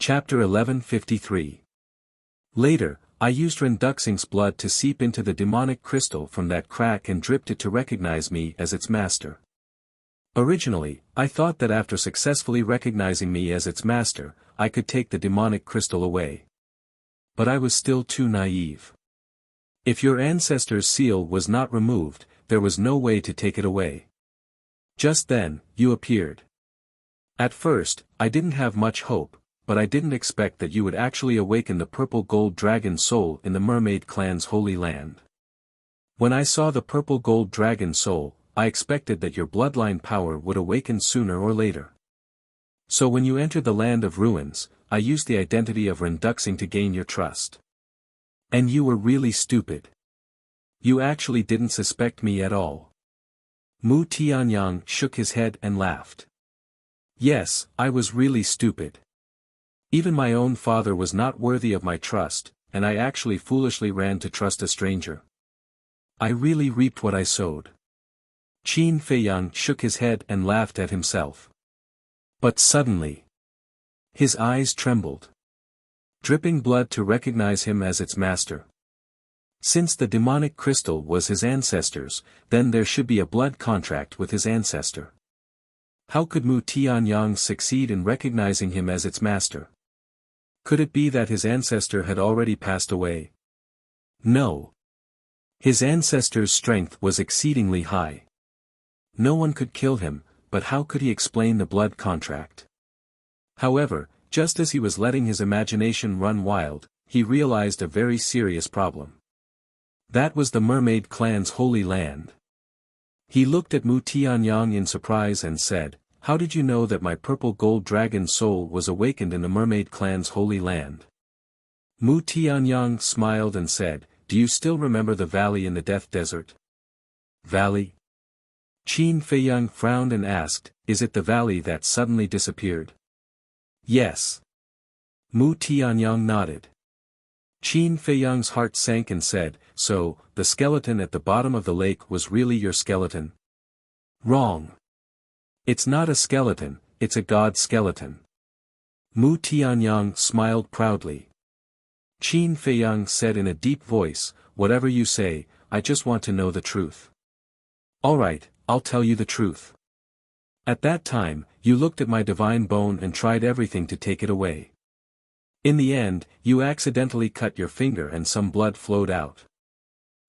Chapter 1153. Later, I used Renduxing's blood to seep into the demonic crystal from that crack and dripped it to recognize me as its master. Originally, I thought that after successfully recognizing me as its master, I could take the demonic crystal away. But I was still too naive. If your ancestor's seal was not removed, there was no way to take it away. Just then, you appeared. At first, I didn't have much hope, but I didn't expect that you would actually awaken the purple gold dragon soul in the mermaid clan's holy land. When I saw the purple gold dragon soul, I expected that your bloodline power would awaken sooner or later. So when you entered the land of ruins, I used the identity of Renduxing to gain your trust. And you were really stupid. You actually didn't suspect me at all. Mu Tianyang shook his head and laughed. Yes, I was really stupid. Even my own father was not worthy of my trust, and I actually foolishly ran to trust a stranger. I really reaped what I sowed. Qin Feiyang shook his head and laughed at himself. But suddenly, his eyes trembled, dripping blood to recognize him as its master. Since the demonic crystal was his ancestor's, then there should be a blood contract with his ancestor. How could Mu Tianyang succeed in recognizing him as its master? Could it be that his ancestor had already passed away? No. His ancestor's strength was exceedingly high. No one could kill him, but how could he explain the blood contract? However, just as he was letting his imagination run wild, he realized a very serious problem. That was the mermaid clan's holy land. He looked at Mu Tianyang in surprise and said, "How did you know that my purple gold dragon soul was awakened in the mermaid clan's holy land?" Mu Tianyang smiled and said, "Do you still remember the valley in the Death Desert?" Valley? Qin Feiyang frowned and asked, "Is it the valley that suddenly disappeared?" Yes. Mu Tianyang nodded. Qin Feiyang's heart sank and said, "So, the skeleton at the bottom of the lake was really your skeleton?" Wrong. It's not a skeleton, it's a god skeleton. Mu Tianyang smiled proudly. Qin Feiyang said in a deep voice, "Whatever you say, I just want to know the truth." "Alright, I'll tell you the truth. At that time, you looked at my divine bone and tried everything to take it away. In the end, you accidentally cut your finger and some blood flowed out.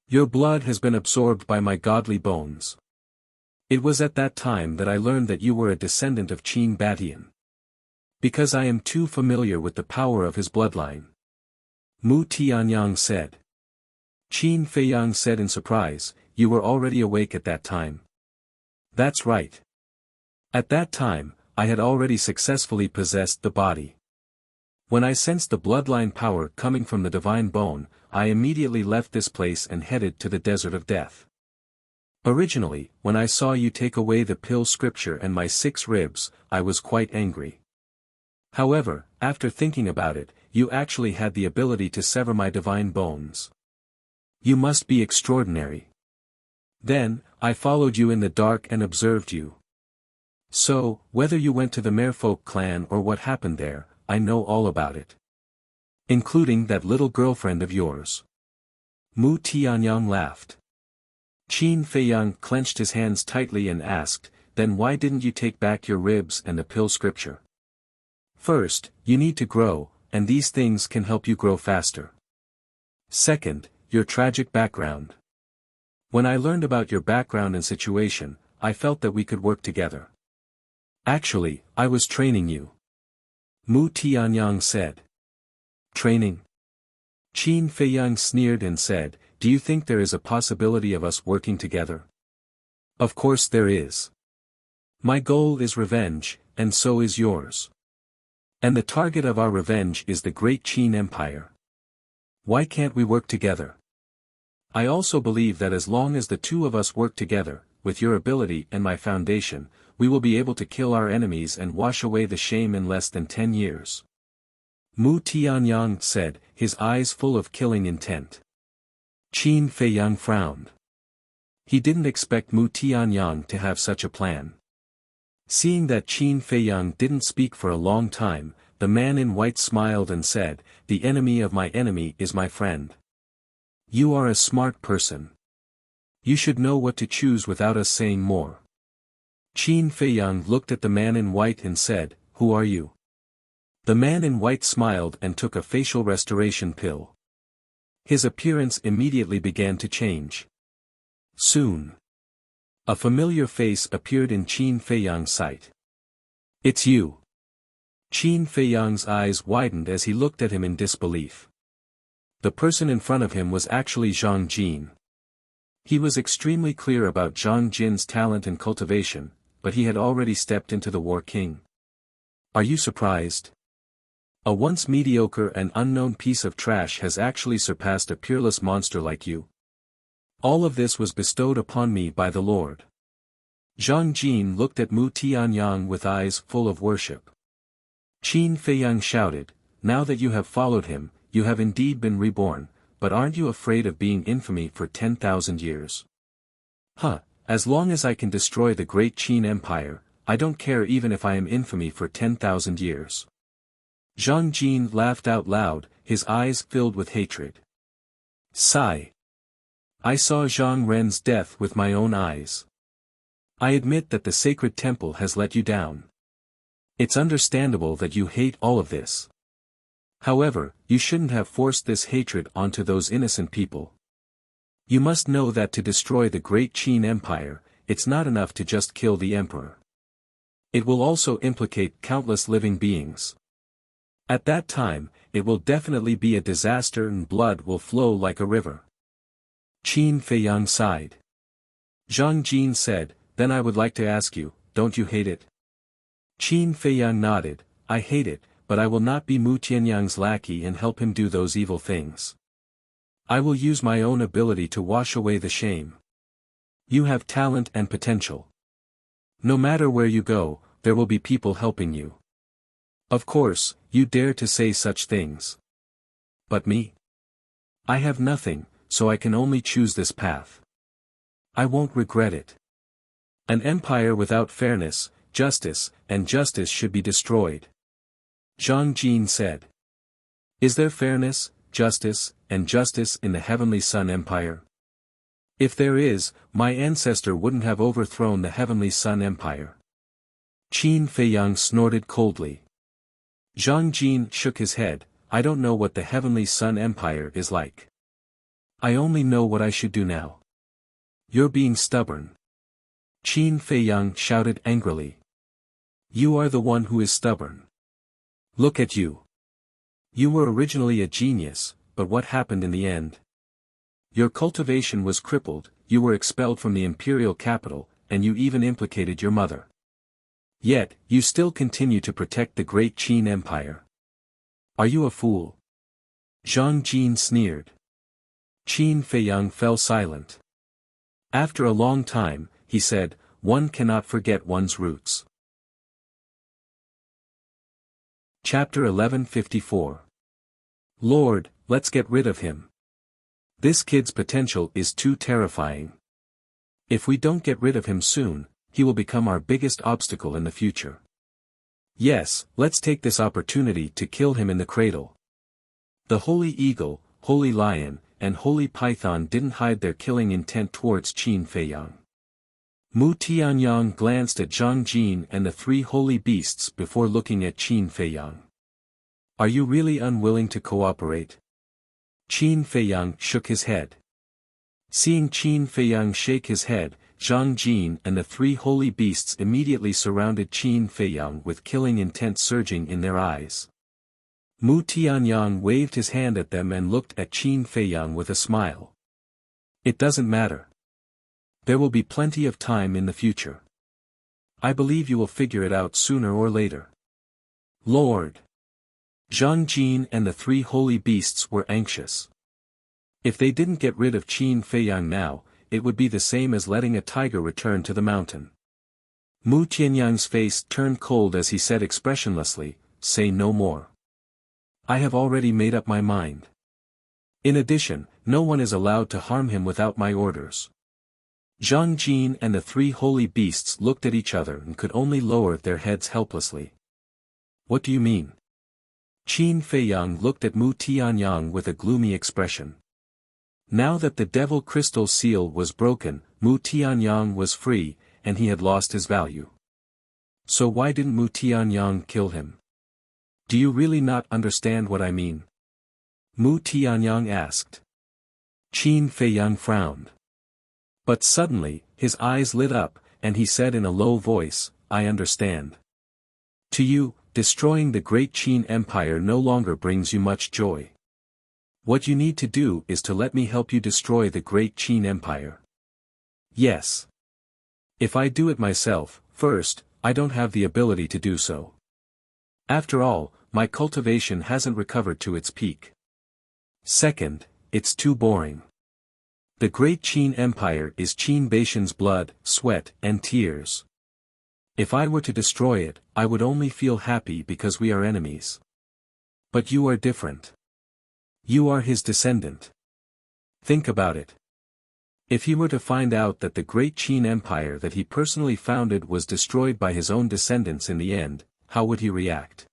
Your blood has been absorbed by my godly bones. It was at that time that I learned that you were a descendant of Qin Batian. Because I am too familiar with the power of his bloodline." Mu Tianyang said. Qin Feiyang said in surprise, "You were already awake at that time." "That's right. At that time, I had already successfully possessed the body. When I sensed the bloodline power coming from the divine bone, I immediately left this place and headed to the desert of death. Originally, when I saw you take away the pill scripture and my 6 ribs, I was quite angry. However, after thinking about it, you actually had the ability to sever my divine bones. You must be extraordinary. Then, I followed you in the dark and observed you. So, whether you went to the Merfolk clan or what happened there, I know all about it. Including that little girlfriend of yours." Mu Tianyang laughed. Qin Feiyang clenched his hands tightly and asked, "Then why didn't you take back your ribs and the pill scripture?" "First, you need to grow, and these things can help you grow faster. Second, your tragic background. When I learned about your background and situation, I felt that we could work together. Actually, I was training you." Mu Tianyang said. "Training?" Qin Feiyang sneered and said, "Do you think there is a possibility of us working together?" "Of course there is. My goal is revenge, and so is yours. And the target of our revenge is the great Qin Empire. Why can't we work together? I also believe that as long as the two of us work together, with your ability and my foundation, we will be able to kill our enemies and wash away the shame in less than 10 years. Mu Tianyang said, his eyes full of killing intent. Qin Feiyang frowned. He didn't expect Mu Tianyang to have such a plan. Seeing that Qin Feiyang didn't speak for a long time, the man in white smiled and said, "The enemy of my enemy is my friend. You are a smart person. You should know what to choose without us saying more." Qin Feiyang looked at the man in white and said, "Who are you?" The man in white smiled and took a facial restoration pill. His appearance immediately began to change. Soon, a familiar face appeared in Qin Feiyang's sight. "It's you." Qin Feiyang's eyes widened as he looked at him in disbelief. The person in front of him was actually Zhang Jin. He was extremely clear about Zhang Jin's talent and cultivation, but he had already stepped into the War King. "Are you surprised? A once mediocre and unknown piece of trash has actually surpassed a peerless monster like you. All of this was bestowed upon me by the Lord." Zhang Jin looked at Mu Tianyang with eyes full of worship. Qin Feiyang shouted, "Now that you have followed him, you have indeed been reborn, but aren't you afraid of being infamy for 10,000 years? Huh, as long as I can destroy the great Qin Empire, I don't care even if I am infamy for 10,000 years. Zhang Jin laughed out loud, his eyes filled with hatred. Sigh. I saw Zhang Ren's death with my own eyes. I admit that the sacred temple has let you down. It's understandable that you hate all of this. However, you shouldn't have forced this hatred onto those innocent people. You must know that to destroy the great Qin Empire, it's not enough to just kill the emperor. It will also implicate countless living beings. At that time, it will definitely be a disaster and blood will flow like a river." Qin Feiyang sighed. Zhang Jin said, "Then I would like to ask you, don't you hate it?" Qin Feiyang nodded, "I hate it, but I will not be Mu Tianyang's lackey and help him do those evil things. I will use my own ability to wash away the shame. You have talent and potential. No matter where you go, there will be people helping you. Of course, you dare to say such things. But me? I have nothing, so I can only choose this path. I won't regret it. An empire without fairness, justice, and justice should be destroyed." Zhang Jin said. "Is there fairness, justice, and justice in the Heavenly Sun Empire? If there is, my ancestor wouldn't have overthrown the Heavenly Sun Empire." Qin Feiyang snorted coldly. Zhang Jin shook his head, "I don't know what the Heavenly Sun Empire is like. I only know what I should do now." "You're being stubborn." Qin Feiyang shouted angrily. "You are the one who is stubborn. Look at you. You were originally a genius, but what happened in the end? Your cultivation was crippled, you were expelled from the imperial capital, and you even implicated your mother. Yet, you still continue to protect the great Qin Empire. Are you a fool?" Zhang Jin sneered. Qin Feiyang fell silent. After a long time, he said, "One cannot forget one's roots." Chapter 1154. Lord, let's get rid of him. This kid's potential is too terrifying. If we don't get rid of him soon, he will become our biggest obstacle in the future. Yes, let's take this opportunity to kill him in the cradle. The Holy Eagle, Holy Lion, and Holy Python didn't hide their killing intent towards Qin Feiyang. Mu Tianyang glanced at Zhang Jin and the three holy beasts before looking at Qin Feiyang. "Are you really unwilling to cooperate?" Qin Feiyang shook his head. Seeing Qin Feiyang shake his head, Zhang Jin and the three holy beasts immediately surrounded Qin Feiyang with killing intent surging in their eyes. Mu Tianyang waved his hand at them and looked at Qin Feiyang with a smile. "It doesn't matter. There will be plenty of time in the future. I believe you will figure it out sooner or later." "Lord." Zhang Jin and the three holy beasts were anxious. If they didn't get rid of Qin Feiyang now, it would be the same as letting a tiger return to the mountain. Mu Tianyang's face turned cold as he said expressionlessly, "Say no more. I have already made up my mind. In addition, no one is allowed to harm him without my orders." Zhang Jin and the three holy beasts looked at each other and could only lower their heads helplessly. "What do you mean?" Qin Feiyang looked at Mu Tianyang with a gloomy expression. Now that the devil crystal seal was broken, Mu Tianyang was free, and he had lost his value. So why didn't Mu Tianyang kill him? Do you really not understand what I mean? Mu Tianyang asked. Qin Feiyang frowned. But suddenly, his eyes lit up, and he said in a low voice, I understand. To you, destroying the great Qin Empire no longer brings you much joy. What you need to do is to let me help you destroy the great Qin Empire. Yes. If I do it myself, first, I don't have the ability to do so. After all, my cultivation hasn't recovered to its peak. Second, it's too boring. The great Qin Empire is Qin Baishan's blood, sweat, and tears. If I were to destroy it, I would only feel happy because we are enemies. But you are different. You are his descendant. Think about it. If he were to find out that the great Qin Empire that he personally founded was destroyed by his own descendants in the end, how would he react?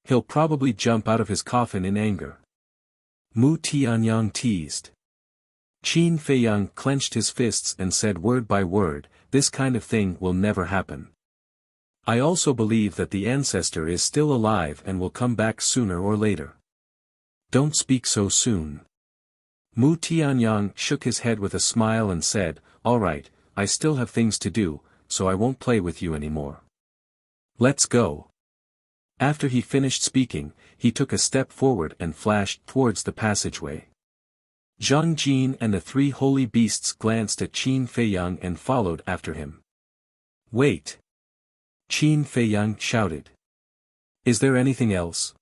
He'll probably jump out of his coffin in anger. Mu Tianyang teased. Qin Feiyang clenched his fists and said word by word, this kind of thing will never happen. I also believe that the ancestor is still alive and will come back sooner or later. Don't speak so soon. Mu Tianyang shook his head with a smile and said, all right, I still have things to do, so I won't play with you anymore. Let's go. After he finished speaking, he took a step forward and flashed towards the passageway. Zhang Jin and the three holy beasts glanced at Qin Feiyang and followed after him. Wait! Qin Feiyang shouted. Is there anything else?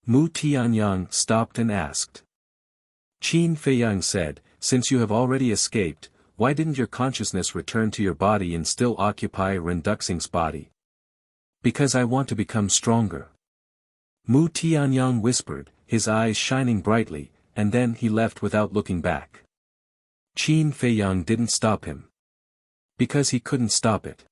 Mu Tianyang stopped and asked. Qin Feiyang said, since you have already escaped, why didn't your consciousness return to your body and still occupy Renduxing's body? Because I want to become stronger. Mu Tianyang whispered, his eyes shining brightly, and then he left without looking back. Qin Feiyang didn't stop him. Because he couldn't stop it.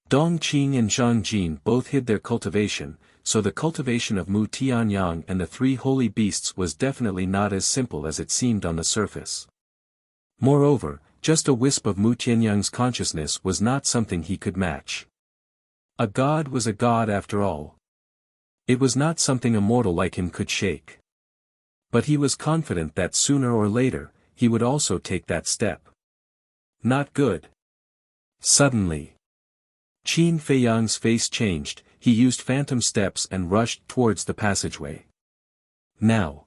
Dongqing and Zhang Jin both hid their cultivation, so the cultivation of Mu Tianyang and the three holy beasts was definitely not as simple as it seemed on the surface. Moreover, just a wisp of Mu Tianyang's consciousness was not something he could match. A god was a god after all. It was not something a mortal like him could shake. But he was confident that sooner or later, he would also take that step. Not good. Suddenly, Qin Feiyang's face changed, he used phantom steps and rushed towards the passageway. Now,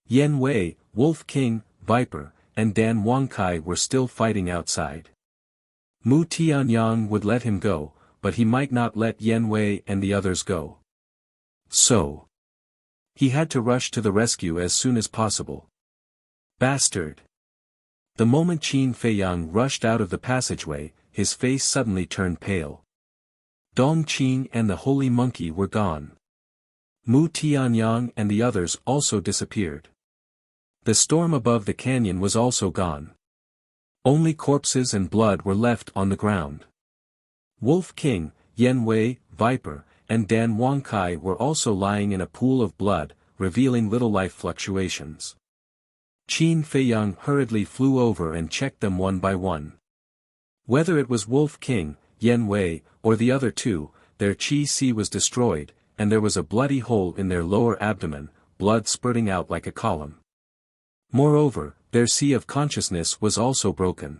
Yan Wei, Wolf King, Viper, and Dan Wangkai were still fighting outside. Mu Tianyang would let him go, but he might not let Yan Wei and the others go. So, he had to rush to the rescue as soon as possible. Bastard! The moment Qin Feiyang rushed out of the passageway, his face suddenly turned pale. Dongqing and the holy monkey were gone. Mu Tianyang and the others also disappeared. The storm above the canyon was also gone. Only corpses and blood were left on the ground. Wolf King, Yan Wei, Viper, and Dan Wangkai were also lying in a pool of blood, revealing little life fluctuations. Qin Feiyang hurriedly flew over and checked them one by one. Whether it was Wolf King, Yan Wei, or the other two, their qi was destroyed, and there was a bloody hole in their lower abdomen, blood spurting out like a column. Moreover, their sea of consciousness was also broken.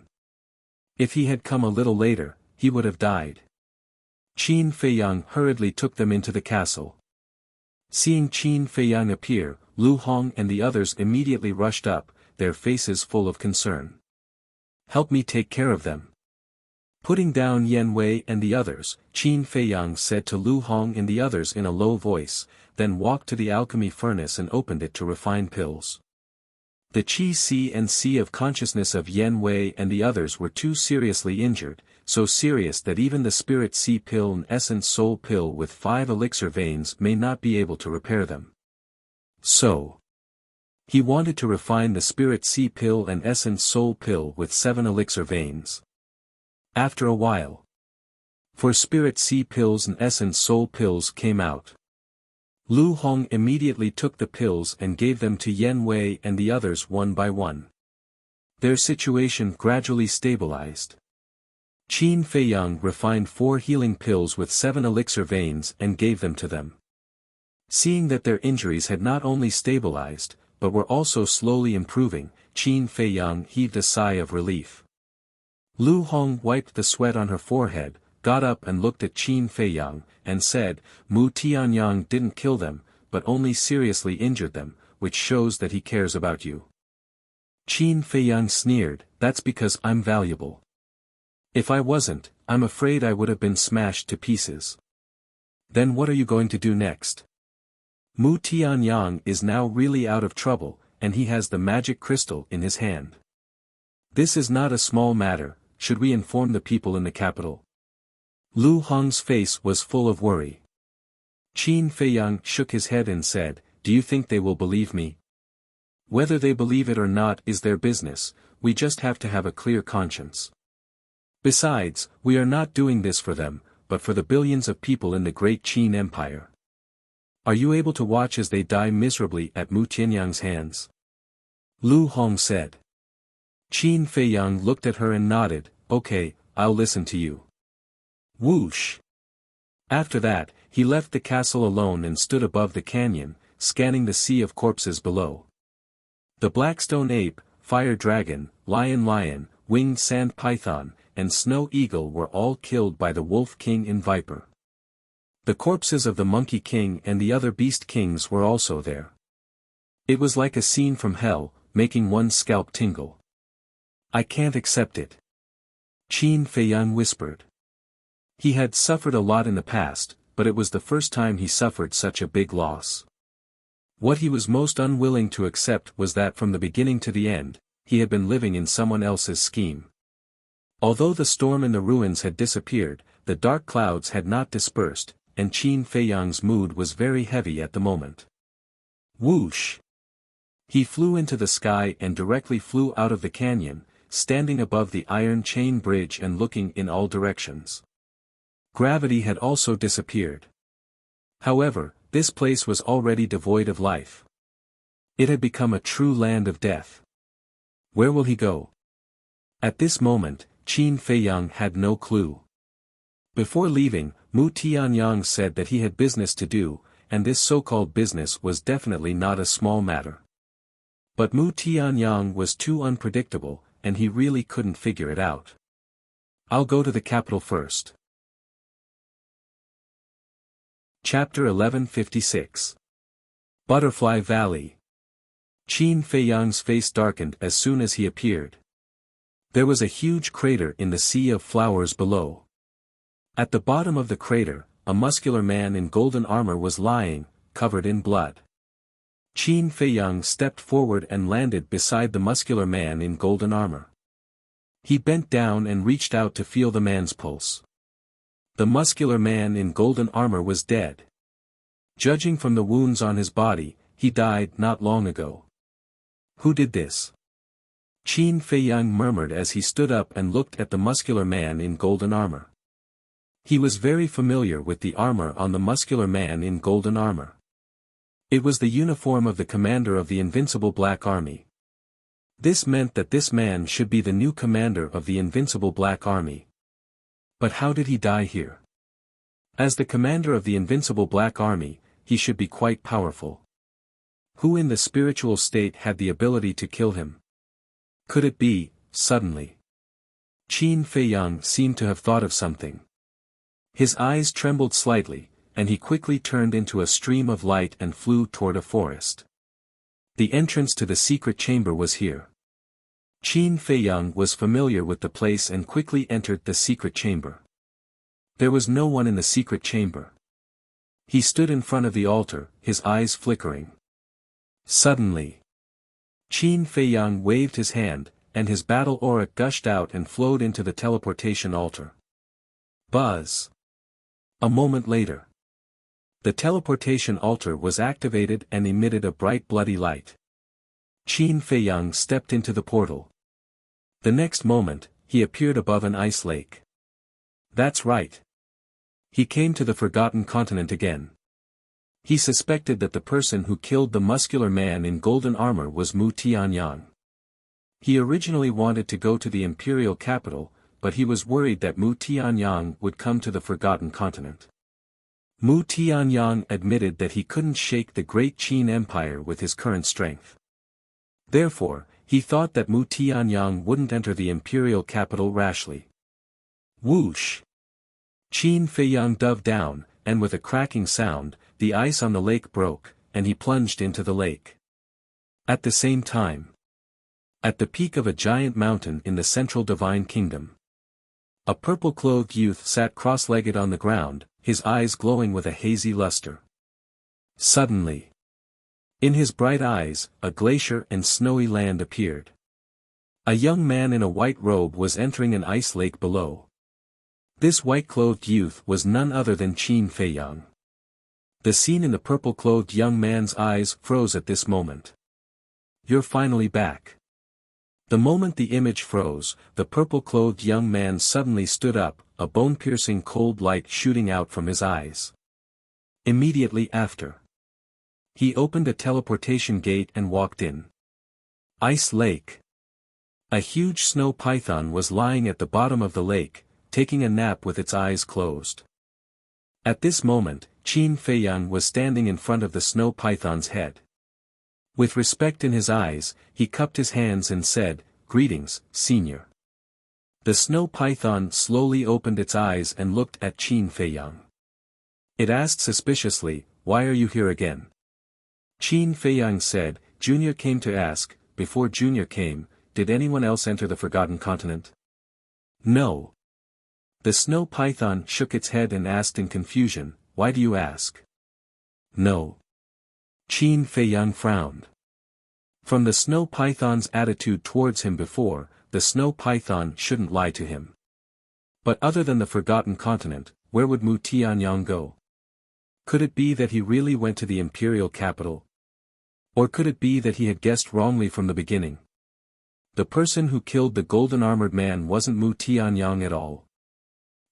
If he had come a little later, he would have died. Qin Feiyang hurriedly took them into the castle. Seeing Qin Feiyang appear, Lu Hong and the others immediately rushed up, their faces full of concern. Help me take care of them. Putting down Yan Wei and the others, Qin Feiyang said to Lu Hong and the others in a low voice, then walked to the alchemy furnace and opened it to refine pills. The qi and sea of consciousness of Yan Wei and the others were too seriously injured, so serious that even the spirit sea pill and essence soul pill with 5 elixir veins may not be able to repair them. So, he wanted to refine the spirit sea pill and essence soul pill with 7 elixir veins. After a while, 4 spirit sea pills and essence soul pills came out. Lu Hong immediately took the pills and gave them to Yen Wei and the others one by one. Their situation gradually stabilized. Qin Feiyang refined 4 healing pills with 7 elixir veins and gave them to them. Seeing that their injuries had not only stabilized, but were also slowly improving, Qin Feiyang heaved a sigh of relief. Lu Hong wiped the sweat on her forehead, got up and looked at Qin Feiyang, and said, Mu Tianyang didn't kill them, but only seriously injured them, which shows that he cares about you. Qin Feiyang sneered, that's because I'm valuable. If I wasn't, I'm afraid I would have been smashed to pieces. Then what are you going to do next? Mu Tianyang is now really out of trouble, and he has the magic crystal in his hand. This is not a small matter, should we inform the people in the capital? Lu Hong's face was full of worry. Qin Feiyang shook his head and said, do you think they will believe me? Whether they believe it or not is their business, we just have to have a clear conscience. Besides, we are not doing this for them, but for the billions of people in the great Qin Empire. Are you able to watch as they die miserably at Mu Tianyang's hands? Lu Hong said. Qin Feiyang looked at her and nodded, okay, I'll listen to you. Whoosh! After that, he left the castle alone and stood above the canyon, scanning the sea of corpses below. The Blackstone Ape, Fire Dragon, Lion, Winged Sand Python, and Snow Eagle were all killed by the Wolf King and Viper. The corpses of the Monkey King and the other Beast Kings were also there. It was like a scene from hell, making one's scalp tingle. I can't accept it. Qin Feiyang whispered. He had suffered a lot in the past, but it was the first time he suffered such a big loss. What he was most unwilling to accept was that from the beginning to the end, he had been living in someone else's scheme. Although the storm in the ruins had disappeared, the dark clouds had not dispersed, and Qin Feiyang's mood was very heavy at the moment. Whoosh! He flew into the sky and directly flew out of the canyon, standing above the iron chain bridge and looking in all directions. Gravity had also disappeared. However, this place was already devoid of life. It had become a true land of death. Where will he go? At this moment, Qin Feiyang had no clue. Before leaving, Mu Tianyang said that he had business to do, and this so-called business was definitely not a small matter. But Mu Tianyang was too unpredictable, and he really couldn't figure it out. I'll go to the capital first. Chapter 1156. Butterfly Valley. Qin Feiyang's face darkened as soon as he appeared. There was a huge crater in the sea of flowers below. At the bottom of the crater, a muscular man in golden armor was lying, covered in blood. Qin Feiyang stepped forward and landed beside the muscular man in golden armor. He bent down and reached out to feel the man's pulse. The muscular man in golden armor was dead. Judging from the wounds on his body, he died not long ago. Who did this? Qin Feiyang murmured as he stood up and looked at the muscular man in golden armor. He was very familiar with the armor on the muscular man in golden armor. It was the uniform of the commander of the Invincible Black Army. This meant that this man should be the new commander of the Invincible Black Army. But how did he die here? As the commander of the Invincible Black Army, he should be quite powerful. Who in the spiritual state had the ability to kill him? Could it be, suddenly? Qin Feiyang seemed to have thought of something. His eyes trembled slightly, and he quickly turned into a stream of light and flew toward a forest. The entrance to the secret chamber was here. Qin Feiyang was familiar with the place and quickly entered the secret chamber. There was no one in the secret chamber. He stood in front of the altar, his eyes flickering. Suddenly, Qin Feiyang waved his hand, and his battle aura gushed out and flowed into the teleportation altar. Buzz! A moment later, the teleportation altar was activated and emitted a bright bloody light. Qin Feiyang stepped into the portal. The next moment, he appeared above an ice lake. That's right. He came to the Forgotten Continent again. He suspected that the person who killed the muscular man in golden armor was Mu Tianyang. He originally wanted to go to the imperial capital, but he was worried that Mu Tianyang would come to the Forgotten Continent. Mu Tianyang admitted that he couldn't shake the great Qin Empire with his current strength. Therefore, he thought that Mu Tianyang wouldn't enter the imperial capital rashly. Whoosh! Qin Feiyang dove down, and with a cracking sound, the ice on the lake broke, and he plunged into the lake. At the same time, at the peak of a giant mountain in the central divine kingdom, a purple-clothed youth sat cross-legged on the ground, his eyes glowing with a hazy luster. Suddenly, in his bright eyes, a glacier and snowy land appeared. A young man in a white robe was entering an ice lake below. This white-clothed youth was none other than Qin Feiyang. The scene in the purple-clothed young man's eyes froze at this moment. "You're finally back." The moment the image froze, the purple-clothed young man suddenly stood up, a bone-piercing cold light shooting out from his eyes. Immediately after, he opened a teleportation gate and walked in. Ice Lake. A huge snow python was lying at the bottom of the lake, taking a nap with its eyes closed. At this moment, Qin Feiyang was standing in front of the snow python's head. With respect in his eyes, he cupped his hands and said, "Greetings, Senior." The snow python slowly opened its eyes and looked at Qin Feiyang. It asked suspiciously, "Why are you here again?" Qin Feiyang said, "Junior came to ask, before Junior came, did anyone else enter the Forgotten Continent?" "No." The snow python shook its head and asked in confusion, "Why do you ask?" "No." Qin Feiyang frowned. From the snow python's attitude towards him before, the snow python shouldn't lie to him. But other than the Forgotten Continent, where would Mu Tianyang go? Could it be that he really went to the imperial capital? Or could it be that he had guessed wrongly from the beginning? The person who killed the golden-armored man wasn't Mu Tianyang at all.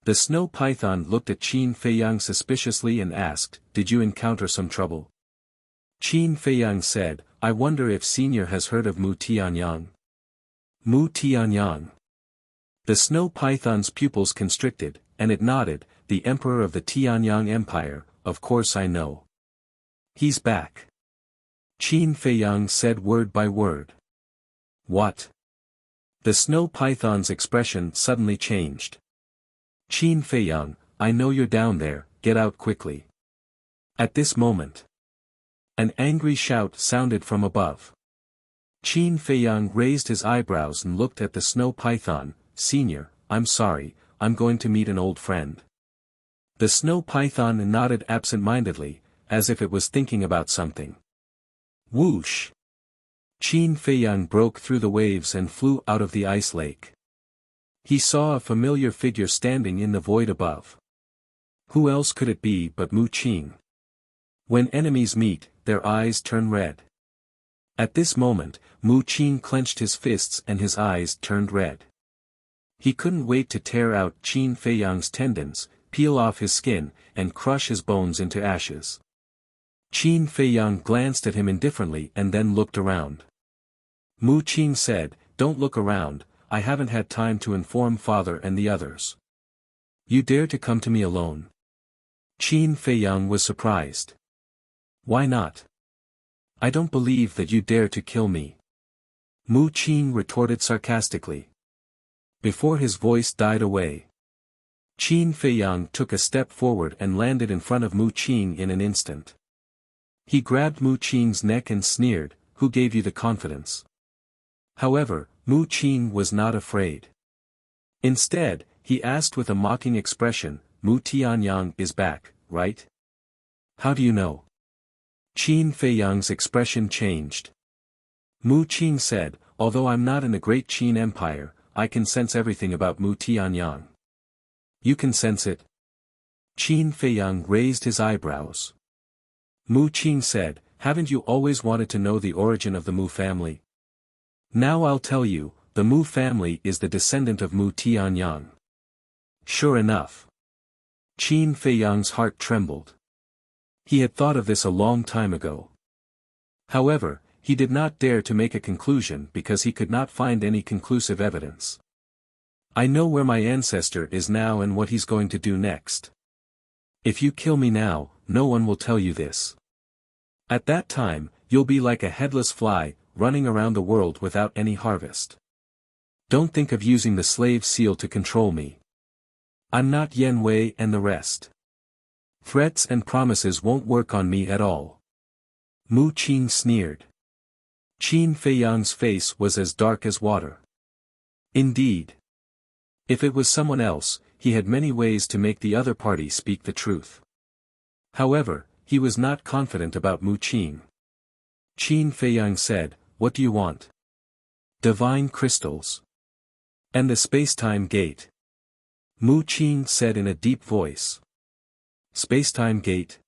The snow python looked at Qin Feiyang suspiciously and asked, "Did you encounter some trouble?" Qin Feiyang said, "I wonder if Senior has heard of Mu Tianyang." Mu Tianyang. The snow python's pupils constricted, and it nodded, "The emperor of the Tianyang Empire, of course I know. He's back." Qin Feiyang said word by word. "What?" The snow python's expression suddenly changed. "Qin Feiyang, I know you're down there, get out quickly." At this moment, an angry shout sounded from above. Qin Feiyang raised his eyebrows and looked at the snow python. "Senior, I'm sorry, I'm going to meet an old friend." The snow python nodded absent-mindedly, as if it was thinking about something. Whoosh! Qin Feiyang broke through the waves and flew out of the ice lake. He saw a familiar figure standing in the void above. Who else could it be but Mu Qing? When enemies meet, their eyes turn red. At this moment, Mu Qing clenched his fists and his eyes turned red. He couldn't wait to tear out Qin Feiyang's tendons, peel off his skin, and crush his bones into ashes. Qin Feiyang glanced at him indifferently and then looked around. Mu Qing said, "Don't look around, I haven't had time to inform Father and the others." "You dare to come to me alone?" Qin Feiyang was surprised. "Why not? I don't believe that you dare to kill me." Mu Qing retorted sarcastically. Before his voice died away, Qin Feiyang took a step forward and landed in front of Mu Qing in an instant. He grabbed Mu Qing's neck and sneered, "Who gave you the confidence?" However, Mu Qing was not afraid. Instead, he asked with a mocking expression, "Mu Tianyang is back, right? How do you know?" Qin Feiyang's expression changed. Mu Qing said, "Although I'm not in the great Qin Empire, I can sense everything about Mu Tianyang." "You can sense it?" Qin Feiyang raised his eyebrows. Mu Qing said, "Haven't you always wanted to know the origin of the Mu family? Now I'll tell you, the Mu family is the descendant of Mu Tianyang." Sure enough. Qin Feiyang's heart trembled. He had thought of this a long time ago. However, he did not dare to make a conclusion because he could not find any conclusive evidence. I know where my ancestor is now and what he's going to do next. If you kill me now, no one will tell you this. At that time, you'll be like a headless fly, running around the world without any harvest. Don't think of using the slave seal to control me. I'm not Yen Wei and the rest. Threats and promises won't work on me at all. Mu Qing sneered. Qin Feiyang's face was as dark as water. Indeed. If it was someone else, he had many ways to make the other party speak the truth. However, he was not confident about Mu Qing. Qin Feiyang said, "What do you want?" "Divine crystals. And the space-time gate." Mu Qing said in a deep voice. Space-time gate?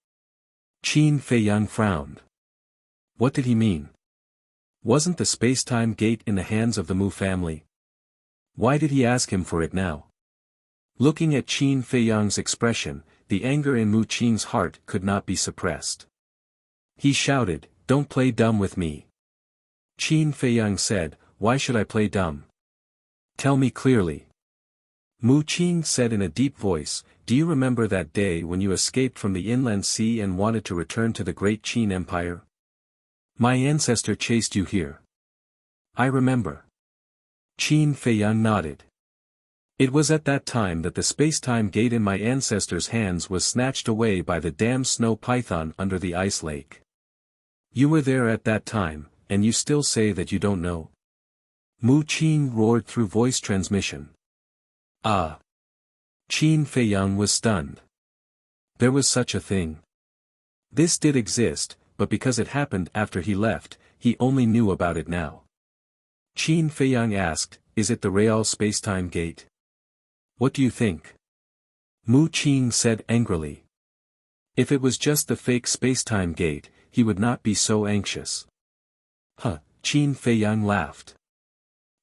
Qin Feiyang frowned. What did he mean? Wasn't the space-time gate in the hands of the Mu family? Why did he ask him for it now? Looking at Qin Feiyang's expression, the anger in Mu Qing's heart could not be suppressed. He shouted, "Don't play dumb with me." Qin Feiyang said, "Why should I play dumb? Tell me clearly." Mu Qing said in a deep voice, "Do you remember that day when you escaped from the inland sea and wanted to return to the great Qin Empire? My ancestor chased you here." "I remember." Qin Feiyang nodded. "It was at that time that the space-time gate in my ancestor's hands was snatched away by the damn snow python under the ice lake. You were there at that time, and you still say that you don't know?" Mu Qing roared through voice transmission. "Ah!" Qin Feiyang was stunned. There was such a thing. This did exist, but because it happened after he left, he only knew about it now. Qin Feiyang asked, "Is it the real space-time gate?" "What do you think?" Mu Qing said angrily. If it was just the fake space-time gate, he would not be so anxious. Huh, Qin Feiyang laughed.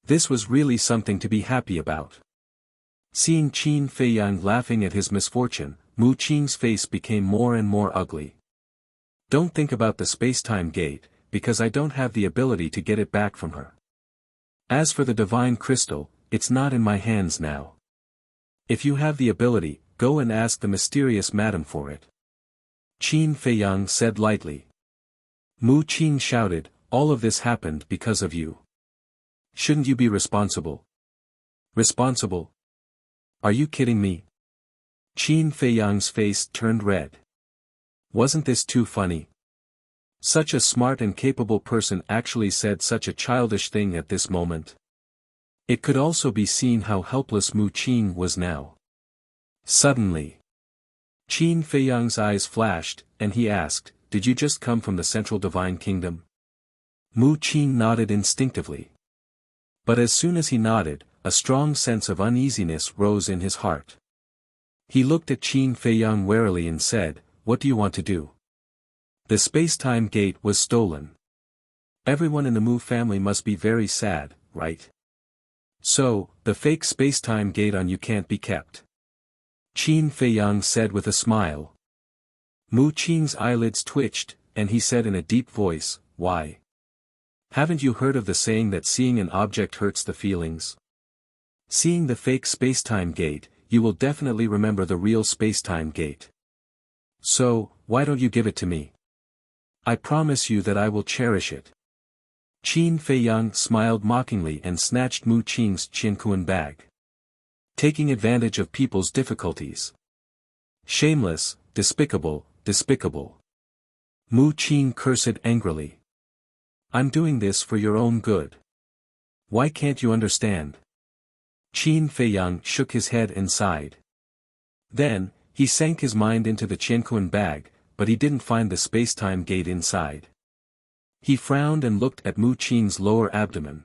This was really something to be happy about. Seeing Qin Feiyang laughing at his misfortune, Mu Qing's face became more and more ugly. "Don't think about the space-time gate, because I don't have the ability to get it back from her. As for the divine crystal, it's not in my hands now. If you have the ability, go and ask the mysterious madam for it." Qin Feiyang said lightly. Mu Qing shouted, "All of this happened because of you. Shouldn't you be responsible?" "Responsible? Are you kidding me?" Qin Feiyang's face turned red. Wasn't this too funny? Such a smart and capable person actually said such a childish thing at this moment. It could also be seen how helpless Mu Qing was now. Suddenly, Qin Feiyang's eyes flashed, and he asked, "Did you just come from the Central Divine Kingdom?" Mu Qing nodded instinctively. But as soon as he nodded, a strong sense of uneasiness rose in his heart. He looked at Qin Feiyang warily and said, "What do you want to do?" The space-time gate was stolen. Everyone in the Mu family must be very sad, right? So, the fake space-time gate on you can't be kept. Qin Feiyang said with a smile. Mu Qing's eyelids twitched, and he said in a deep voice, "Why? Haven't you heard of the saying that seeing an object hurts the feelings? Seeing the fake space-time gate, you will definitely remember the real space-time gate. So, why don't you give it to me? I promise you that I will cherish it." Qin Feiyang smiled mockingly and snatched Mu Qing's Qiankuan bag. Taking advantage of people's difficulties. Shameless, despicable, despicable. Mu Qing cursed angrily. "I'm doing this for your own good. Why can't you understand?" Qin Feiyang shook his head and sighed. Then, he sank his mind into the Qiankuan bag, but he didn't find the space-time gate inside. He frowned and looked at Mu Qing's lower abdomen.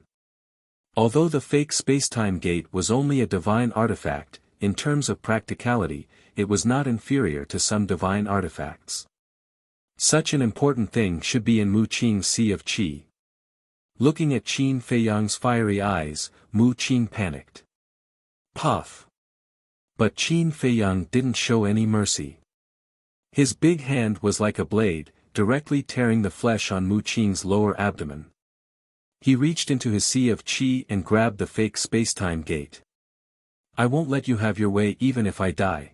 Although the fake space-time gate was only a divine artifact, in terms of practicality, it was not inferior to some divine artifacts. Such an important thing should be in Mu Qing's sea of qi. Looking at Qin Feiyang's fiery eyes, Mu Qing panicked. Puff! But Qin Feiyang didn't show any mercy. His big hand was like a blade, directly tearing the flesh on Mu Qing's lower abdomen. He reached into his sea of qi and grabbed the fake spacetime gate. I won't let you have your way even if I die.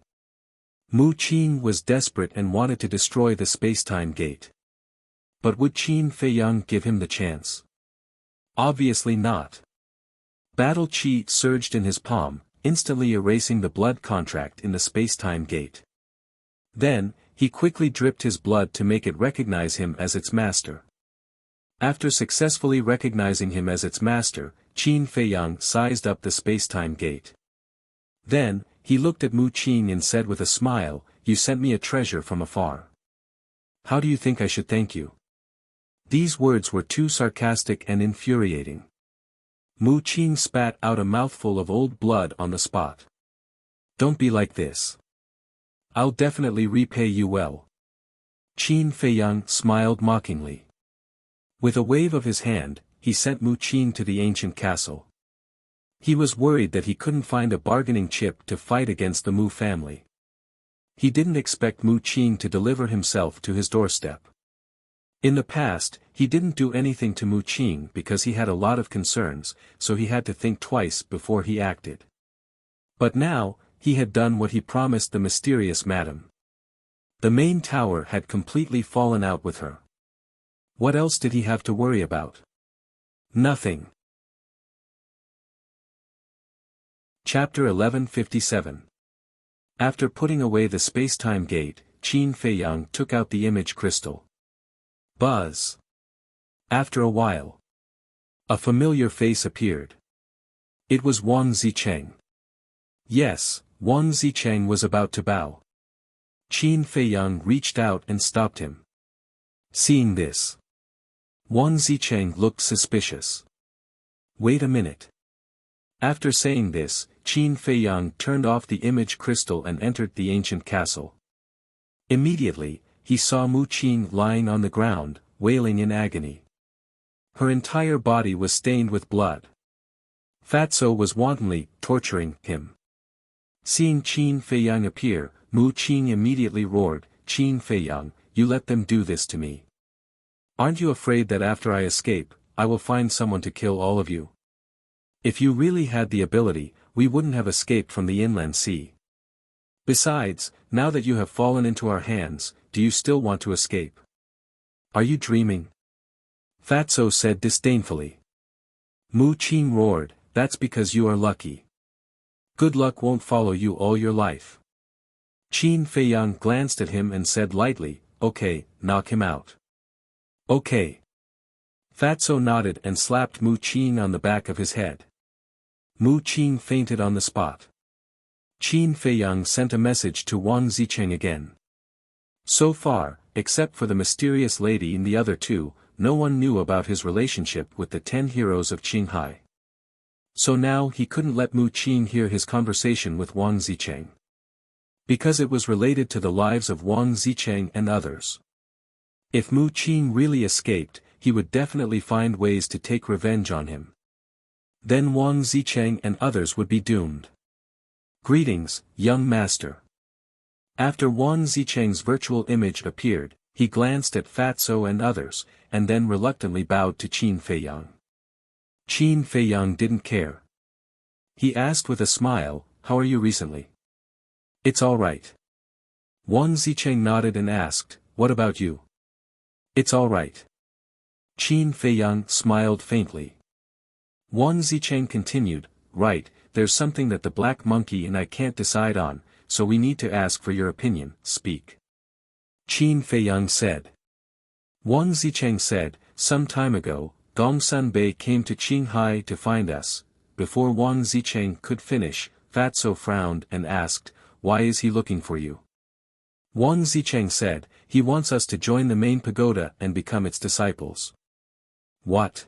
Mu Qing was desperate and wanted to destroy the spacetime gate. But would Qin Feiyang give him the chance? Obviously not. Battle qi surged in his palm, instantly erasing the blood contract in the spacetime gate. Then, he quickly dripped his blood to make it recognize him as its master. After successfully recognizing him as its master, Qin Feiyang sized up the spacetime gate. Then, he looked at Mu Qing and said with a smile, "You sent me a treasure from afar. How do you think I should thank you?" These words were too sarcastic and infuriating. Mu Qing spat out a mouthful of old blood on the spot. Don't be like this. I'll definitely repay you well. Qin Feiyang smiled mockingly. With a wave of his hand, he sent Mu Qing to the ancient castle. He was worried that he couldn't find a bargaining chip to fight against the Mu family. He didn't expect Mu Qing to deliver himself to his doorstep. In the past, he didn't do anything to Mu Qing because he had a lot of concerns, so he had to think twice before he acted. But now, he had done what he promised the mysterious madam. The main tower had completely fallen out with her. What else did he have to worry about? Nothing. Chapter 1157. After putting away the spacetime gate, Qin Feiyang took out the image crystal. Buzz. After a while, a familiar face appeared. It was Wang Zicheng. Yes, Wang Zicheng was about to bow. Qin Feiyang reached out and stopped him. Seeing this, Wang Zicheng looked suspicious. Wait a minute. After saying this, Qin Feiyang turned off the image crystal and entered the ancient castle. Immediately, he saw Mu Qing lying on the ground, wailing in agony. Her entire body was stained with blood. Fatso was wantonly torturing him. Seeing Qin Feiyang appear, Mu Qing immediately roared, "Qin Feiyang, you let them do this to me. Aren't you afraid that after I escape, I will find someone to kill all of you? If you really had the ability, we wouldn't have escaped from the inland sea. Besides, now that you have fallen into our hands, do you still want to escape? Are you dreaming?" Fatso said disdainfully. Mu Qing roared, "That's because you are lucky. Good luck won't follow you all your life." Qin Feiyang glanced at him and said lightly, "Okay, knock him out." "Okay." Fatso nodded and slapped Mu Qing on the back of his head. Mu Qing fainted on the spot. Qin Feiyang sent a message to Wang Zicheng again. So far, except for the mysterious lady and the other two, no one knew about his relationship with the 10 heroes of Qinghai. So now he couldn't let Mu Qing hear his conversation with Wang Zicheng. Because it was related to the lives of Wang Zicheng and others. If Mu Qing really escaped, he would definitely find ways to take revenge on him. Then Wang Zicheng and others would be doomed. "Greetings, young master." After Wang Zicheng's virtual image appeared, he glanced at Fatso and others, and then reluctantly bowed to Qin Feiyang. Qin Feiyang didn't care. He asked with a smile, "How are you recently?" "It's all right." Wang Zicheng nodded and asked, "What about you?" "It's all right." Qin Feiyang smiled faintly. Wang Zicheng continued, "Right, there's something that the black monkey and I can't decide on, so we need to ask for your opinion, speak." Qin Feiyang said. Wang Zicheng said, "Some time ago, Gongsun Bei came to Qinghai to find us." Before Wang Zicheng could finish, Fatso frowned and asked, "Why is he looking for you?" Wang Zicheng said, "He wants us to join the main pagoda and become its disciples." What?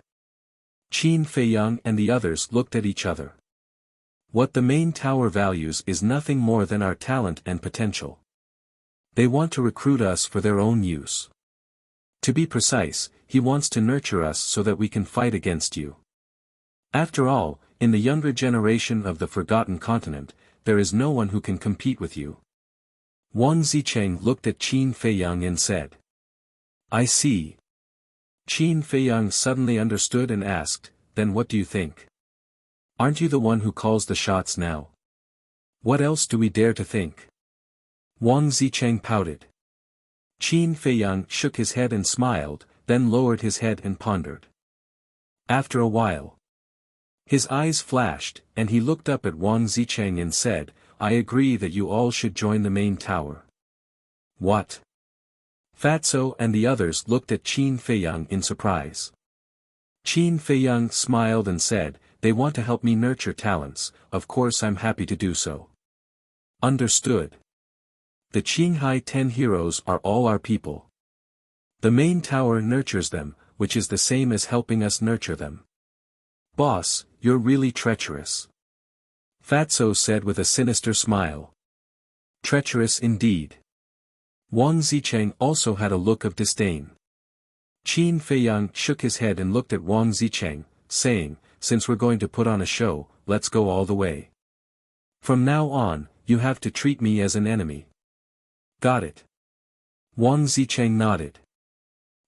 Qin Feiyang and the others looked at each other. What the main tower values is nothing more than our talent and potential. They want to recruit us for their own use. To be precise, he wants to nurture us so that we can fight against you. After all, in the younger generation of the Forgotten Continent, there is no one who can compete with you. Wang Zicheng looked at Qin Feiyang and said. I see. Qin Feiyang suddenly understood and asked, then what do you think? Aren't you the one who calls the shots now? What else do we dare to think? Wang Zicheng pouted. Qin Feiyang shook his head and smiled, then lowered his head and pondered. After a while, his eyes flashed, and he looked up at Wang Zicheng and said, I agree that you all should join the main tower. What? Fatso and the others looked at Qin Feiyang in surprise. Qin Feiyang smiled and said, they want to help me nurture talents, of course I'm happy to do so. Understood. The Qinghai 10 heroes are all our people. The main tower nurtures them, which is the same as helping us nurture them. Boss, you're really treacherous. Fatso said with a sinister smile. Treacherous indeed. Wang Zicheng also had a look of disdain. Qin Feiyang shook his head and looked at Wang Zicheng, saying, since we're going to put on a show, let's go all the way. From now on, you have to treat me as an enemy. Got it. Wang Zicheng nodded.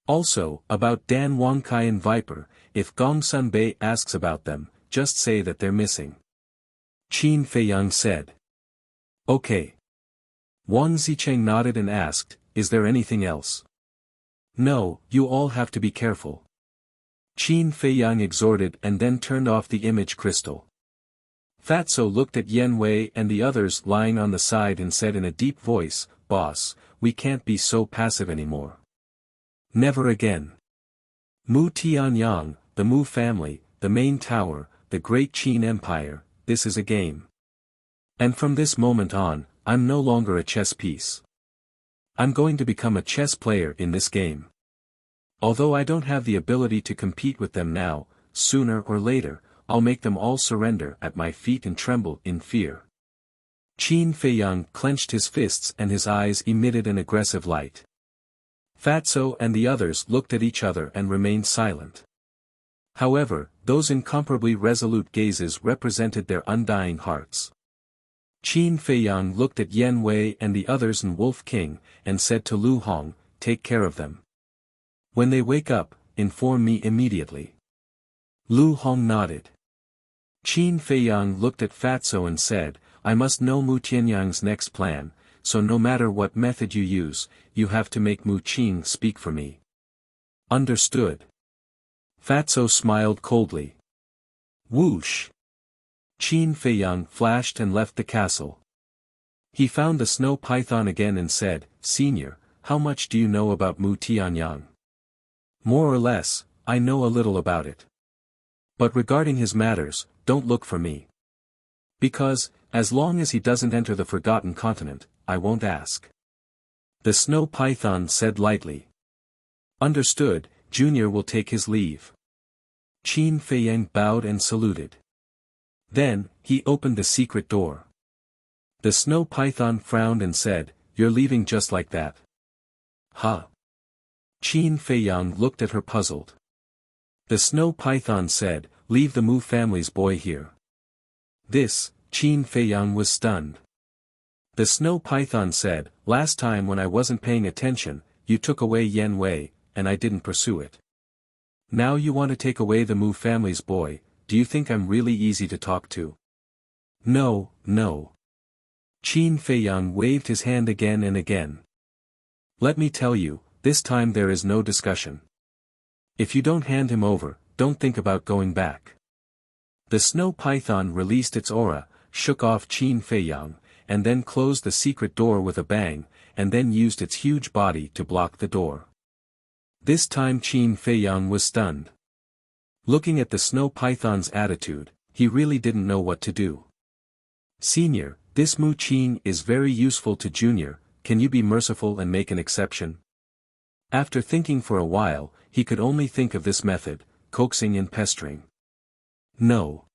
Also, about Dan Wangkai and Viper, if Gongsun Bei asks about them, just say that they're missing. Qin Feiyang said. Okay. Wang Zicheng nodded and asked, is there anything else? No, you all have to be careful. Qin Feiyang exhorted and then turned off the image crystal. Fatso looked at Yen Wei and the others lying on the side and said in a deep voice, Boss, we can't be so passive anymore. Never again. Mu Tianyang, the Mu family, the main tower, the great Qin Empire, this is a game. And from this moment on, I'm no longer a chess piece. I'm going to become a chess player in this game. Although I don't have the ability to compete with them now, sooner or later, I'll make them all surrender at my feet and tremble in fear. Qin Feiyang clenched his fists and his eyes emitted an aggressive light. Fatso and the others looked at each other and remained silent. However, those incomparably resolute gazes represented their undying hearts. Qin Feiyang looked at Yen Wei and the others and Wolf King, and said to Lu Hong, take care of them. When they wake up, inform me immediately. Lu Hong nodded. Qin Feiyang looked at Fatso and said, I must know Mu Tianyang's next plan, so no matter what method you use, you have to make Mu Qing speak for me. Understood. Fatso smiled coldly. Whoosh! Qin Feiyang flashed and left the castle. He found the snow python again and said, Senior, how much do you know about Mu Tianyang? More or less, I know a little about it. But regarding his matters, don't look for me. Because, as long as he doesn't enter the Forgotten Continent, I won't ask. The snow python said lightly. Understood, Junior will take his leave. Qin Feiyang bowed and saluted. Then, he opened the secret door. The snow python frowned and said, You're leaving just like that. Huh? Qin Feiyang looked at her puzzled. The snow python said, Leave the Mu family's boy here. This, Qin Feiyang was stunned. The snow python said, Last time when I wasn't paying attention, you took away Yen Wei, and I didn't pursue it. Now you want to take away the Mu family's boy, do you think I'm really easy to talk to? No, no. Qin Feiyang waved his hand again and again. Let me tell you, this time there is no discussion. If you don't hand him over, don't think about going back. The snow python released its aura, shook off Qin Feiyang, and then closed the secret door with a bang, and then used its huge body to block the door. This time Qin Feiyang was stunned. Looking at the snow python's attitude, he really didn't know what to do. Senior, this Mu Qing is very useful to Junior, can you be merciful and make an exception? After thinking for a while, he could only think of this method, coaxing and pestering. No.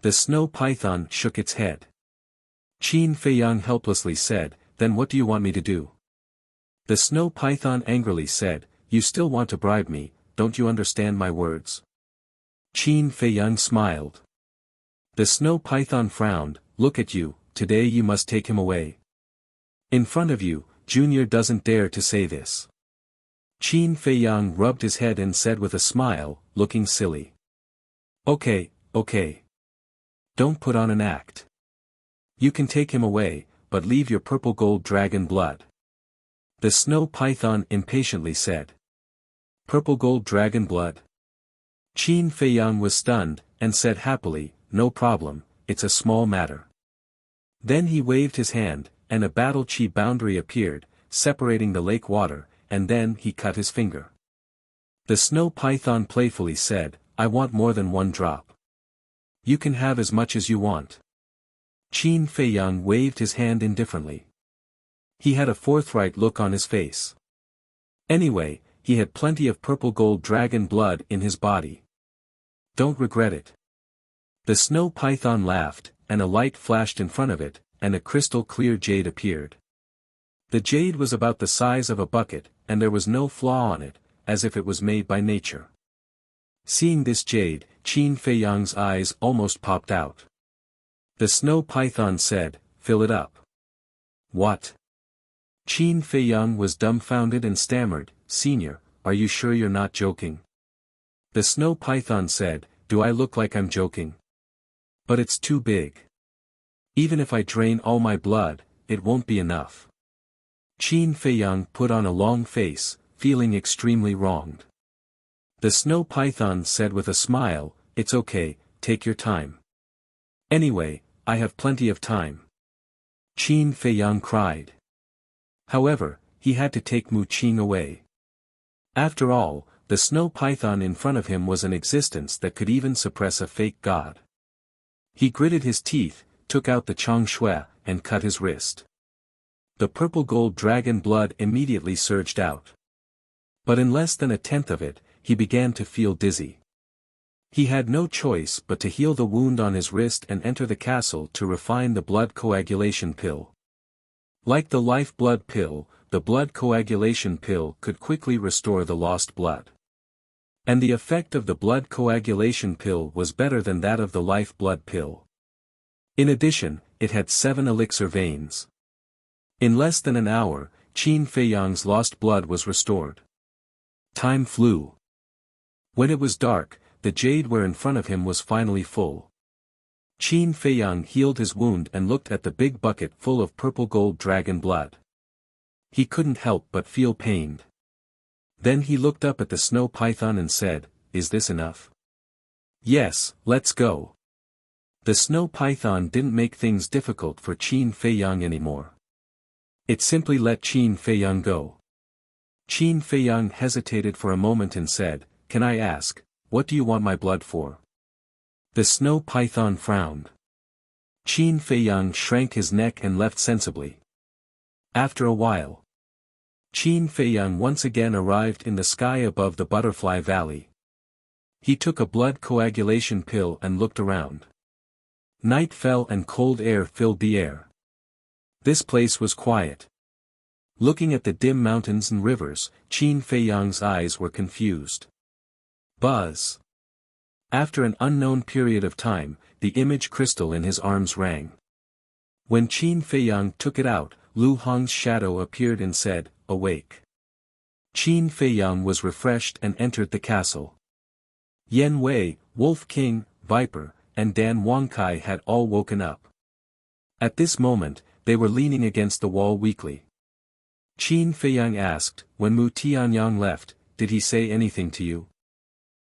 The snow python shook its head. Qin Feiyang helplessly said, Then what do you want me to do? The snow python angrily said, You still want to bribe me, don't you understand my words? Qin Feiyang smiled. The snow python frowned, Look at you, today you must take him away. In front of you, Junior doesn't dare to say this. Qin Feiyang rubbed his head and said with a smile, looking silly. Okay. Don't put on an act. You can take him away, but leave your purple gold dragon blood. The snow python impatiently said. Purple gold dragon blood? Qin Feiyang was stunned, and said happily, no problem, it's a small matter. Then he waved his hand, and a battle chi boundary appeared, separating the lake water, and then he cut his finger. The snow python playfully said, I want more than one drop. You can have as much as you want. Qin Feiyang waved his hand indifferently. He had a forthright look on his face. Anyway, he had plenty of purple gold dragon blood in his body. Don't regret it. The snow python laughed, and a light flashed in front of it, and a crystal-clear jade appeared. The jade was about the size of a bucket, and there was no flaw on it, as if it was made by nature. Seeing this jade, Qin Feiyang's eyes almost popped out. The snow python said, fill it up. What? Qin Feiyang was dumbfounded and stammered, Senior, are you sure you're not joking? The snow python said, do I look like I'm joking? But it's too big. Even if I drain all my blood, it won't be enough. Qin Feiyang put on a long face, feeling extremely wronged. The snow python said with a smile, it's okay, take your time. Anyway, I have plenty of time. Qin Feiyang cried. However, he had to take Mu Qing away. After all, the snow python in front of him was an existence that could even suppress a fake god. He gritted his teeth, took out the Chang Shui, and cut his wrist. The purple gold dragon blood immediately surged out. But in less than a tenth of it, he began to feel dizzy. He had no choice but to heal the wound on his wrist and enter the castle to refine the blood coagulation pill. Like the life blood pill, the blood coagulation pill could quickly restore the lost blood. And the effect of the blood coagulation pill was better than that of the life blood pill. In addition, it had 7 elixir veins. In less than an hour, Qin Feiyang's lost blood was restored. Time flew. When it was dark, the jade ware in front of him was finally full. Qin Feiyang healed his wound and looked at the big bucket full of purple gold dragon blood. He couldn't help but feel pained. Then he looked up at the snow python and said, is this enough? Yes, let's go. The snow python didn't make things difficult for Qin Feiyang anymore. It simply let Qin Feiyang go. Qin Feiyang hesitated for a moment and said, can I ask, what do you want my blood for? The snow python frowned. Qin Feiyang shrank his neck and left sensibly. After a while, Qin Feiyang once again arrived in the sky above the butterfly valley. He took a blood coagulation pill and looked around. Night fell and cold air filled the air. This place was quiet. Looking at the dim mountains and rivers, Qin Feiyang's eyes were confused. Buzz. After an unknown period of time, the image crystal in his arms rang. When Qin Feiyang took it out, Lu Hong's shadow appeared and said, awake. Qin Feiyang was refreshed and entered the castle. Yen Wei, Wolf King, Viper, and Dan Wangkai had all woken up. At this moment, they were leaning against the wall weakly. Qin Feiyang asked, when Mu Tianyang left, did he say anything to you?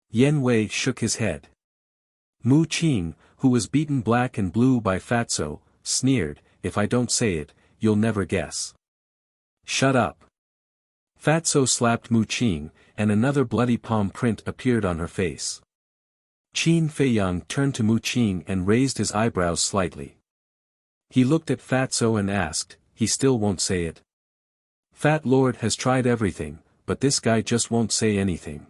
Yen Wei shook his head. Mu Qing, who was beaten black and blue by Fatso, sneered, if I don't say it, you'll never guess. Shut up. Fatso slapped Mu Qing, and another bloody palm print appeared on her face. Qin Feiyang turned to Mu Qing and raised his eyebrows slightly. He looked at Fatso and asked, he still won't say it? Fat Lord has tried everything, but this guy just won't say anything.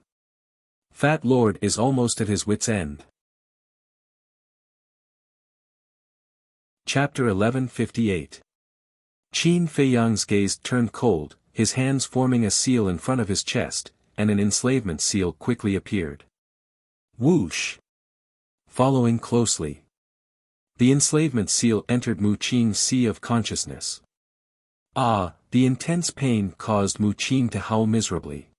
Fat Lord is almost at his wit's end. Chapter 1158. Qin Feiyang's gaze turned cold, his hands forming a seal in front of his chest, and an enslavement seal quickly appeared. Whoosh! Following closely. The enslavement seal entered Mu Qing's sea of consciousness. The intense pain caused Mu Qin to howl miserably.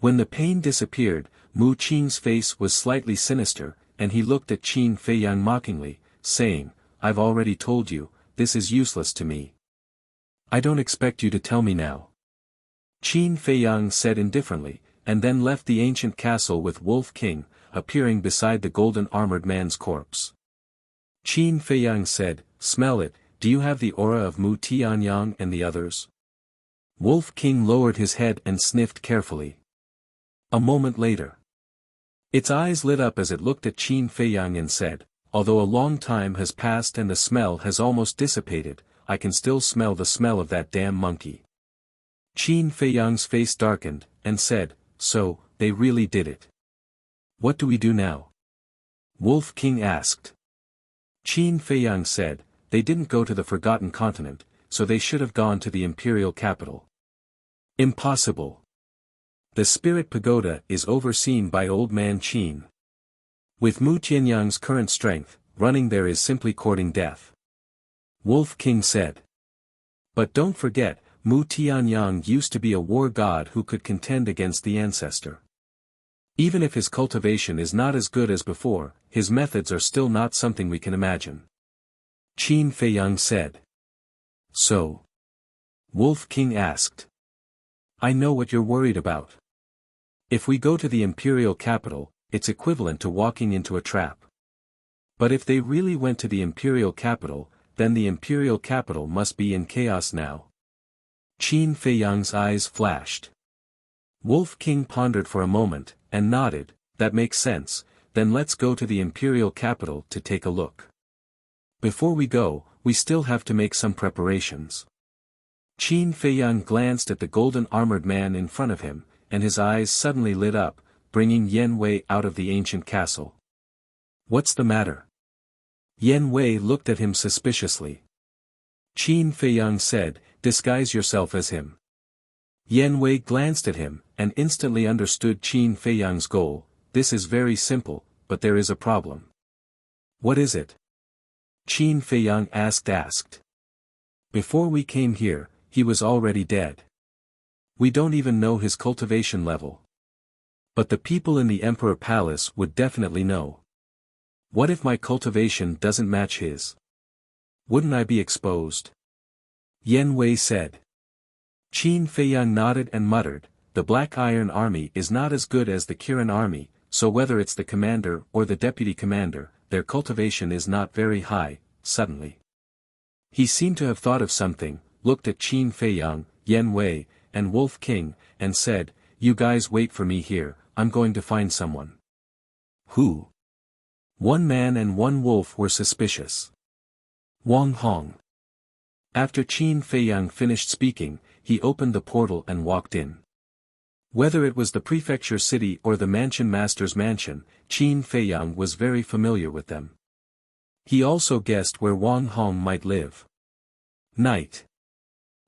When the pain disappeared, Mu Qin's face was slightly sinister, and he looked at Qin Feiyang mockingly, saying, "I've already told you, this is useless to me. I don't expect you to tell me now." Qin Feiyang said indifferently, and then left the ancient castle with Wolf King, appearing beside the golden armored man's corpse. Qin Feiyang said, "Smell it, do you have the aura of Mu Tianyang and the others?" Wolf King lowered his head and sniffed carefully. A moment later, its eyes lit up as it looked at Qin Feiyang and said, "Although a long time has passed and the smell has almost dissipated, I can still smell the smell of that damn monkey." Qin Feiyang's face darkened, and said, "So, they really did it. What do we do now?" Wolf King asked. Qin Feiyang said, "They didn't go to the Forgotten Continent, so they should have gone to the imperial capital." "Impossible. The spirit pagoda is overseen by Old Man Qin. With Mu Tianyang's current strength, running there is simply courting death." Wolf King said. "But don't forget, Mu Tianyang used to be a war god who could contend against the ancestor. Even if his cultivation is not as good as before, his methods are still not something we can imagine." Qin Feiyang said. "So?" Wolf King asked. "I know what you're worried about. If we go to the imperial capital, it's equivalent to walking into a trap. But if they really went to the imperial capital, then the imperial capital must be in chaos now." Qin Feiyang's eyes flashed. Wolf King pondered for a moment, and nodded, "That makes sense, then let's go to the imperial capital to take a look. Before we go, we still have to make some preparations." Qin Feiyang glanced at the golden armored man in front of him, and his eyes suddenly lit up, bringing Yan Wei out of the ancient castle. "What's the matter?" Yan Wei looked at him suspiciously. Qin Feiyang said, "Disguise yourself as him." Yan Wei glanced at him, and instantly understood Qin Feiyang's goal. "This is very simple, but there is a problem." "What is it?" Qin Feiyang asked. "Before we came here, he was already dead. We don't even know his cultivation level. But the people in the Emperor Palace would definitely know. What if my cultivation doesn't match his? Wouldn't I be exposed?" Yan Wei said. Qin Feiyang nodded and muttered, "The Black Iron Army is not as good as the Kirin Army, so whether it's the commander or the deputy commander, their cultivation is not very high." Suddenly, he seemed to have thought of something, looked at Qin Feiyang, Yan Wei, and Wolf King, and said, "You guys wait for me here, I'm going to find someone." "Who?" One man and one wolf were suspicious. "Wang Hong." After Qin Feiyang finished speaking, he opened the portal and walked in. Whether it was the prefecture city or the mansion master's mansion, Qin Feiyang was very familiar with them. He also guessed where Wang Hong might live. Night.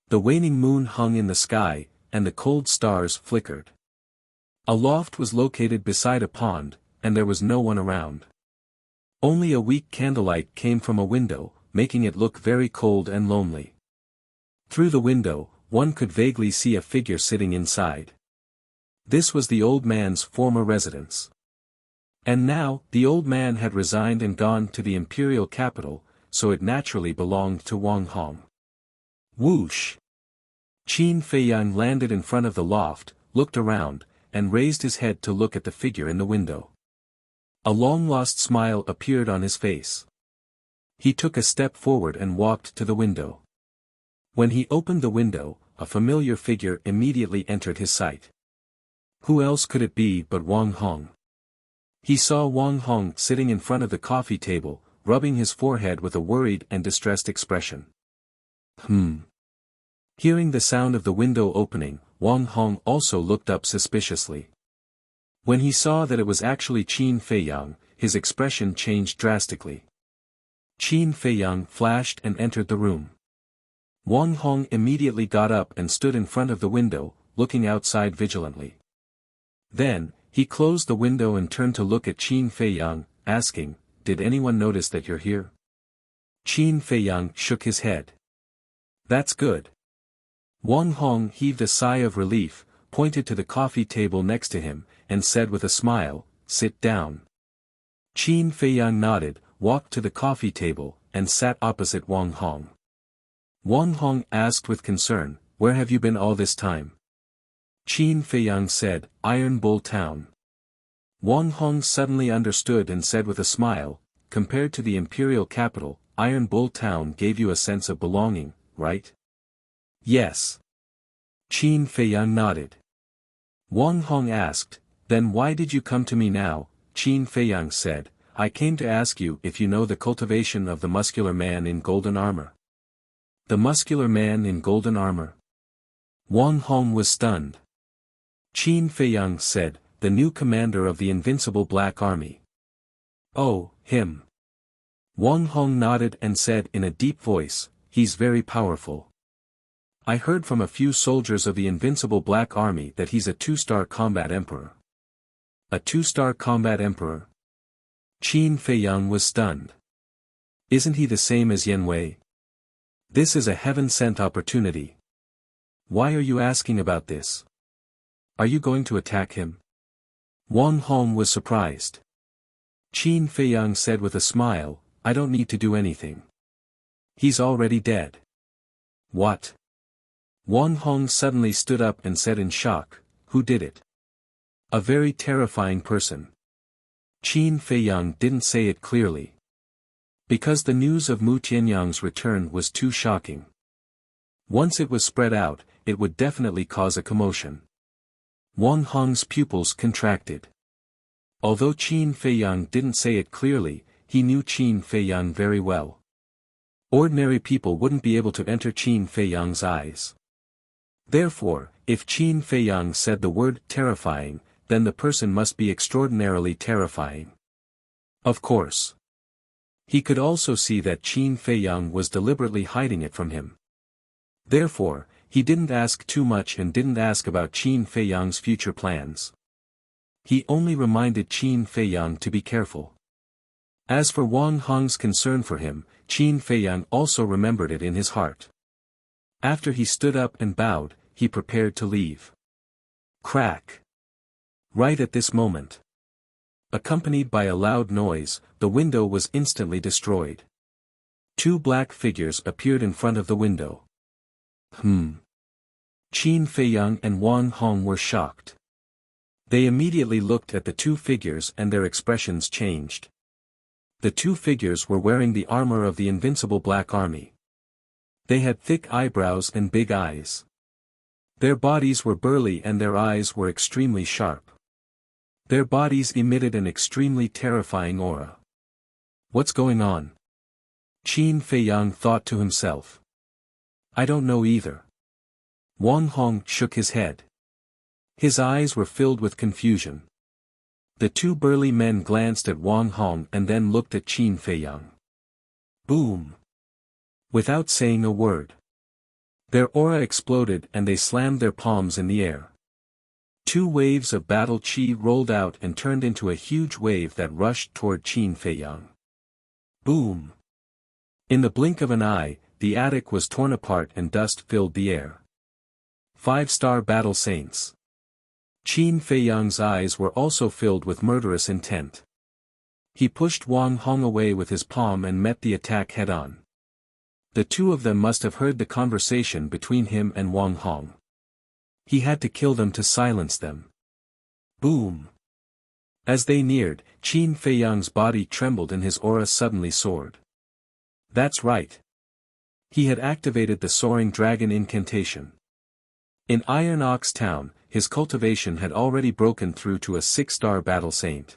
The waning moon hung in the sky, and the cold stars flickered. A loft was located beside a pond, and there was no one around. Only a weak candlelight came from a window, making it look very cold and lonely. Through the window, one could vaguely see a figure sitting inside. This was the old man's former residence. And now, the old man had resigned and gone to the imperial capital, so it naturally belonged to Wang Hong. Whoosh! Qin Feiyang landed in front of the loft, looked around, and raised his head to look at the figure in the window. A long-lost smile appeared on his face. He took a step forward and walked to the window. When he opened the window, a familiar figure immediately entered his sight. Who else could it be but Wang Hong? He saw Wang Hong sitting in front of the coffee table, rubbing his forehead with a worried and distressed expression. Hearing the sound of the window opening, Wang Hong also looked up suspiciously. When he saw that it was actually Qin Feiyang, his expression changed drastically. Qin Feiyang flashed and entered the room. Wang Hong immediately got up and stood in front of the window, looking outside vigilantly. Then, he closed the window and turned to look at Qin Feiyang, asking, "Did anyone notice that you're here?" Qin Feiyang shook his head. "That's good. Wang Hong heaved a sigh of relief, pointed to the coffee table next to him, and said with a smile, "Sit down." Qin Feiyang nodded, walked to the coffee table, and sat opposite Wang Hong. Wang Hong asked with concern, "Where have you been all this time?" Qin Feiyang said, "Iron Bull Town." Wang Hong suddenly understood and said with a smile, "Compared to the imperial capital, Iron Bull Town gave you a sense of belonging, right?" "Yes." Qin Feiyang nodded. Wang Hong asked, "Then why did you come to me now?" Qin Feiyang said, "I came to ask you if you know the cultivation of the muscular man in golden armor." "The muscular man in golden armor?" Wang Hong was stunned. Qin Feiyang said, "The new commander of the invincible Black Army." "Oh, him." Wang Hong nodded and said in a deep voice, "He's very powerful. I heard from a few soldiers of the invincible Black Army that he's a 2-star combat emperor." "A 2-star combat emperor?" Qin Feiyang was stunned. "Isn't he the same as Yen Wei? This is a heaven-sent opportunity. Why are you asking about this? Are you going to attack him?" Wang Hong was surprised. Qin Feiyang said with a smile, "I don't need to do anything. He's already dead." "What?" Wang Hong suddenly stood up and said in shock, "Who did it?" "A very terrifying person." Qin Feiyang didn't say it clearly. Because the news of Mu Tianyang's return was too shocking. Once it was spread out, it would definitely cause a commotion. Wang Hong's pupils contracted. Although Qin Feiyang didn't say it clearly, he knew Qin Feiyang very well. Ordinary people wouldn't be able to enter Qin Feiyang's eyes. Therefore, if Qin Feiyang said the word terrifying, then the person must be extraordinarily terrifying. Of course. He could also see that Qin Feiyang was deliberately hiding it from him. Therefore, he didn't ask too much and didn't ask about Qin Feiyang's future plans. He only reminded Qin Feiyang to be careful. As for Wang Hong's concern for him, Qin Feiyang also remembered it in his heart. After he stood up and bowed, he prepared to leave. Crack! Right at this moment. Accompanied by a loud noise, the window was instantly destroyed. 2 black figures appeared in front of the window. Qin Feiyang and Wang Hong were shocked. They immediately looked at the 2 figures and their expressions changed. The 2 figures were wearing the armor of the invincible Black Army. They had thick eyebrows and big eyes. Their bodies were burly and their eyes were extremely sharp. Their bodies emitted an extremely terrifying aura. What's going on? Qin Feiyang thought to himself. I don't know either. Wang Hong shook his head. His eyes were filled with confusion. The 2 burly men glanced at Wang Hong and then looked at Qin Feiyang. Boom! Without saying a word. Their aura exploded and they slammed their palms in the air. 2 waves of battle chi rolled out and turned into a huge wave that rushed toward Qin Feiyang. Boom! In the blink of an eye, the attic was torn apart and dust filled the air. 5-star battle saints. Qin Feiyang's eyes were also filled with murderous intent. He pushed Wang Hong away with his palm and met the attack head-on. The 2 of them must have heard the conversation between him and Wang Hong. He had to kill them to silence them. Boom! As they neared, Qin Feiyang's body trembled and his aura suddenly soared. That's right. He had activated the Soaring Dragon incantation. In Iron Ox Town, his cultivation had already broken through to a 6-star battle saint.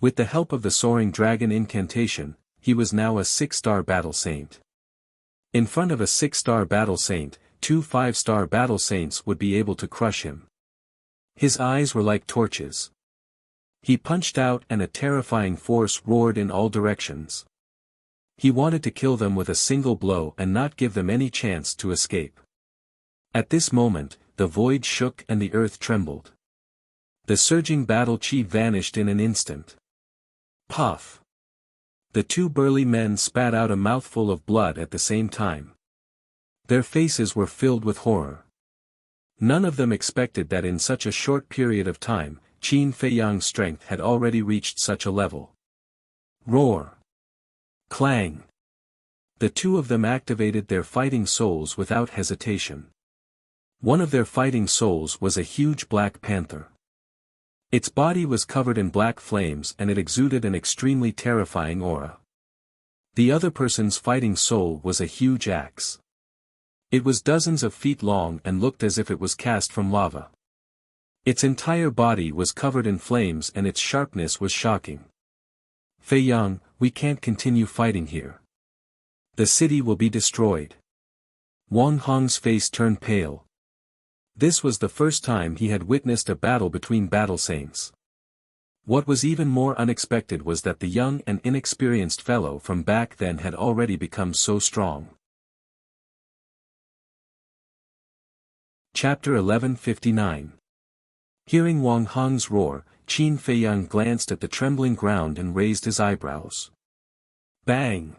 With the help of the Soaring Dragon incantation, he was now a 6-star battle saint. In front of a 6-star battle saint, 2 5-star battle saints would be able to crush him. His eyes were like torches. He punched out and a terrifying force roared in all directions. He wanted to kill them with a single blow and not give them any chance to escape. At this moment, the void shook and the earth trembled. The surging battle chi vanished in an instant. Puff! The 2 burly men spat out a mouthful of blood at the same time. Their faces were filled with horror. None of them expected that in such a short period of time, Qin Feiyang's strength had already reached such a level. Roar! Clang! The two of them activated their fighting souls without hesitation. One of their fighting souls was a huge black panther. Its body was covered in black flames and it exuded an extremely terrifying aura. The other person's fighting soul was a huge axe. It was dozens of feet long and looked as if it was cast from lava. Its entire body was covered in flames and its sharpness was shocking. Feiyang, we can't continue fighting here. The city will be destroyed. Wang Hong's face turned pale. This was the first time he had witnessed a battle between battle saints. What was even more unexpected was that the young and inexperienced fellow from back then had already become so strong. Chapter 1159. Hearing Wang Hong's roar, Qin Feiyang glanced at the trembling ground and raised his eyebrows. Bang!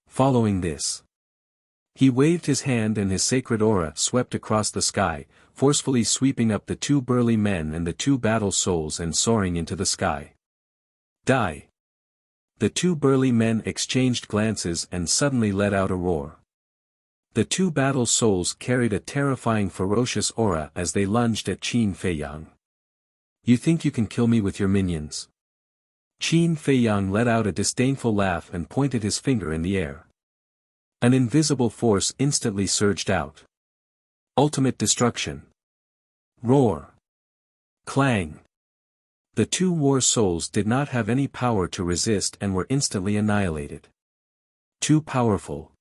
Following this, he waved his hand and his sacred aura swept across the sky, forcefully sweeping up the two burly men and the two battle souls and soaring into the sky. Die! The two burly men exchanged glances and suddenly let out a roar. The two battle souls carried a terrifying ferocious aura as they lunged at Qin Feiyang. You think you can kill me with your minions? Qin Feiyang let out a disdainful laugh and pointed his finger in the air. An invisible force instantly surged out. Ultimate destruction. Roar. Clang. The two war souls did not have any power to resist and were instantly annihilated. Too powerful.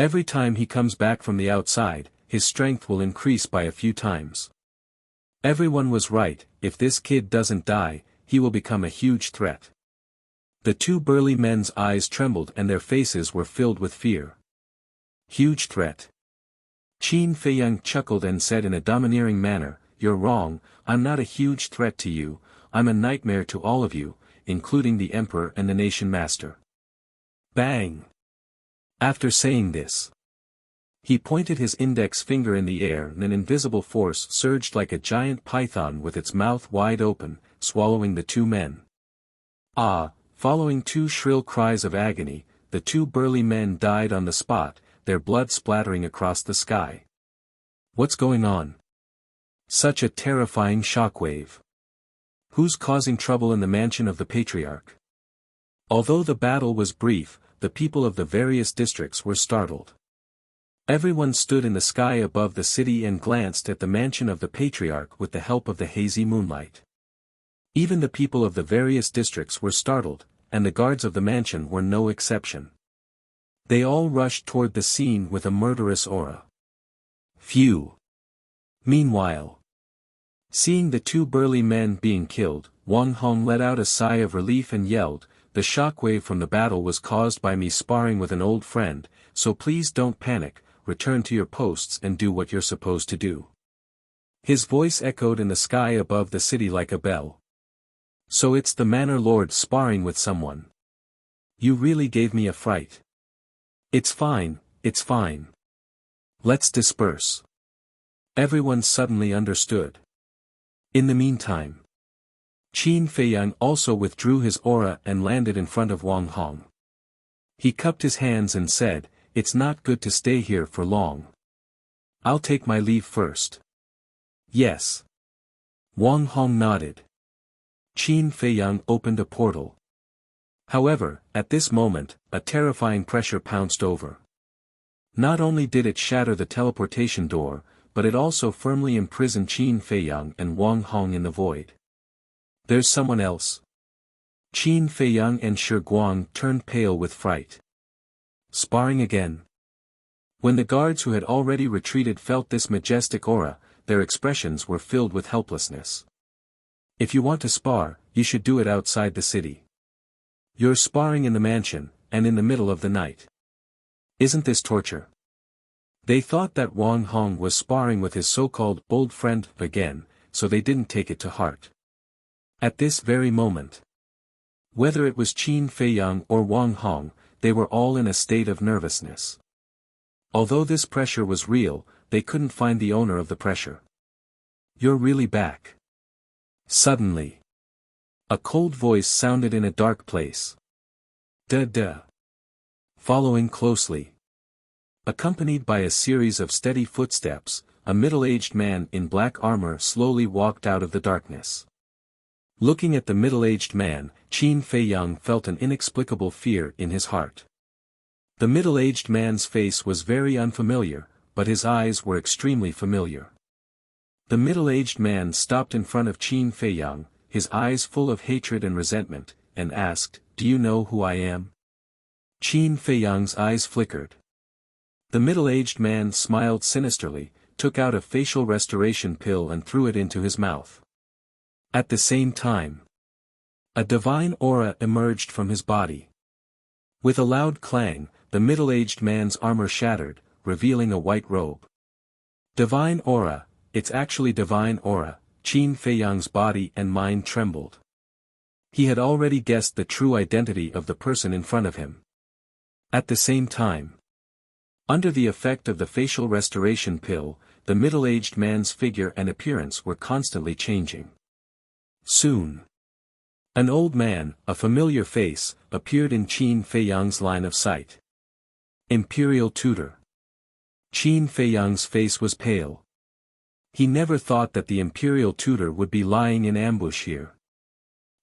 Every time he comes back from the outside, his strength will increase by a few times. Everyone was right, if this kid doesn't die, he will become a huge threat. The two burly men's eyes trembled and their faces were filled with fear. Huge threat. Qin Feiyang chuckled and said in a domineering manner, You're wrong, I'm not a huge threat to you, I'm a nightmare to all of you, including the Emperor and the Nation Master. Bang! After saying this, he pointed his index finger in the air and an invisible force surged like a giant python with its mouth wide open, swallowing the two men. Ah! Following two shrill cries of agony, the two burly men died on the spot, their blood splattering across the sky. What's going on? Such a terrifying shockwave. Who's causing trouble in the mansion of the Patriarch? Although the battle was brief, the people of the various districts were startled. Everyone stood in the sky above the city and glanced at the mansion of the Patriarch with the help of the hazy moonlight. Even the people of the various districts were startled, and the guards of the mansion were no exception. They all rushed toward the scene with a murderous aura. Phew! Meanwhile, seeing the two burly men being killed, Wang Hong let out a sigh of relief and yelled, The shockwave from the battle was caused by me sparring with an old friend, so please don't panic, return to your posts and do what you're supposed to do. His voice echoed in the sky above the city like a bell. So it's the Manor Lord sparring with someone. You really gave me a fright. It's fine, it's fine. Let's disperse. Everyone suddenly understood. In the meantime, Qin Feiyang also withdrew his aura and landed in front of Wang Hong. He cupped his hands and said, It's not good to stay here for long. I'll take my leave first. Yes. Wang Hong nodded. Qin Feiyang opened a portal. However, at this moment, a terrifying pressure pounced over. Not only did it shatter the teleportation door, but it also firmly imprisoned Qin Feiyang and Wang Hong in the void. There's someone else. Qin Feiyang and Shi Guang turned pale with fright. Sparring again. When the guards who had already retreated felt this majestic aura, their expressions were filled with helplessness. If you want to spar, you should do it outside the city. You're sparring in the mansion, and in the middle of the night. Isn't this torture? They thought that Wang Hong was sparring with his so-called old friend again, so they didn't take it to heart. At this very moment, whether it was Qin Feiyang or Wang Hong, they were all in a state of nervousness. Although this pressure was real, they couldn't find the owner of the pressure. "You're really back." Suddenly, a cold voice sounded in a dark place. "Duh." Following closely, accompanied by a series of steady footsteps, a middle-aged man in black armor slowly walked out of the darkness. Looking at the middle-aged man, Qin Feiyang felt an inexplicable fear in his heart. The middle-aged man's face was very unfamiliar, but his eyes were extremely familiar. The middle-aged man stopped in front of Qin Feiyang, his eyes full of hatred and resentment, and asked, "Do you know who I am?" Qin Feiyang's eyes flickered. The middle-aged man smiled sinisterly, took out a facial restoration pill and threw it into his mouth. At the same time, a divine aura emerged from his body. With a loud clang, the middle-aged man's armor shattered, revealing a white robe. Divine aura, it's actually divine aura. Qin Feiyang's body and mind trembled. He had already guessed the true identity of the person in front of him. At the same time, under the effect of the facial restoration pill, the middle-aged man's figure and appearance were constantly changing. Soon, an old man, a familiar face, appeared in Qin Feiyang's line of sight. Imperial Tutor. Qin Feiyang's face was pale. He never thought that the Imperial Tutor would be lying in ambush here.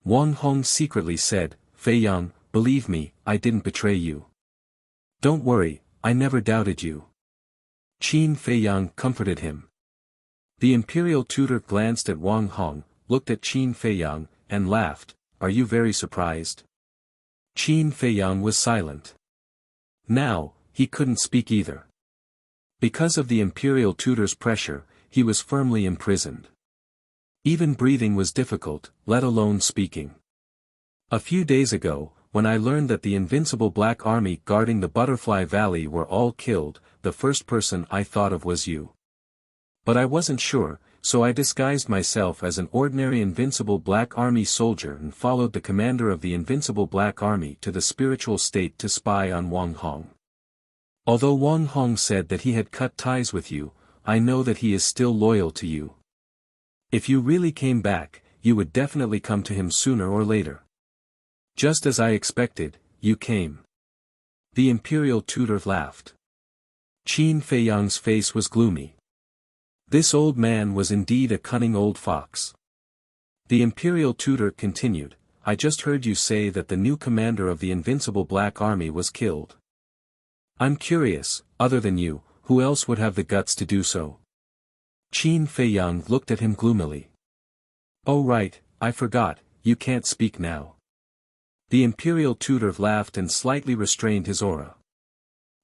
Wang Hong secretly said, "Feiyang, believe me, I didn't betray you. Don't worry, I never doubted you." Qin Feiyang comforted him. The Imperial Tutor glanced at Wang Hong, looked at Qin Feiyang, and laughed. "Are you very surprised?" Qin Feiyang was silent. Now, he couldn't speak either. Because of the Imperial Tutor's pressure, he was firmly imprisoned. Even breathing was difficult, let alone speaking. "A few days ago, when I learned that the invincible Black Army guarding the Butterfly Valley were all killed, the first person I thought of was you. But I wasn't sure, so I disguised myself as an ordinary Invincible Black Army soldier and followed the commander of the Invincible Black Army to the spiritual state to spy on Wang Hong. Although Wang Hong said that he had cut ties with you, I know that he is still loyal to you. If you really came back, you would definitely come to him sooner or later. Just as I expected, you came." The Imperial Tutor laughed. Qin Feiyang's face was gloomy. This old man was indeed a cunning old fox. The Imperial Tutor continued, "I just heard you say that the new commander of the Invincible Black Army was killed. I'm curious, other than you, who else would have the guts to do so?" Qin Feiyang looked at him gloomily. "Oh right, I forgot, you can't speak now." The Imperial Tutor laughed and slightly restrained his aura.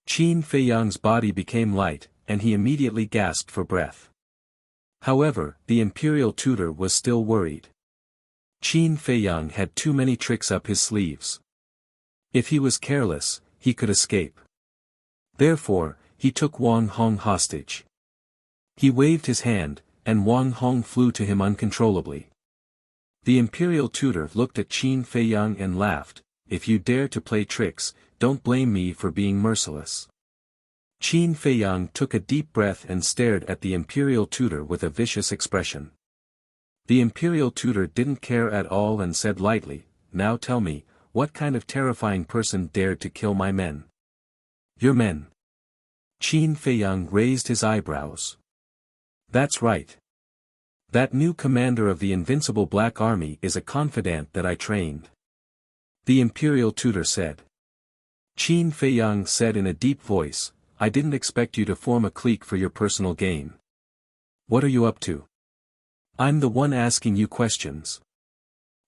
Qin Feiyang's body became light, and he immediately gasped for breath. However, the Imperial Tutor was still worried. Qin Feiyang had too many tricks up his sleeves. If he was careless, he could escape. Therefore, he took Wang Hong hostage. He waved his hand, and Wang Hong flew to him uncontrollably. The Imperial Tutor looked at Qin Feiyang and laughed, "If you dare to play tricks, don't blame me for being merciless." Qin Feiyang took a deep breath and stared at the Imperial Tutor with a vicious expression. The Imperial Tutor didn't care at all and said lightly, "Now tell me, what kind of terrifying person dared to kill my men?" "Your men." Qin Feiyang raised his eyebrows. "That's right. That new commander of the Invincible Black Army is a confidant that I trained," the Imperial Tutor said. Qin Feiyang said in a deep voice, "I didn't expect you to form a clique for your personal gain. What are you up to? I'm the one asking you questions."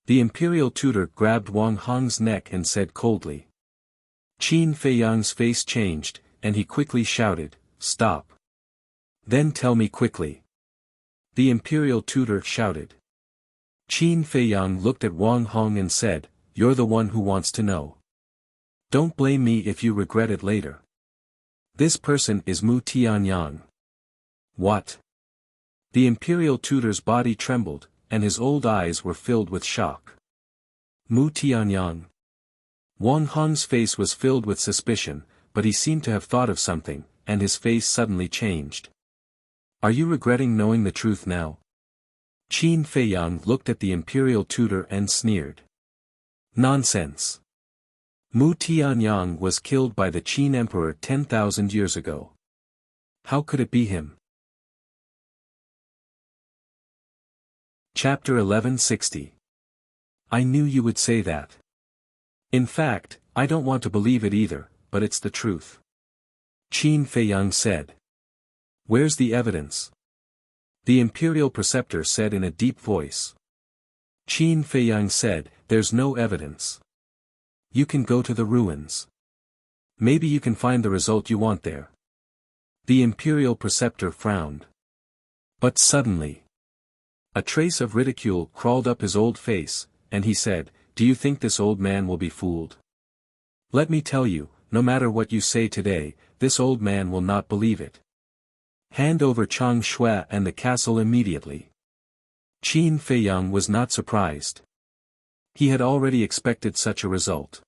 The Imperial Tutor grabbed Wang Hong's neck and said coldly. Qin Feiyang's face changed, and he quickly shouted, "Stop. Then tell me quickly." The Imperial Tutor shouted. Qin Feiyang looked at Wang Hong and said, "You're the one who wants to know. Don't blame me if you regret it later. This person is Mu Tianyang." "What?" The Imperial Tutor's body trembled, and his old eyes were filled with shock. Mu Tianyang. Wang Hong's face was filled with suspicion, but he seemed to have thought of something, and his face suddenly changed. Are you regretting knowing the truth now? Qin Feiyang looked at the imperial tutor and sneered. Nonsense. Mu Tianyang was killed by the Qin emperor 10,000 years ago. How could it be him? Chapter 1160. I knew you would say that. In fact, I don't want to believe it either, but it's the truth. Qin Feiyang said. Where's the evidence? The imperial preceptor said in a deep voice. Qin Feiyang said, there's no evidence. You can go to the ruins. Maybe you can find the result you want there. The imperial preceptor frowned. But suddenly, a trace of ridicule crawled up his old face, and he said, do you think this old man will be fooled? Let me tell you, no matter what you say today, this old man will not believe it. Hand over Chang Shui and the castle immediately. Qin Feiyang was not surprised. He had already expected such a result.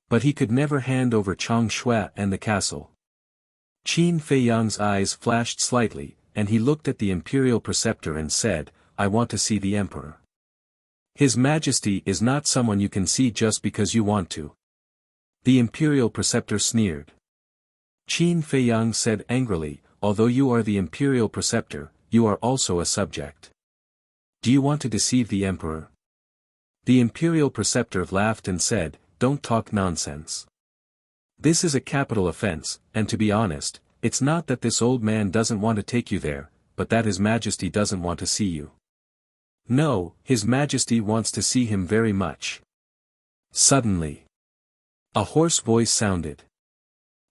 But he could never hand over Chang Shui and the castle. Qin Feiyang's eyes flashed slightly, and he looked at the imperial preceptor and said, I want to see the emperor. His Majesty is not someone you can see just because you want to. The imperial preceptor sneered. Qin Feiyang said angrily, although you are the imperial preceptor, you are also a subject. Do you want to deceive the emperor? The imperial preceptor laughed and said, don't talk nonsense. This is a capital offense, and to be honest, it's not that this old man doesn't want to take you there, but that His Majesty doesn't want to see you. No, His Majesty wants to see him very much. Suddenly, a hoarse voice sounded.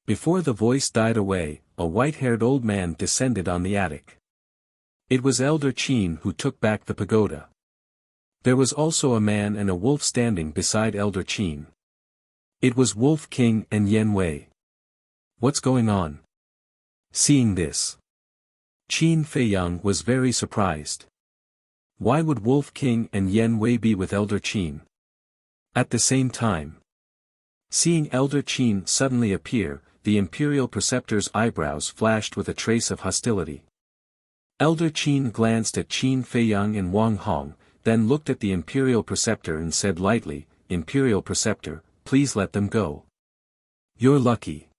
Before the voice died away, a white-haired old man descended on the attic. It was Elder Qin who took back the pagoda. There was also a man and a wolf standing beside Elder Qin. It was Wolf King and Yen Wei. What's going on? Seeing this, Qin Feiyang was very surprised. Why would Wolf King and Yen Wei be with Elder Qin? At the same time, seeing Elder Qin suddenly appear, the imperial preceptor's eyebrows flashed with a trace of hostility. Elder Qin glanced at Qin Feiyang and Wang Hong, then looked at the imperial preceptor and said lightly, Imperial preceptor, please let them go. You're lucky.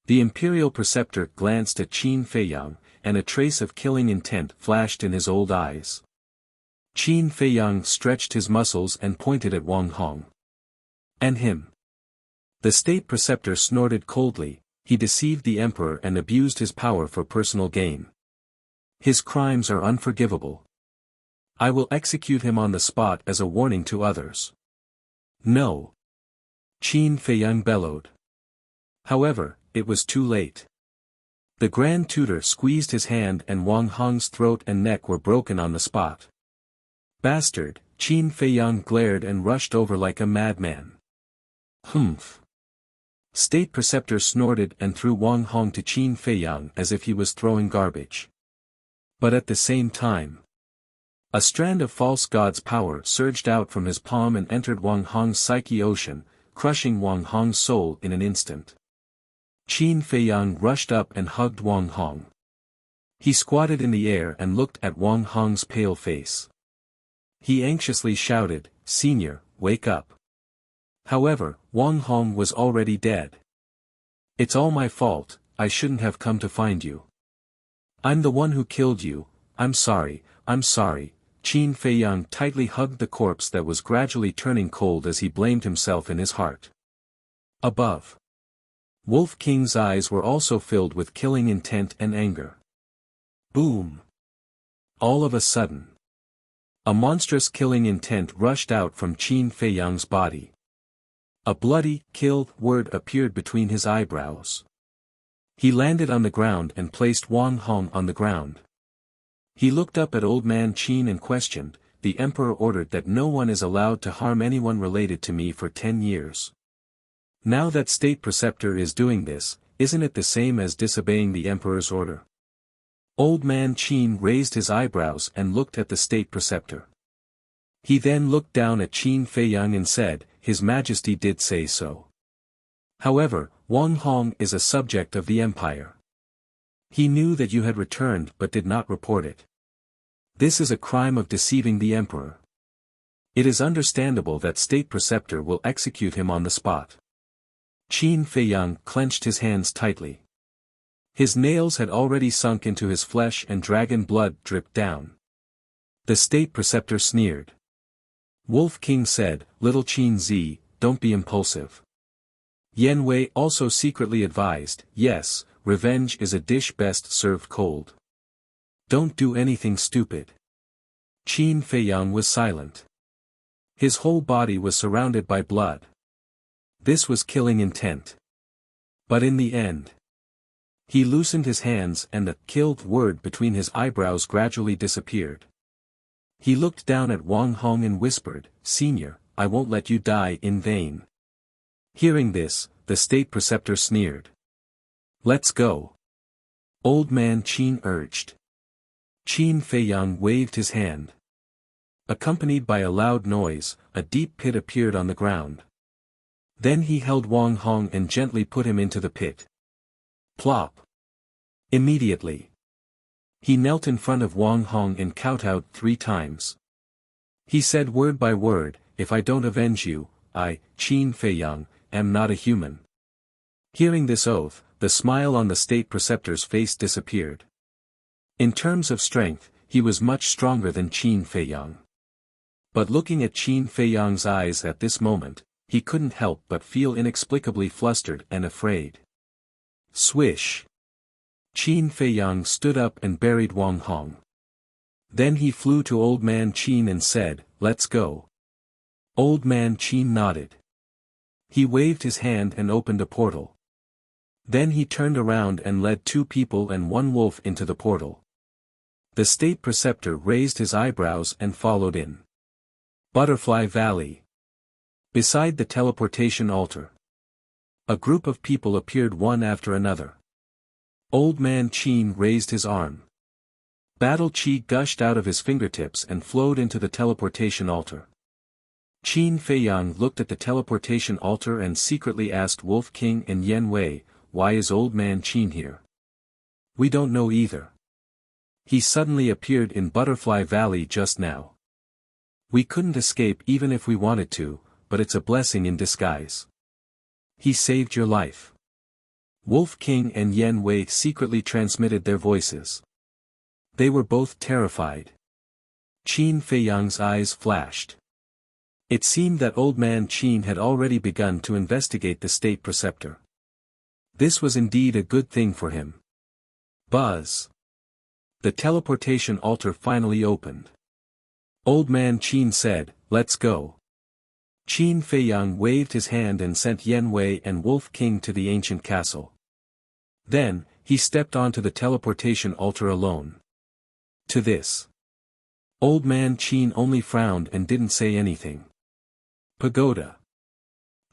The imperial preceptor glanced at Qin Feiyang, and a trace of killing intent flashed in his old eyes. Qin Feiyang stretched his muscles and pointed at Wang Hong. And him. The state preceptor snorted coldly, he deceived the emperor and abused his power for personal gain. His crimes are unforgivable. I will execute him on the spot as a warning to others. No. Qin Feiyang bellowed. However, it was too late. The Grand Tutor squeezed his hand and Wang Hong's throat and neck were broken on the spot. Bastard, Qin Feiyang glared and rushed over like a madman. Humph. State preceptor snorted and threw Wang Hong to Qin Feiyang as if he was throwing garbage. But at the same time, a strand of false god's power surged out from his palm and entered Wang Hong's psyche ocean, crushing Wang Hong's soul in an instant. Qin Feiyang rushed up and hugged Wang Hong. He squatted in the air and looked at Wang Hong's pale face. He anxiously shouted, Senior, wake up. However, Wang Hong was already dead. It's all my fault, I shouldn't have come to find you. I'm the one who killed you, I'm sorry, Qin Feiyang tightly hugged the corpse that was gradually turning cold as he blamed himself in his heart. Above, Wolf King's eyes were also filled with killing intent and anger. Boom! All of a sudden, a monstrous killing intent rushed out from Qin Feiyang's body. A bloody, kill word appeared between his eyebrows. He landed on the ground and placed Wang Hong on the ground. He looked up at old man Qin and questioned, the emperor ordered that no one is allowed to harm anyone related to me for 10 years. Now that state preceptor is doing this, isn't it the same as disobeying the emperor's order? Old man Qin raised his eyebrows and looked at the state preceptor. He then looked down at Qin Feiyang and said, His Majesty did say so. However, Wang Hong is a subject of the empire. He knew that you had returned but did not report it. This is a crime of deceiving the emperor. It is understandable that State Preceptor will execute him on the spot. Qin Feiyang clenched his hands tightly. His nails had already sunk into his flesh and dragon blood dripped down. The State Preceptor sneered. Wolf King said, "Little Qin Zi, don't be impulsive." Yan Wei also secretly advised, "Yes, revenge is a dish best served cold. Don't do anything stupid." Qin Feiyang was silent. His whole body was surrounded by blood. This was killing intent. But in the end, he loosened his hands and the "killed" word between his eyebrows gradually disappeared. He looked down at Wang Hong and whispered, "Senior, I won't let you die in vain." Hearing this, the State Preceptor sneered. "Let's go." Old Man Qin urged. Qin Feiyang waved his hand. Accompanied by a loud noise, a deep pit appeared on the ground. Then he held Wang Hong and gently put him into the pit. Plop! Immediately, he knelt in front of Wang Hong and kowtowed 3 times. He said word by word, "If I don't avenge you, I, Qin Feiyang, am not a human." Hearing this oath, the smile on the State Preceptor's face disappeared. In terms of strength, he was much stronger than Qin Feiyang. But looking at Qin Feiyang's eyes at this moment, he couldn't help but feel inexplicably flustered and afraid. Swish! Qin Feiyang stood up and buried Wang Hong. Then he flew to Old Man Qin and said, "Let's go." Old Man Qin nodded. He waved his hand and opened a portal. Then he turned around and led 2 people and 1 wolf into the portal. The State Preceptor raised his eyebrows and followed in. Butterfly Valley. Beside the teleportation altar, a group of people appeared one after another. Old Man Qin raised his arm. Battle Qi gushed out of his fingertips and flowed into the teleportation altar. Qin Feiyang looked at the teleportation altar and secretly asked Wolf King and Yan Wei, "Why is Old Man Qin here?" "We don't know either. He suddenly appeared in Butterfly Valley just now. We couldn't escape even if we wanted to, but it's a blessing in disguise. He saved your life." Wolf King and Yan Wei secretly transmitted their voices. They were both terrified. Qin Feiyang's eyes flashed. It seemed that Old Man Qin had already begun to investigate the State Preceptor. This was indeed a good thing for him. Buzz! The teleportation altar finally opened. Old Man Qin said, "Let's go." Qin Feiyang waved his hand and sent Yan Wei and Wolf King to the ancient castle. Then, he stepped onto the teleportation altar alone. To this, Old Man Qin only frowned and didn't say anything. Pagoda.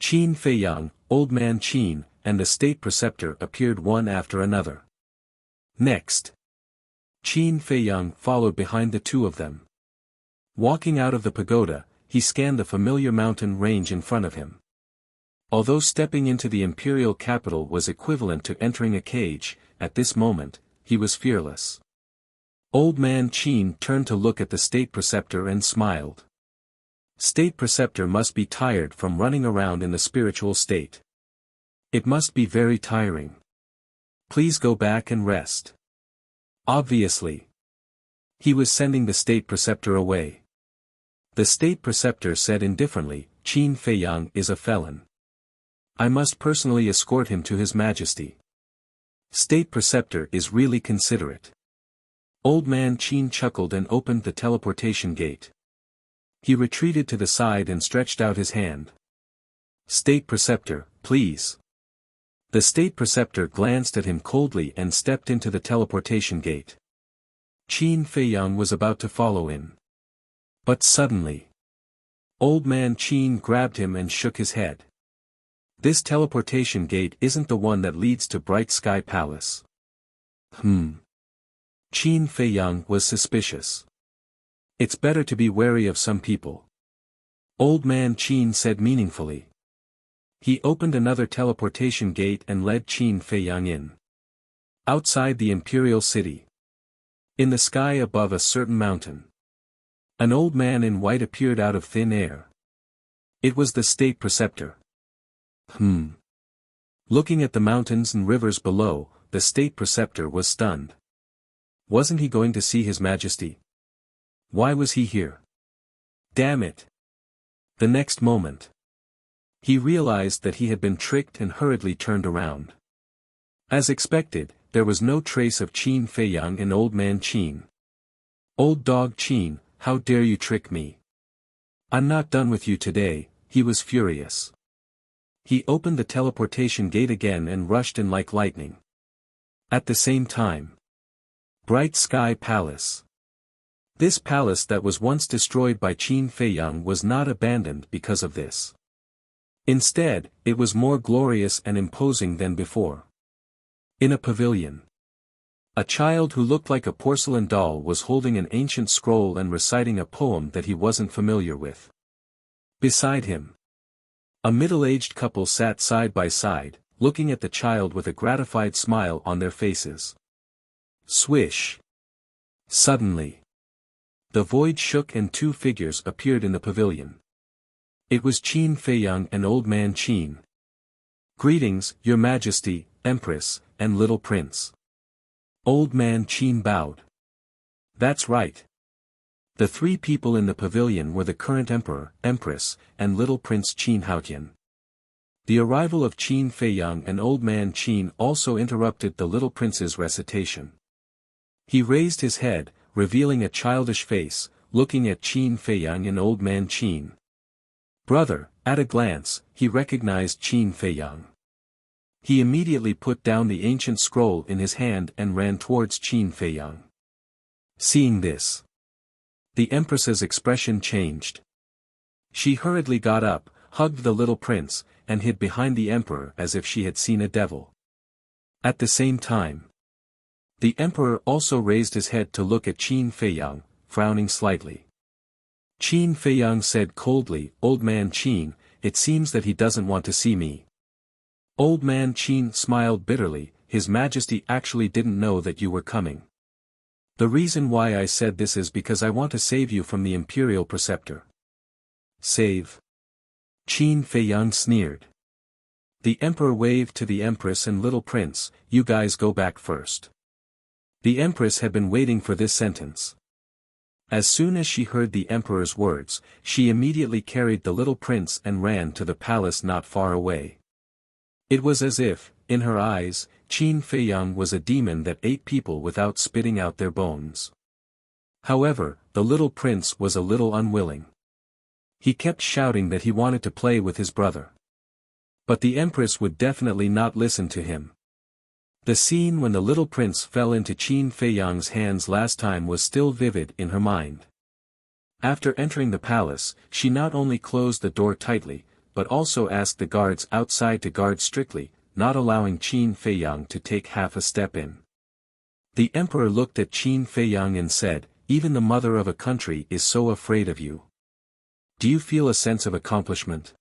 Qin Feiyang, Old Man Qin, and the State Preceptor appeared one after another. Next, Qin Feiyang followed behind the 2 of them. Walking out of the pagoda, he scanned the familiar mountain range in front of him. Although stepping into the imperial capital was equivalent to entering a cage, at this moment, he was fearless. Old Man Qin turned to look at the State Preceptor and smiled. State Preceptor must be tired from running around in the spiritual state. It must be very tiring. Please go back and rest. Obviously, he was sending the State Preceptor away. The State Preceptor said indifferently, "Qin Feiyang is a felon. I must personally escort him to His Majesty." State Preceptor is really considerate. Old Man Qin chuckled and opened the teleportation gate. He retreated to the side and stretched out his hand. "State Preceptor, please." The State Preceptor glanced at him coldly and stepped into the teleportation gate. Qin Feiyang was about to follow in. But suddenly, Old Man Qin grabbed him and shook his head. "This teleportation gate isn't the one that leads to Bright Sky Palace." Qin Feiyang was suspicious. "It's better to be wary of some people," Old Man Qin said meaningfully. He opened another teleportation gate and led Qin Feiyang in. Outside the imperial city. In the sky above a certain mountain. An old man in white appeared out of thin air. It was the state preceptor. Looking at the mountains and rivers below, the state preceptor was stunned. Wasn't he going to see His Majesty? Why was he here? Damn it! The next moment, he realized that he had been tricked and hurriedly turned around. As expected, there was no trace of Qin Feiyang and Old Man Qin. Old dog Qin, how dare you trick me? I'm not done with you today, he was furious. He opened the teleportation gate again and rushed in like lightning. At the same time, Bright Sky Palace. This palace that was once destroyed by Qin Feiyang was not abandoned because of this. Instead, it was more glorious and imposing than before. In a pavilion, a child who looked like a porcelain doll was holding an ancient scroll and reciting a poem that he wasn't familiar with. Beside him, a middle-aged couple sat side by side, looking at the child with a gratified smile on their faces. Swish! Suddenly, the void shook and two figures appeared in the pavilion. It was Qin Feiyang and Old Man Qin. Greetings, Your Majesty, Empress, and Little Prince. Old Man Qin bowed. That's right. The three people in the pavilion were the current Emperor, Empress, and Little Prince Qin Haotian. The arrival of Qin Feiyang and Old Man Qin also interrupted the Little Prince's recitation. He raised his head, revealing a childish face, looking at Qin Feiyang and Old Man Qin. Brother, at a glance, he recognized Qin Feiyang. He immediately put down the ancient scroll in his hand and ran towards Qin Feiyang. Seeing this, the Empress's expression changed. She hurriedly got up, hugged the little prince, and hid behind the Emperor as if she had seen a devil. At the same time, the Emperor also raised his head to look at Qin Feiyang, frowning slightly. Qin Feiyang said coldly, Old Man Qin, it seems that he doesn't want to see me. Old Man Qin smiled bitterly, His Majesty actually didn't know that you were coming. The reason why I said this is because I want to save you from the imperial preceptor. Save? Qin Feiyang sneered. The Emperor waved to the Empress and Little Prince, you guys go back first. The Empress had been waiting for this sentence. As soon as she heard the Emperor's words, she immediately carried the little prince and ran to the palace not far away. It was as if, in her eyes, Qin Feiyang was a demon that ate people without spitting out their bones. However, the little prince was a little unwilling. He kept shouting that he wanted to play with his brother. But the Empress would definitely not listen to him. The scene when the little prince fell into Qin Feiyang's hands last time was still vivid in her mind. After entering the palace, she not only closed the door tightly, but also asked the guards outside to guard strictly, not allowing Qin Feiyang to take half a step in. The Emperor looked at Qin Feiyang and said, even the mother of a country is so afraid of you. Do you feel a sense of accomplishment?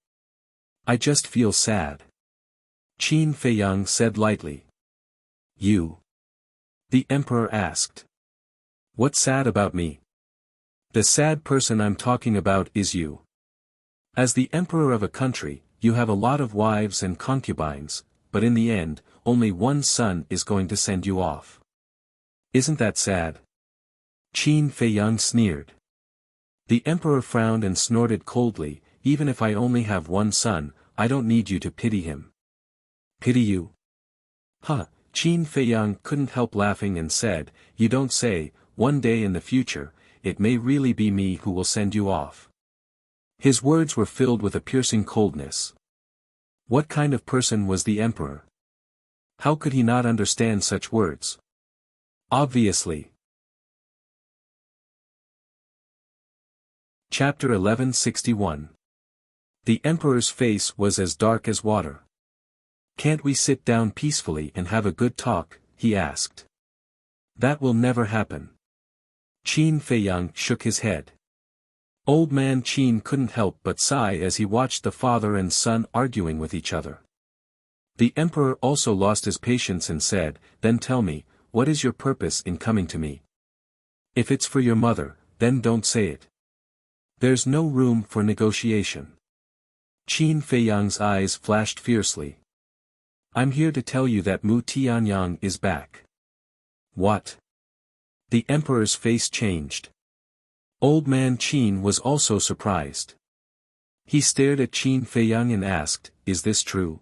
I just feel sad. Qin Feiyang said lightly. You? The Emperor asked. What's sad about me? The sad person I'm talking about is you. As the emperor of a country, you have a lot of wives and concubines, but in the end, only one son is going to send you off. Isn't that sad? Qin Feiyang sneered. The emperor frowned and snorted coldly, even if I only have one son, I don't need you to pity him. Pity you? Huh, Qin Feiyang couldn't help laughing and said, you don't say, one day in the future, it may really be me who will send you off. His words were filled with a piercing coldness. What kind of person was the emperor? How could he not understand such words? Obviously. Chapter 1161. The emperor's face was as dark as water. Can't we sit down peacefully and have a good talk? He asked. That will never happen. Qin Feiyang shook his head. Old Man Qin couldn't help but sigh as he watched the father and son arguing with each other. The emperor also lost his patience and said, "Then tell me, what is your purpose in coming to me? If it's for your mother, then don't say it. There's no room for negotiation." Qin Feiyang's eyes flashed fiercely. "I'm here to tell you that Mu Tianyang is back." "What?" The emperor's face changed. Old man Qin was also surprised. He stared at Qin Feiyang and asked, "Is this true?"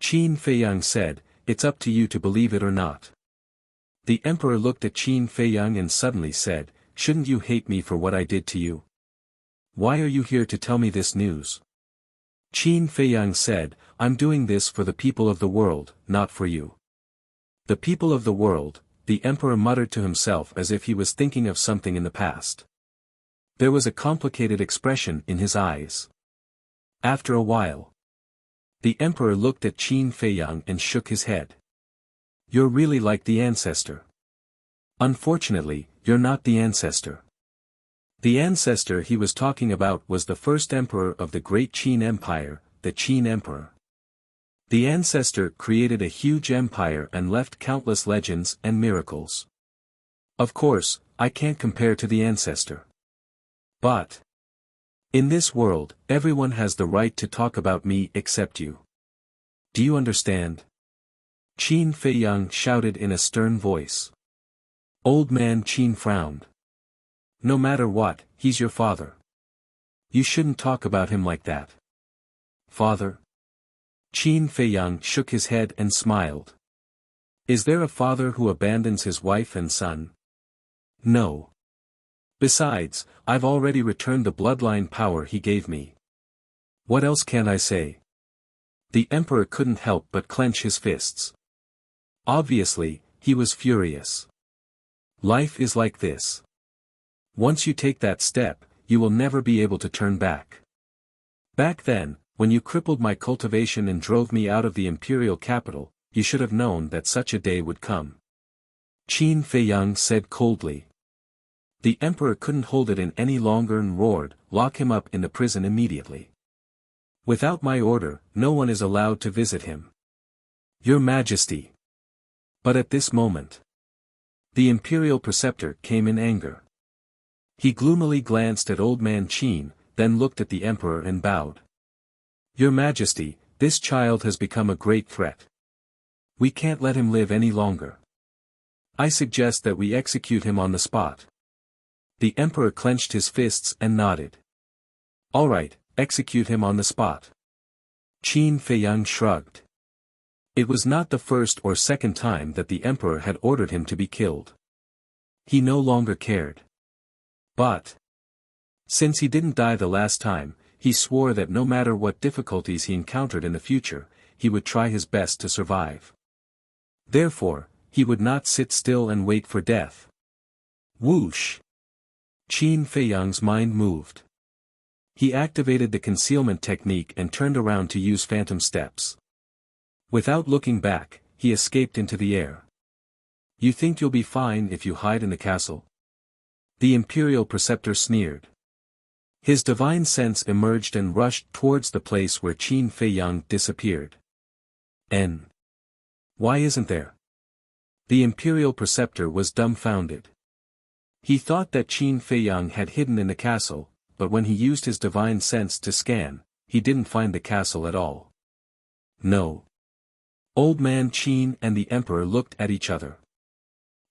Qin Feiyang said, "It's up to you to believe it or not." The emperor looked at Qin Feiyang and suddenly said, "Shouldn't you hate me for what I did to you? Why are you here to tell me this news?" Qin Feiyang said, "I'm doing this for the people of the world, not for you." "The people of the world," the emperor muttered to himself as if he was thinking of something in the past. There was a complicated expression in his eyes. After a while, the emperor looked at Qin Feiyang and shook his head. "You're really like the ancestor. Unfortunately, you're not the ancestor." The ancestor he was talking about was the first emperor of the great Qin Empire, the Qin Emperor. The ancestor created a huge empire and left countless legends and miracles. Of course, I can't compare to the ancestor. But in this world, everyone has the right to talk about me except you. Do you understand? Qin Feiyang shouted in a stern voice. Old man Qin frowned. "No matter what, he's your father. You shouldn't talk about him like that." "Father?" Qin Feiyang shook his head and smiled. "Is there a father who abandons his wife and son? No. Besides, I've already returned the bloodline power he gave me. What else can I say?" The emperor couldn't help but clench his fists. Obviously, he was furious. Life is like this. Once you take that step, you will never be able to turn back. Back then, when you crippled my cultivation and drove me out of the imperial capital, you should have known that such a day would come. Qin Feiyang said coldly. The emperor couldn't hold it in any longer and roared, "Lock him up in the prison immediately. Without my order, no one is allowed to visit him." "Your Majesty." But at this moment, the imperial preceptor came in anger. He gloomily glanced at old man Qin, then looked at the emperor and bowed. "Your Majesty, this child has become a great threat. We can't let him live any longer. I suggest that we execute him on the spot." The emperor clenched his fists and nodded. "All right, execute him on the spot." Qin Feiyang shrugged. It was not the first or second time that the emperor had ordered him to be killed. He no longer cared. But since he didn't die the last time, he swore that no matter what difficulties he encountered in the future, he would try his best to survive. Therefore, he would not sit still and wait for death. Whoosh! Qin Feiyang's mind moved. He activated the concealment technique and turned around to use phantom steps. Without looking back, he escaped into the air. "You think you'll be fine if you hide in the castle?" The imperial preceptor sneered. His divine sense emerged and rushed towards the place where Qin Feiyang disappeared. Why isn't there?" The imperial preceptor was dumbfounded. He thought that Qin Feiyang had hidden in the castle, but when he used his divine sense to scan, he didn't find the castle at all. No. Old man Qin and the emperor looked at each other.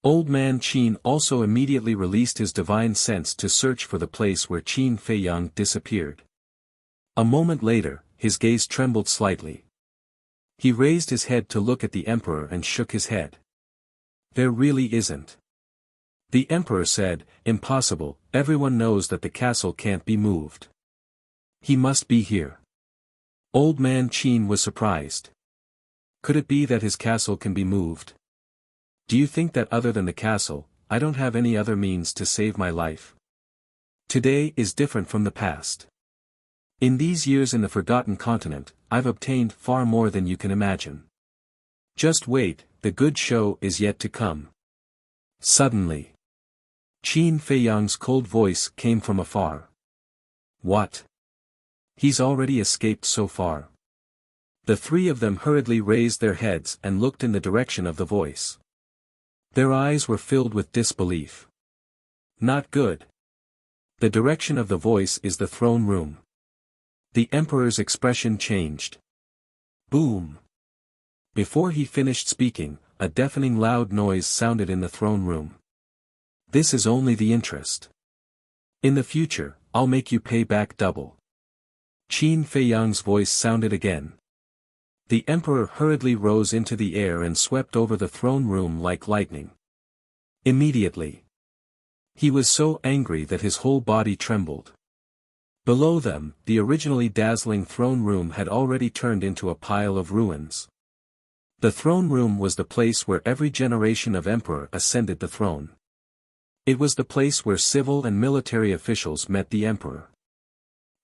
Old man Qin also immediately released his divine sense to search for the place where Qin Feiyang disappeared. A moment later, his gaze trembled slightly. He raised his head to look at the emperor and shook his head. "There really isn't." The emperor said, "Impossible, everyone knows that the castle can't be moved. He must be here." Old man Qin was surprised. Could it be that his castle can be moved? "Do you think that other than the castle, I don't have any other means to save my life? Today is different from the past. In these years in the Forgotten Continent, I've obtained far more than you can imagine. Just wait, the good show is yet to come." Suddenly, Qin Feiyang's cold voice came from afar. "What? He's already escaped so far. The three of them hurriedly raised their heads and looked in the direction of the voice. Their eyes were filled with disbelief. Not good. The direction of the voice is the throne room. The emperor's expression changed. Boom! Before he finished speaking, a deafening loud noise sounded in the throne room. This is only the interest. In the future, I'll make you pay back double. Qin Feiyang's voice sounded again. The emperor hurriedly rose into the air and swept over the throne room like lightning. Immediately. He was so angry that his whole body trembled. Below them, the originally dazzling throne room had already turned into a pile of ruins. The throne room was the place where every generation of emperor ascended the throne. It was the place where civil and military officials met the emperor.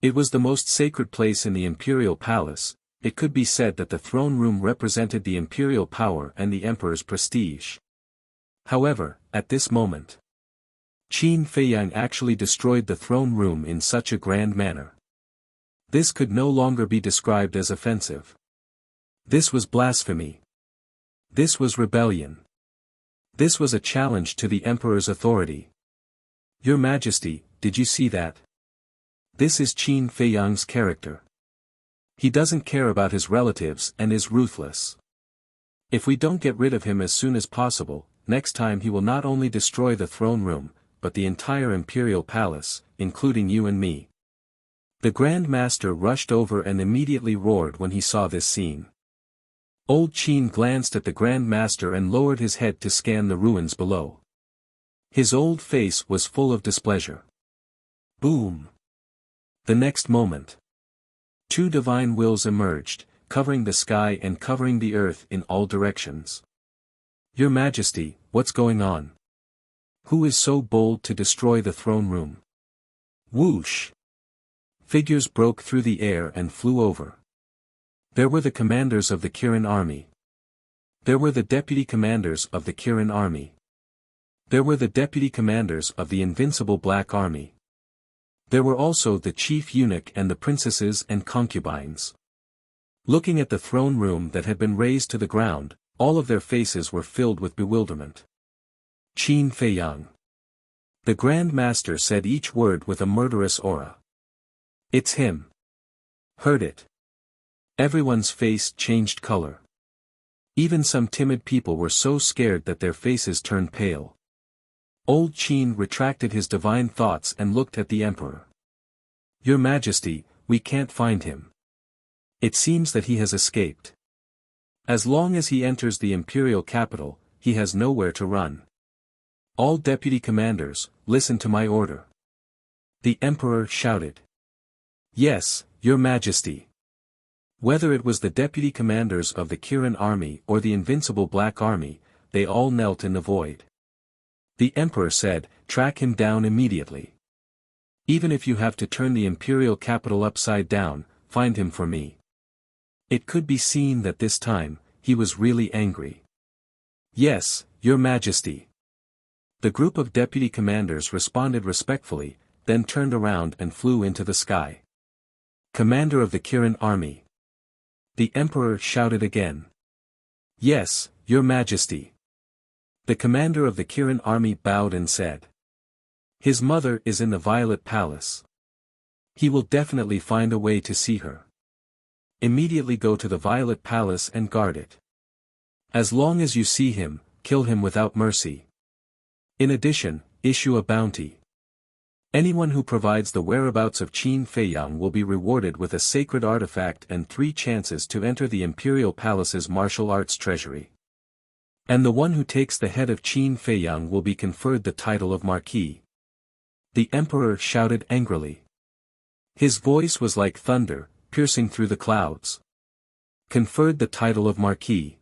It was the most sacred place in the imperial palace. It could be said that the throne room represented the imperial power and the emperor's prestige. However, at this moment, Qin Feiyang actually destroyed the throne room in such a grand manner. This could no longer be described as offensive. This was blasphemy. This was rebellion. This was a challenge to the emperor's authority. Your Majesty, did you see that? This is Qin Feiyang's character. He doesn't care about his relatives and is ruthless. If we don't get rid of him as soon as possible, next time he will not only destroy the throne room, but the entire imperial palace, including you and me. The Grand Master rushed over and immediately roared when he saw this scene. Old Qin glanced at the Grand Master and lowered his head to scan the ruins below. His old face was full of displeasure. Boom! The next moment, two divine wills emerged, covering the sky and covering the earth in all directions. Your Majesty, what's going on? Who is so bold to destroy the throne room? Whoosh! Figures broke through the air and flew over. There were the commanders of the Kirin army. There were the deputy commanders of the Kirin army. There were the deputy commanders of the invincible Black Army. There were also the chief eunuch and the princesses and concubines. Looking at the throne room that had been razed to the ground, all of their faces were filled with bewilderment. Qin Feiyang. The Grand Master said each word with a murderous aura. It's him. Heard it. Everyone's face changed color. Even some timid people were so scared that their faces turned pale. Old Qin retracted his divine thoughts and looked at the emperor. Your Majesty, we can't find him. It seems that he has escaped. As long as he enters the imperial capital, he has nowhere to run. All deputy commanders, listen to my order. The emperor shouted. Yes, Your Majesty. Whether it was the deputy commanders of the Kirin army or the invincible Black Army, they all knelt in the void. The emperor said, track him down immediately. Even if you have to turn the imperial capital upside down, find him for me. It could be seen that this time, he was really angry. Yes, Your Majesty. The group of deputy commanders responded respectfully, then turned around and flew into the sky. Commander of the Kirin army. The emperor shouted again. Yes, Your Majesty. The commander of the Kirin army bowed and said. His mother is in the Violet Palace. He will definitely find a way to see her. Immediately go to the Violet Palace and guard it. As long as you see him, kill him without mercy. In addition, issue a bounty. Anyone who provides the whereabouts of Qin Feiyang will be rewarded with a sacred artifact and 3 chances to enter the Imperial Palace's martial arts treasury. And the one who takes the head of Qin Feiyang will be conferred the title of Marquis. The emperor shouted angrily. His voice was like thunder, piercing through the clouds. Conferred the title of Marquis.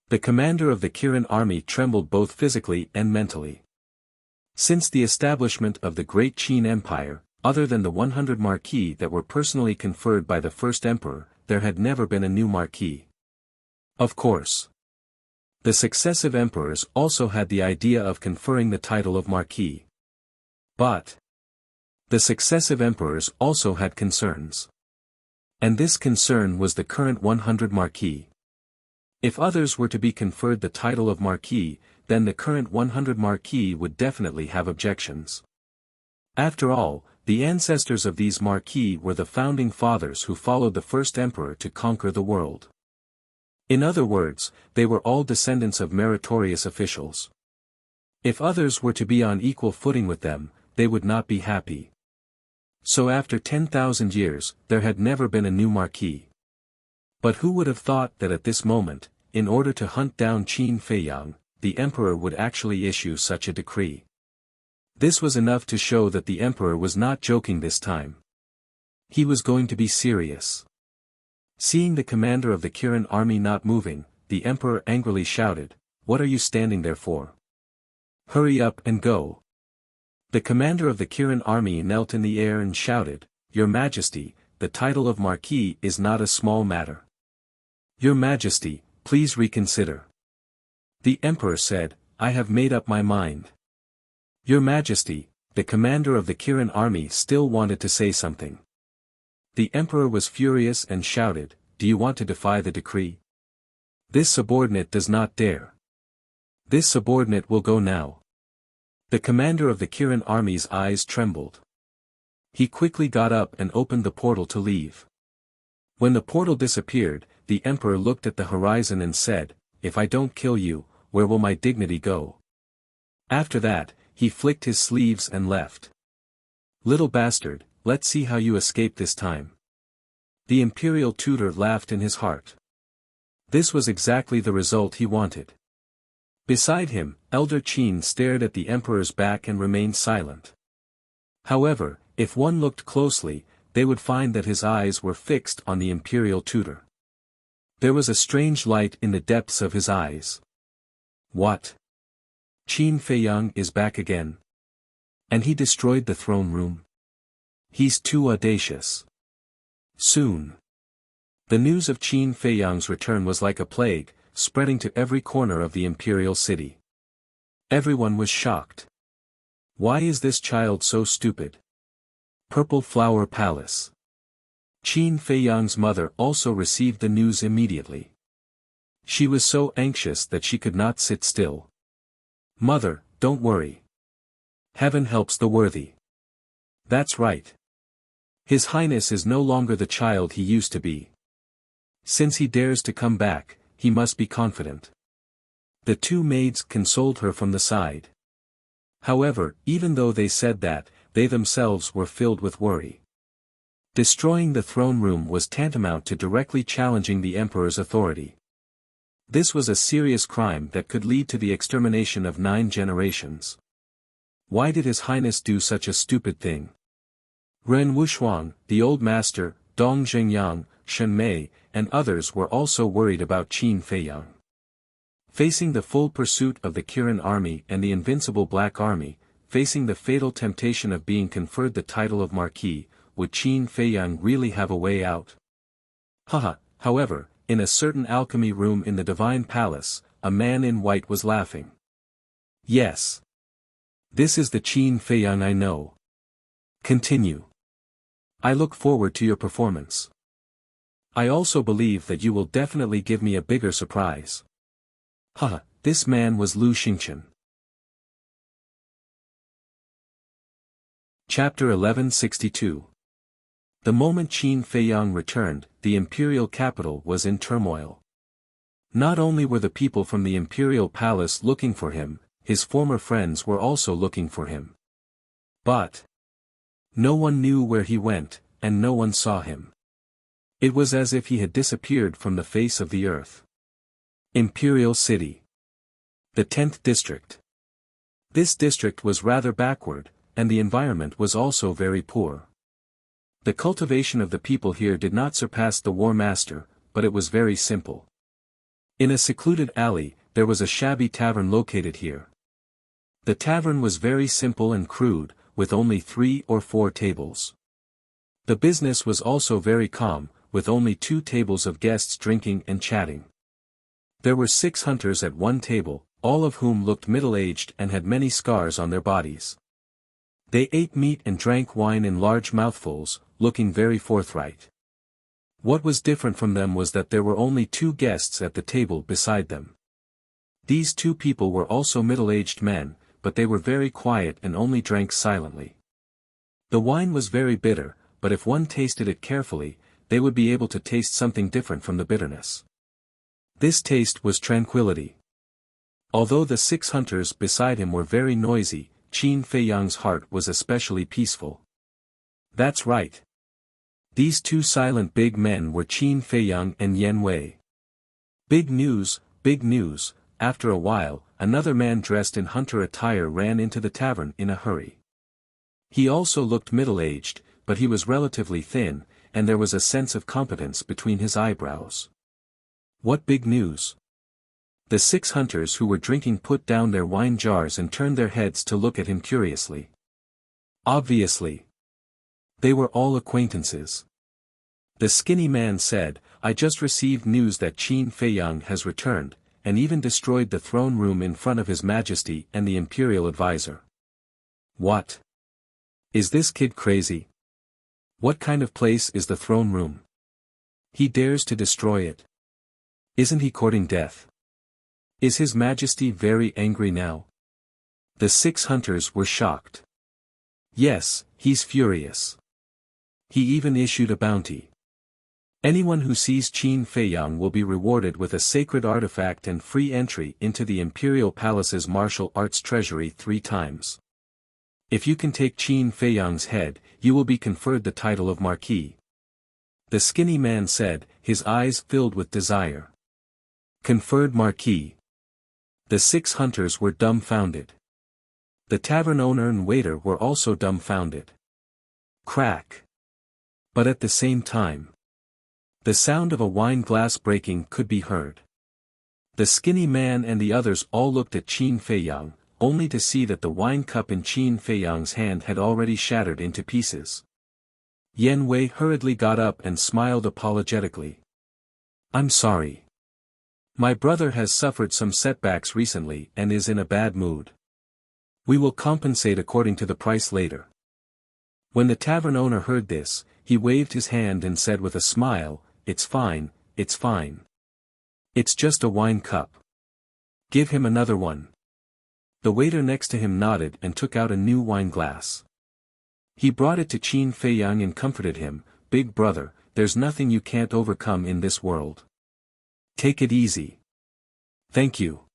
The commander of the Kirin army trembled both physically and mentally. Since the establishment of the Great Qin Empire, other than the 100 Marquis that were personally conferred by the first emperor, there had never been a new Marquis. Of course. The successive emperors also had the idea of conferring the title of Marquis. But the successive emperors also had concerns. And this concern was the current 100 Marquis. If others were to be conferred the title of Marquis, then the current 100 Marquis would definitely have objections. After all, the ancestors of these Marquis were the founding fathers who followed the first emperor to conquer the world. In other words, they were all descendants of meritorious officials. If others were to be on equal footing with them, they would not be happy. So after 10,000 years, there had never been a new Marquis. But who would have thought that at this moment, in order to hunt down Qin Feiyang, the emperor would actually issue such a decree? This was enough to show that the emperor was not joking this time. He was going to be serious. Seeing the commander of the Kirin army not moving, the emperor angrily shouted, "What are you standing there for? Hurry up and go." The commander of the Kirin army knelt in the air and shouted, "Your Majesty, the title of Marquis is not a small matter. Your Majesty, please reconsider." The emperor said, "I have made up my mind." "Your Majesty," the commander of the Kirin army still wanted to say something. The emperor was furious and shouted, "Do you want to defy the decree? This subordinate does not dare. This subordinate will go now." The commander of the Kirin army's eyes trembled. He quickly got up and opened the portal to leave. When the portal disappeared, the emperor looked at the horizon and said, "If I don't kill you, where will my dignity go?" After that, he flicked his sleeves and left. "Little bastard, let's see how you escape this time." The imperial tutor laughed in his heart. This was exactly the result he wanted. Beside him, Elder Qin stared at the emperor's back and remained silent. However, if one looked closely, they would find that his eyes were fixed on the imperial tutor. There was a strange light in the depths of his eyes. What? Qin Feiyang is back again. And he destroyed the throne room? He's too audacious. Soon. The news of Qin Feiyang's return was like a plague, spreading to every corner of the imperial city. Everyone was shocked. Why is this child so stupid? Purple Flower Palace. Qin Feiyang's mother also received the news immediately. She was so anxious that she could not sit still. "Mother, don't worry. Heaven helps the worthy." That's right. His Highness is no longer the child he used to be. Since he dares to come back, he must be confident. The two maids consoled her from the side. However, even though they said that, they themselves were filled with worry. Destroying the throne room was tantamount to directly challenging the emperor's authority. This was a serious crime that could lead to the extermination of 9 generations. Why did His Highness do such a stupid thing? Ren Wuxuang, the old master, Dong Zhengyang, Shen Mei, and others were also worried about Qin Feiyang. Facing the full pursuit of the Kirin army and the invincible Black Army, facing the fatal temptation of being conferred the title of Marquis, would Qin Feiyang really have a way out? However, in a certain alchemy room in the Divine Palace, a man in white was laughing. Yes. This is the Qin Feiyang I know. Continue. I look forward to your performance. I also believe that you will definitely give me a bigger surprise. This man was Lu Xingqian. Chapter 1162. The moment Qin Feiyang returned, the imperial capital was in turmoil. Not only were the people from the imperial palace looking for him, his former friends were also looking for him. But no one knew where he went, and no one saw him. It was as if he had disappeared from the face of the earth. Imperial City. The 10th District. This district was rather backward, and the environment was also very poor. The cultivation of the people here did not surpass the War Master, but it was very simple. In a secluded alley, there was a shabby tavern located here. The tavern was very simple and crude, with only 3 or 4 tables. The business was also very calm, with only 2 tables of guests drinking and chatting. There were 6 hunters at one table, all of whom looked middle-aged and had many scars on their bodies. They ate meat and drank wine in large mouthfuls, looking very forthright. What was different from them was that there were only two guests at the table beside them. These two people were also middle-aged men, but they were very quiet and only drank silently. The wine was very bitter, but if one tasted it carefully, they would be able to taste something different from the bitterness. This taste was tranquility. Although the 6 hunters beside him were very noisy, Qin Feiyang's heart was especially peaceful. That's right. These two silent big men were Qin Feiyang and Yan Wei. Big news, big news. After a while, another man dressed in hunter attire ran into the tavern in a hurry. He also looked middle-aged, but he was relatively thin, and there was a sense of competence between his eyebrows. What big news? The 6 hunters who were drinking put down their wine jars and turned their heads to look at him curiously. Obviously. They were all acquaintances. The skinny man said, "I just received news that Qin Feiyang has returned, and even destroyed the throne room in front of His Majesty and the Imperial Advisor." What? Is this kid crazy? What kind of place is the throne room? He dares to destroy it. Isn't he courting death? Is His Majesty very angry now? The 6 hunters were shocked. Yes, he's furious. He even issued a bounty. Anyone who sees Qin Feiyang will be rewarded with a sacred artifact and free entry into the Imperial Palace's martial arts treasury 3 times. If you can take Qin Feiyang's head, you will be conferred the title of Marquis. The skinny man said, his eyes filled with desire. Conferred Marquis. The 6 hunters were dumbfounded. The tavern owner and waiter were also dumbfounded. Crack. But at the same time, the sound of a wine glass breaking could be heard. The skinny man and the others all looked at Qin Feiyang, only to see that the wine cup in Qin Feiyang's hand had already shattered into pieces. Yan Wei hurriedly got up and smiled apologetically. "I'm sorry. My brother has suffered some setbacks recently and is in a bad mood. We will compensate according to the price later." When the tavern owner heard this, he waved his hand and said with a smile, "It's fine, it's fine. It's just a wine cup. Give him another one." The waiter next to him nodded and took out a new wine glass. He brought it to Qin Feiyang and comforted him, "Big brother, there's nothing you can't overcome in this world. Take it easy." "Thank you."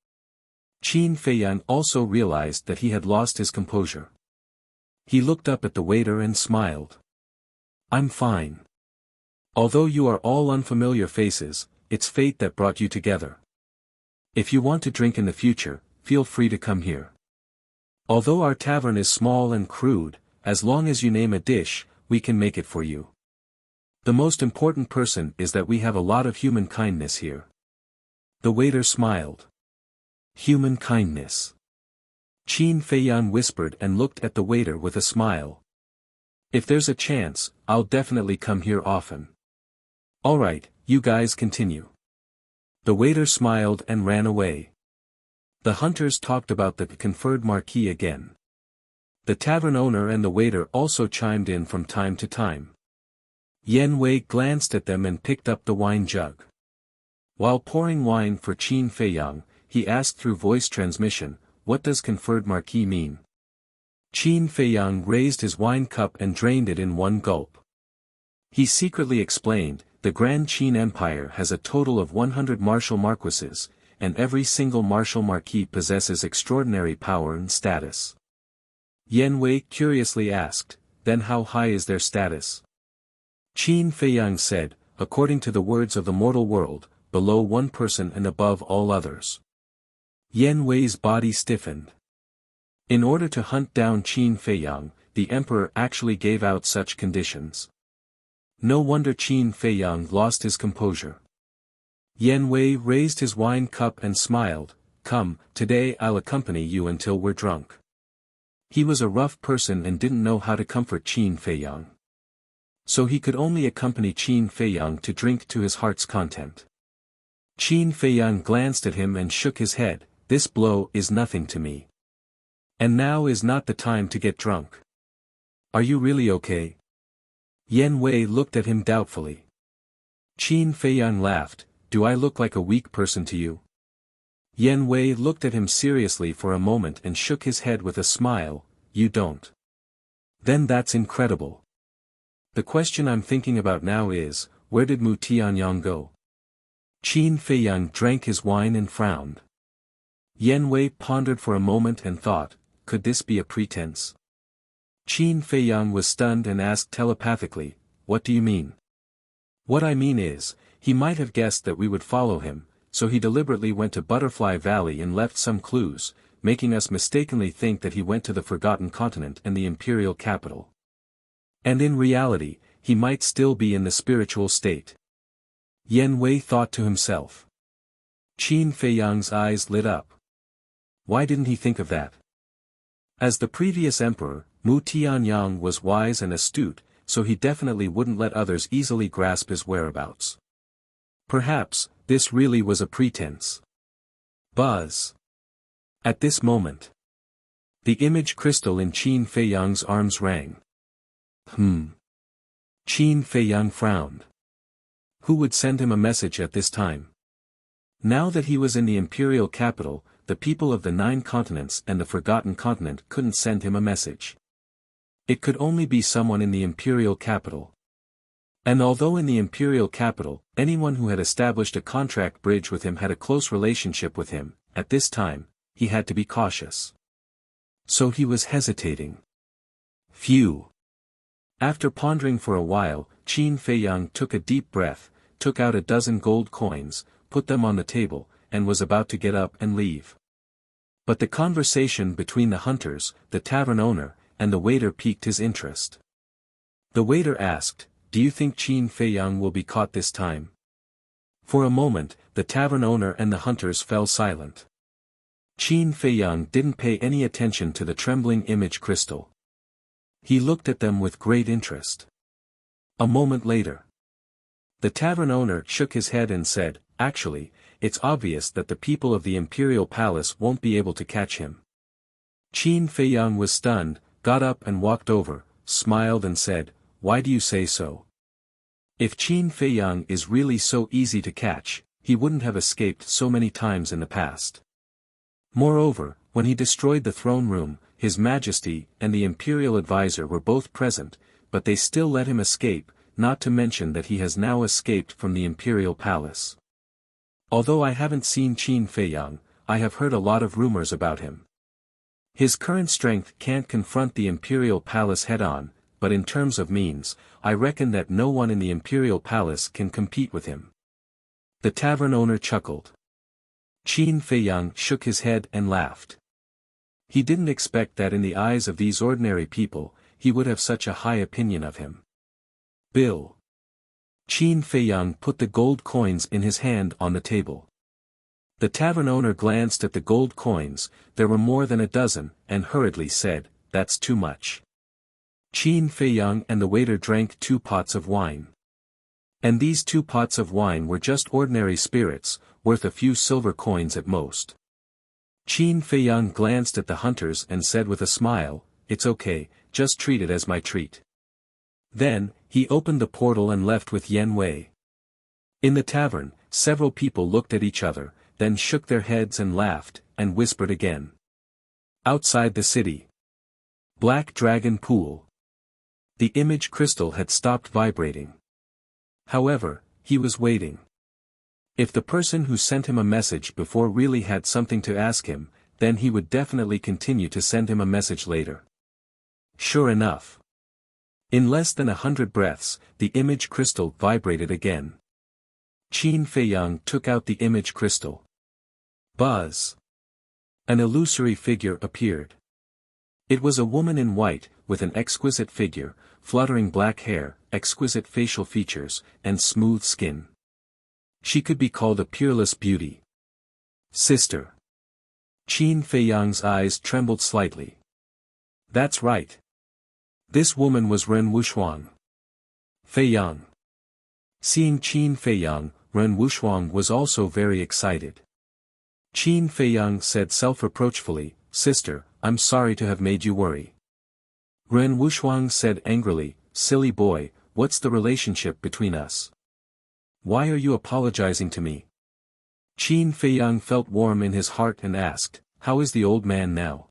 Qin Feiyang also realized that he had lost his composure. He looked up at the waiter and smiled. "I'm fine. Although you are all unfamiliar faces, it's fate that brought you together. If you want to drink in the future, feel free to come here. Although our tavern is small and crude, as long as you name a dish, we can make it for you. The most important person is that we have a lot of human kindness here." The waiter smiled. Human kindness. Qin Feiyang whispered and looked at the waiter with a smile. "If there's a chance, I'll definitely come here often." "Alright, you guys continue." The waiter smiled and ran away. The hunters talked about the conferred marquis again. The tavern owner and the waiter also chimed in from time to time. Yan Wei glanced at them and picked up the wine jug. While pouring wine for Qin Feiyang, he asked through voice transmission, "What does conferred marquis mean?" Qin Feiyang raised his wine cup and drained it in one gulp. He secretly explained, "The Grand Qin Empire has a total of 100 martial marquises, and every single martial marquis possesses extraordinary power and status." Yan Wei curiously asked, "Then how high is their status?" Qin Feiyang said, "According to the words of the mortal world, below one person and above all others." Yan Wei's body stiffened. In order to hunt down Qin Feiyang, the emperor actually gave out such conditions. No wonder Qin Feiyang lost his composure. Yan Wei raised his wine cup and smiled, "Come, today I'll accompany you until we're drunk." He was a rough person and didn't know how to comfort Qin Feiyang. So he could only accompany Qin Feiyang to drink to his heart's content. Qin Feiyang glanced at him and shook his head, "This blow is nothing to me. And now is not the time to get drunk. Are you really okay?" Yan Wei looked at him doubtfully. Qin Feiyang laughed, "Do I look like a weak person to you?" Yan Wei looked at him seriously for a moment and shook his head with a smile, "You don't. Then that's incredible. The question I'm thinking about now is, where did Mu Tianyang go?" Qin Feiyang drank his wine and frowned. Yan Wei pondered for a moment and thought, could this be a pretense? Qin Feiyang was stunned and asked telepathically, "What do you mean?" "What I mean is, he might have guessed that we would follow him, so he deliberately went to Butterfly Valley and left some clues, making us mistakenly think that he went to the Forgotten Continent and the Imperial Capital. And in reality, he might still be in the spiritual state." Yan Wei thought to himself. Qin Feiyang's eyes lit up. Why didn't he think of that? As the previous emperor, Mu Tianyang was wise and astute, so he definitely wouldn't let others easily grasp his whereabouts. Perhaps, this really was a pretense. Buzz. At this moment, the image crystal in Qin Feiyang's arms rang. Qin Feiyang frowned. Who would send him a message at this time? Now that he was in the imperial capital, the people of the 9 continents and the Forgotten Continent couldn't send him a message. It could only be someone in the imperial capital. And although in the imperial capital, anyone who had established a contract bridge with him had a close relationship with him, at this time, he had to be cautious. So he was hesitating. Phew. After pondering for a while, Qin Feiyang took a deep breath, took out a dozen gold coins, put them on the table, and was about to get up and leave. But the conversation between the hunters, the tavern owner, and the waiter piqued his interest. The waiter asked, "Do you think Qin Feiyang will be caught this time?" For a moment, the tavern owner and the hunters fell silent. Qin Feiyang didn't pay any attention to the trembling image crystal. He looked at them with great interest. A moment later, the tavern owner shook his head and said, "Actually, it's obvious that the people of the Imperial Palace won't be able to catch him." Qin Feiyang was stunned, got up and walked over, smiled and said, "Why do you say so? If Qin Feiyang is really so easy to catch, he wouldn't have escaped so many times in the past. Moreover, when he destroyed the throne room, His Majesty and the Imperial Advisor were both present, but they still let him escape, not to mention that he has now escaped from the Imperial Palace. Although I haven't seen Qin Feiyang, I have heard a lot of rumors about him. His current strength can't confront the Imperial Palace head-on, but in terms of means, I reckon that no one in the Imperial Palace can compete with him." The tavern owner chuckled. Qin Feiyang shook his head and laughed. He didn't expect that in the eyes of these ordinary people, he would have such a high opinion of him. "Bill." Qin Feiyang put the gold coins in his hand on the table. The tavern owner glanced at the gold coins, there were more than a dozen, and hurriedly said, "That's too much." Qin Feiyang and the waiter drank 2 pots of wine. And these 2 pots of wine were just ordinary spirits, worth a few silver coins at most. Qin Feiyang glanced at the hunters and said with a smile, "It's okay, just treat it as my treat." Then, he opened the portal and left with Yan Wei. In the tavern, several people looked at each other, then shook their heads and laughed, and whispered again. Outside the city. Black Dragon Pool. The image crystal had stopped vibrating. However, he was waiting. If the person who sent him a message before really had something to ask him, then he would definitely continue to send him a message later. Sure enough. In less than 100 breaths, the image crystal vibrated again. Qin Feiyang took out the image crystal. Buzz. An illusory figure appeared. It was a woman in white, with an exquisite figure, fluttering black hair, exquisite facial features, and smooth skin. She could be called a peerless beauty. "Sister." Qin Feiyang's eyes trembled slightly. That's right. This woman was Ren Wuxuang. Feiyang. Seeing Qin Feiyang, Ren Wuxuang was also very excited. Qin Feiyang said self-reproachfully, "Sister, I'm sorry to have made you worry." Ren Wuxuang said angrily, "Silly boy, what's the relationship between us?" Why are you apologizing to me? Qin Feiyang felt warm in his heart and asked, how is the old man now?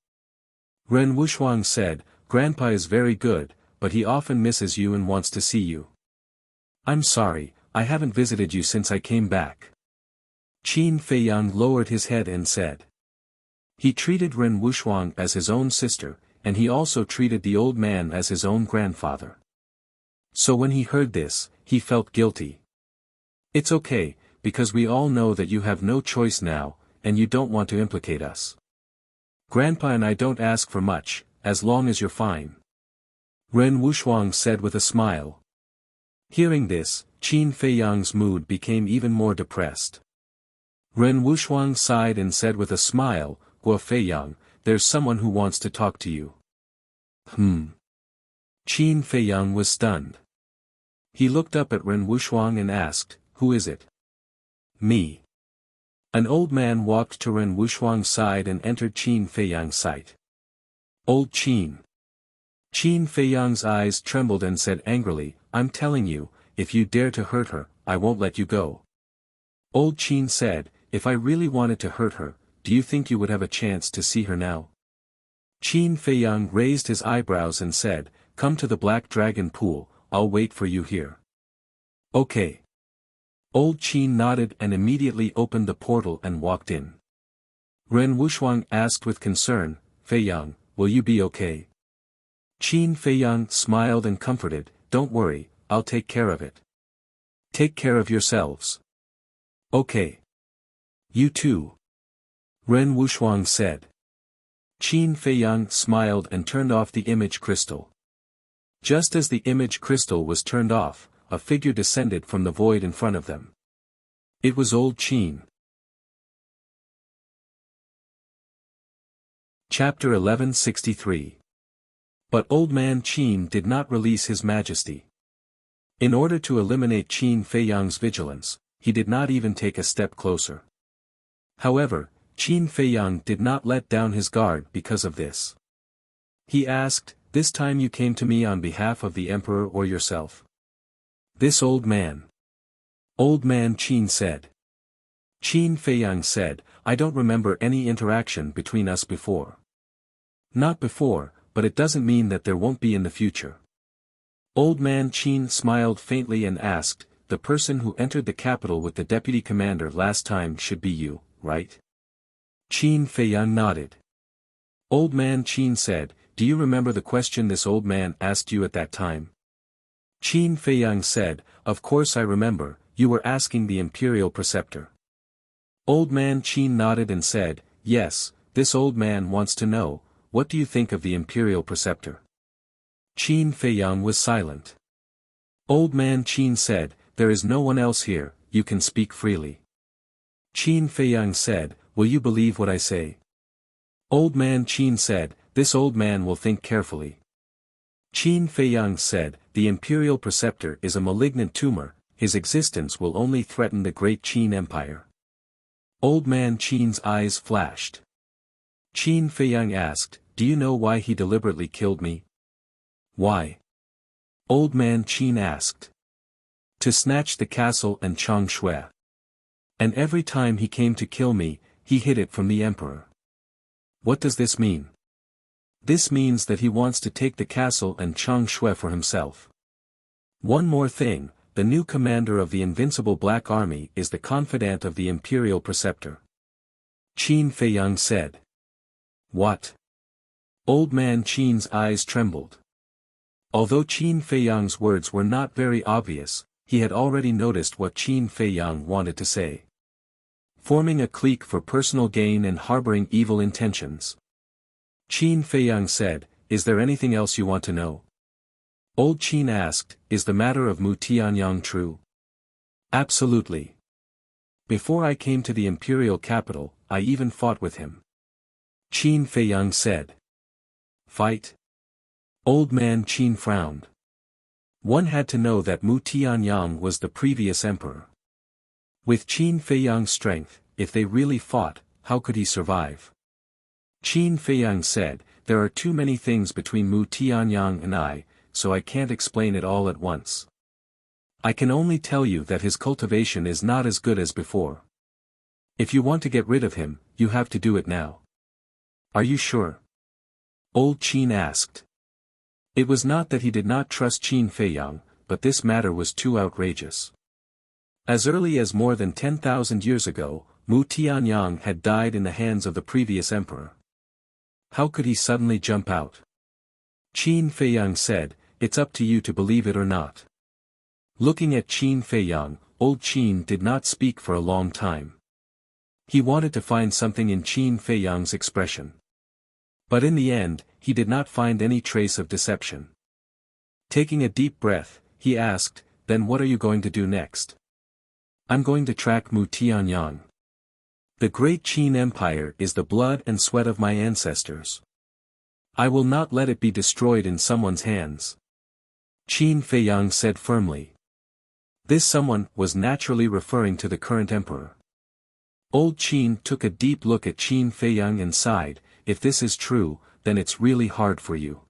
Ren Wuxuang said, Grandpa is very good, but he often misses you and wants to see you. I'm sorry, I haven't visited you since I came back. Qin Feiyang lowered his head and said. He treated Ren Wuxuang as his own sister, and he also treated the old man as his own grandfather. So when he heard this, he felt guilty. It's okay, because we all know that you have no choice now, and you don't want to implicate us. Grandpa and I don't ask for much, as long as you're fine. Ren Wuxuang said with a smile. Hearing this, Qin Feiyang's mood became even more depressed. Ren Wuxuang sighed and said with a smile, Guo Feiyang, there's someone who wants to talk to you. Qin Feiyang was stunned. He looked up at Ren Wuxuang and asked, who is it? Me. An old man walked to Ren Wuxuang's side and entered Qin Feiyang's sight. Old Qin. Qin Feiyang's eyes trembled and said angrily, I'm telling you, if you dare to hurt her, I won't let you go. Old Qin said, if I really wanted to hurt her, do you think you would have a chance to see her now? Qin Feiyang raised his eyebrows and said, come to the Black Dragon Pool, I'll wait for you here. Okay. Old Qin nodded and immediately opened the portal and walked in. Ren Wuxuang asked with concern, Feiyang, will you be okay? Qin Feiyang smiled and comforted, don't worry, I'll take care of it. Take care of yourselves. Okay. You too. Ren Wuxuang said. Qin Feiyang smiled and turned off the image crystal. Just as the image crystal was turned off, a figure descended from the void in front of them. It was old Qin. Chapter 1163. But old man Qin did not release his majesty. In order to eliminate Qin Feiyang's vigilance, he did not even take a step closer. However, Qin Feiyang did not let down his guard because of this. He asked, this time you came to me on behalf of the emperor or yourself? This old man. Old man Qin said. Qin Feiyang said, I don't remember any interaction between us before. Not before, but it doesn't mean that there won't be in the future. Old man Qin smiled faintly and asked, the person who entered the capital with the deputy commander last time should be you, right? Qin Feiyang nodded. Old man Qin said, do you remember the question this old man asked you at that time? Qin Feiyang said, of course I remember, you were asking the imperial preceptor. Old man Qin nodded and said, yes, this old man wants to know, what do you think of the imperial preceptor? Qin Feiyang was silent. Old man Qin said, there is no one else here, you can speak freely. Qin Feiyang said, will you believe what I say? Old man Qin said, this old man will think carefully. Qin Feiyang said, the imperial preceptor is a malignant tumor, his existence will only threaten the great Qin Empire. Old man Qin's eyes flashed. Qin Feiyang asked, do you know why he deliberately killed me? Why? Old man Qin asked. To snatch the castle and Chang Shui. And every time he came to kill me, he hid it from the emperor. What does this mean? This means that he wants to take the castle and Chang Shui for himself. One more thing, the new commander of the invincible Black Army is the confidant of the imperial preceptor. Qin Feiyang said. What? Old man Qin's eyes trembled. Although Qin Feiyang's words were not very obvious, he had already noticed what Qin Feiyang wanted to say. Forming a clique for personal gain and harboring evil intentions. Qin Feiyang said, is there anything else you want to know? Old Qin asked, is the matter of Mu Tianyang true? Absolutely. Before I came to the imperial capital, I even fought with him. Qin Feiyang said. Fight? Old man Qin frowned. One had to know that Mu Tianyang was the previous emperor. With Qin Feiyang's strength, if they really fought, how could he survive? Qin Feiyang said, there are too many things between Mu Tianyang and I, so I can't explain it all at once. I can only tell you that his cultivation is not as good as before. If you want to get rid of him, you have to do it now. Are you sure? Old Qin asked. It was not that he did not trust Qin Feiyang, but this matter was too outrageous. As early as more than 10,000 years ago, Mu Tianyang had died in the hands of the previous emperor. How could he suddenly jump out? Qin Feiyang said, "It's up to you to believe it or not." Looking at Qin Feiyang, old Qin did not speak for a long time. He wanted to find something in Qin Feiyang's expression. But in the end, he did not find any trace of deception. Taking a deep breath, he asked, "Then what are you going to do next?" "I'm going to track Mu Tianyang. The great Qin Empire is the blood and sweat of my ancestors. I will not let it be destroyed in someone's hands." Qin Feiyang said firmly. This someone was naturally referring to the current emperor. Old Qin took a deep look at Qin Feiyang and sighed, "If this is true, then it's really hard for you."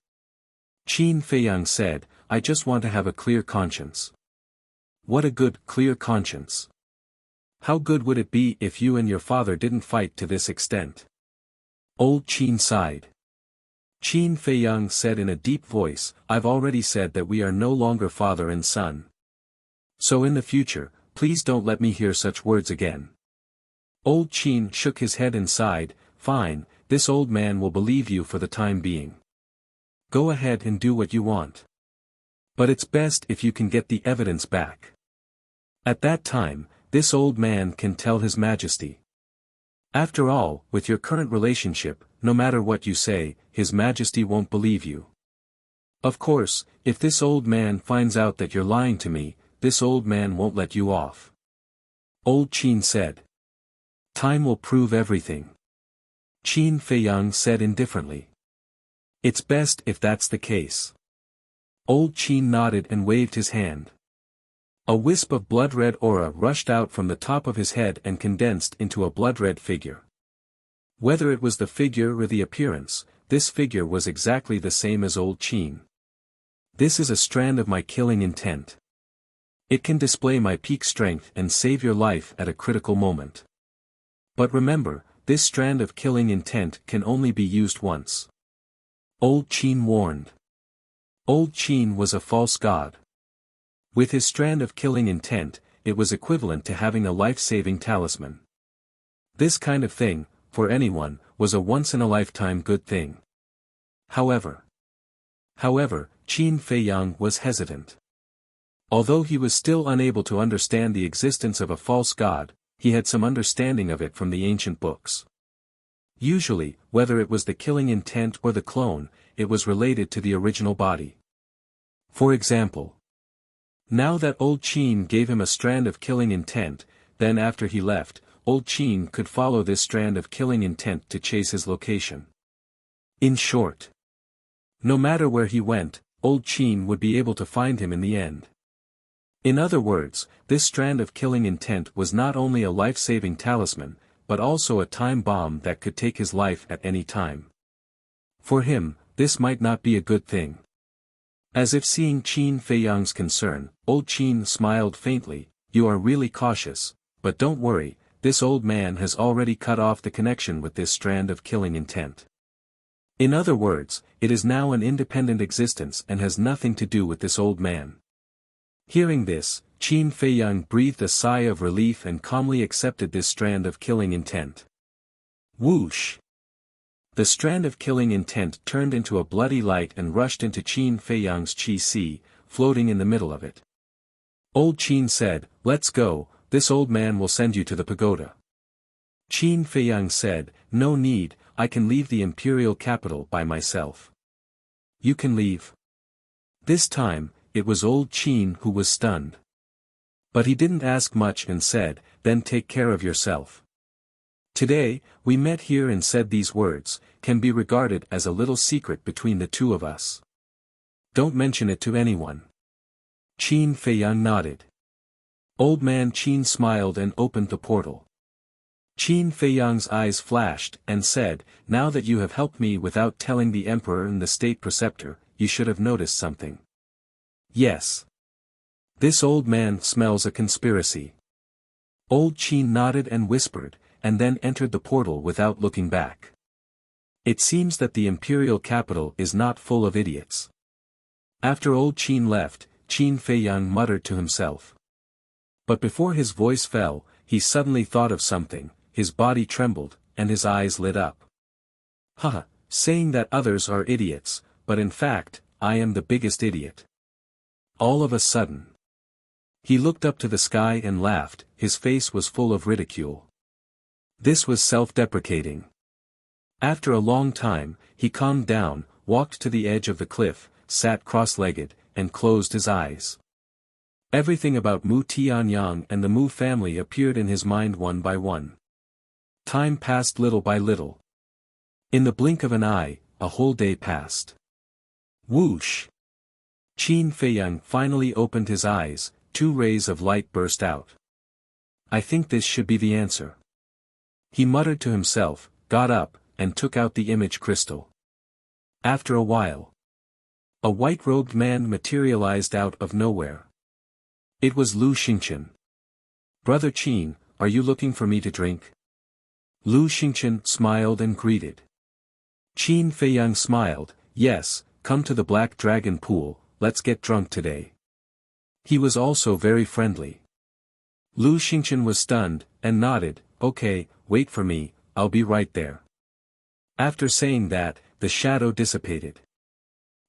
Qin Feiyang said, "I just want to have a clear conscience." What a good, clear conscience. How good would it be if you and your father didn't fight to this extent? Old Qin sighed. Qin Feiyang said in a deep voice, "I've already said that we are no longer father and son. So in the future, please don't let me hear such words again." Old Qin shook his head and sighed, "Fine, this old man will believe you for the time being. Go ahead and do what you want. But it's best if you can get the evidence back. At that time, this old man can tell His Majesty. After all, with your current relationship, no matter what you say, His Majesty won't believe you. Of course, if this old man finds out that you're lying to me, this old man won't let you off." Old Qin said. "Time will prove everything." Qin Feiyang said indifferently. "It's best if that's the case." Old Qin nodded and waved his hand. A wisp of blood-red aura rushed out from the top of his head and condensed into a blood-red figure. Whether it was the figure or the appearance, this figure was exactly the same as Old Qin. "This is a strand of my killing intent. It can display my peak strength and save your life at a critical moment. But remember, this strand of killing intent can only be used once." Old Qin warned. Old Qin was a false god. With his strand of killing intent, it was equivalent to having a life-saving talisman. This kind of thing, for anyone, was a once-in-a-lifetime good thing. However, Qin Feiyang was hesitant. Although he was still unable to understand the existence of a false god, he had some understanding of it from the ancient books. Usually, whether it was the killing intent or the clone, it was related to the original body. For example, now that Old Qin gave him a strand of killing intent, then after he left, Old Qin could follow this strand of killing intent to chase his location. In short, no matter where he went, Old Qin would be able to find him in the end. In other words, this strand of killing intent was not only a life-saving talisman, but also a time bomb that could take his life at any time. For him, this might not be a good thing. As if seeing Qin Feiyang's concern, Old Qin smiled faintly, "You are really cautious, but don't worry, this old man has already cut off the connection with this strand of killing intent. In other words, it is now an independent existence and has nothing to do with this old man." Hearing this, Qin Feiyang breathed a sigh of relief and calmly accepted this strand of killing intent. Whoosh! The strand of killing intent turned into a bloody light and rushed into Qin Feiyang's Qi Si, floating in the middle of it. Old Qin said, "Let's go, this old man will send you to the pagoda." Qin Feiyang said, "No need, I can leave the imperial capital by myself." "You can leave." This time, it was Old Qin who was stunned. But he didn't ask much and said, "Then take care of yourself. Today, we met here and said these words, can be regarded as a little secret between the two of us. Don't mention it to anyone." Qin Feiyang nodded. Old man Qin smiled and opened the portal. Qin Feiyang's eyes flashed and said, "Now that you have helped me without telling the emperor and the state preceptor, you should have noticed something." "Yes. This old man smells a conspiracy. Old Qin nodded and whispered, and then entered the portal without looking back. It seems that the imperial capital is not full of idiots. After old Qin left, Qin Feiyang muttered to himself. But before his voice fell, he suddenly thought of something, his body trembled, and his eyes lit up. Haha, saying that others are idiots, but in fact, I am the biggest idiot. All of a sudden. He looked up to the sky and laughed, his face was full of ridicule. This was self-deprecating. After a long time, he calmed down, walked to the edge of the cliff, sat cross-legged, and closed his eyes. Everything about Mu Tianyang and the Mu family appeared in his mind one by one. Time passed little by little. In the blink of an eye, a whole day passed. Whoosh! Qin Feiyang finally opened his eyes, 2 rays of light burst out. I think this should be the answer. He muttered to himself, got up, and took out the image crystal. After a while, a white-robed man materialized out of nowhere. It was Lu Xingqian. Brother Qin, are you looking for me to drink? Lu Xingqian smiled and greeted. Qin Feiyang smiled, yes, come to the Black Dragon Pool, let's get drunk today. He was also very friendly. Lu Xingqian was stunned, and nodded, okay, wait for me, I'll be right there. After saying that, the shadow dissipated.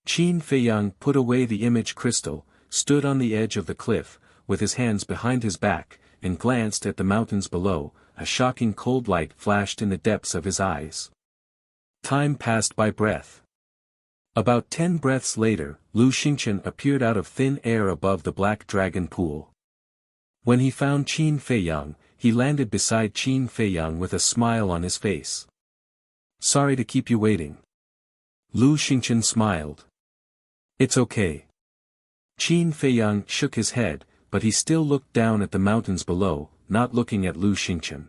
Qin Feiyang put away the image crystal, stood on the edge of the cliff, with his hands behind his back, and glanced at the mountains below. A shocking cold light flashed in the depths of his eyes. Time passed by breath. About 10 breaths later, Lu Xingqian appeared out of thin air above the Black Dragon Pool. When he found Qin Feiyang, he landed beside Qin Feiyang with a smile on his face. Sorry to keep you waiting. Lu Xingqian smiled. It's okay. Qin Feiyang shook his head, but he still looked down at the mountains below, not looking at Lu Xingqian.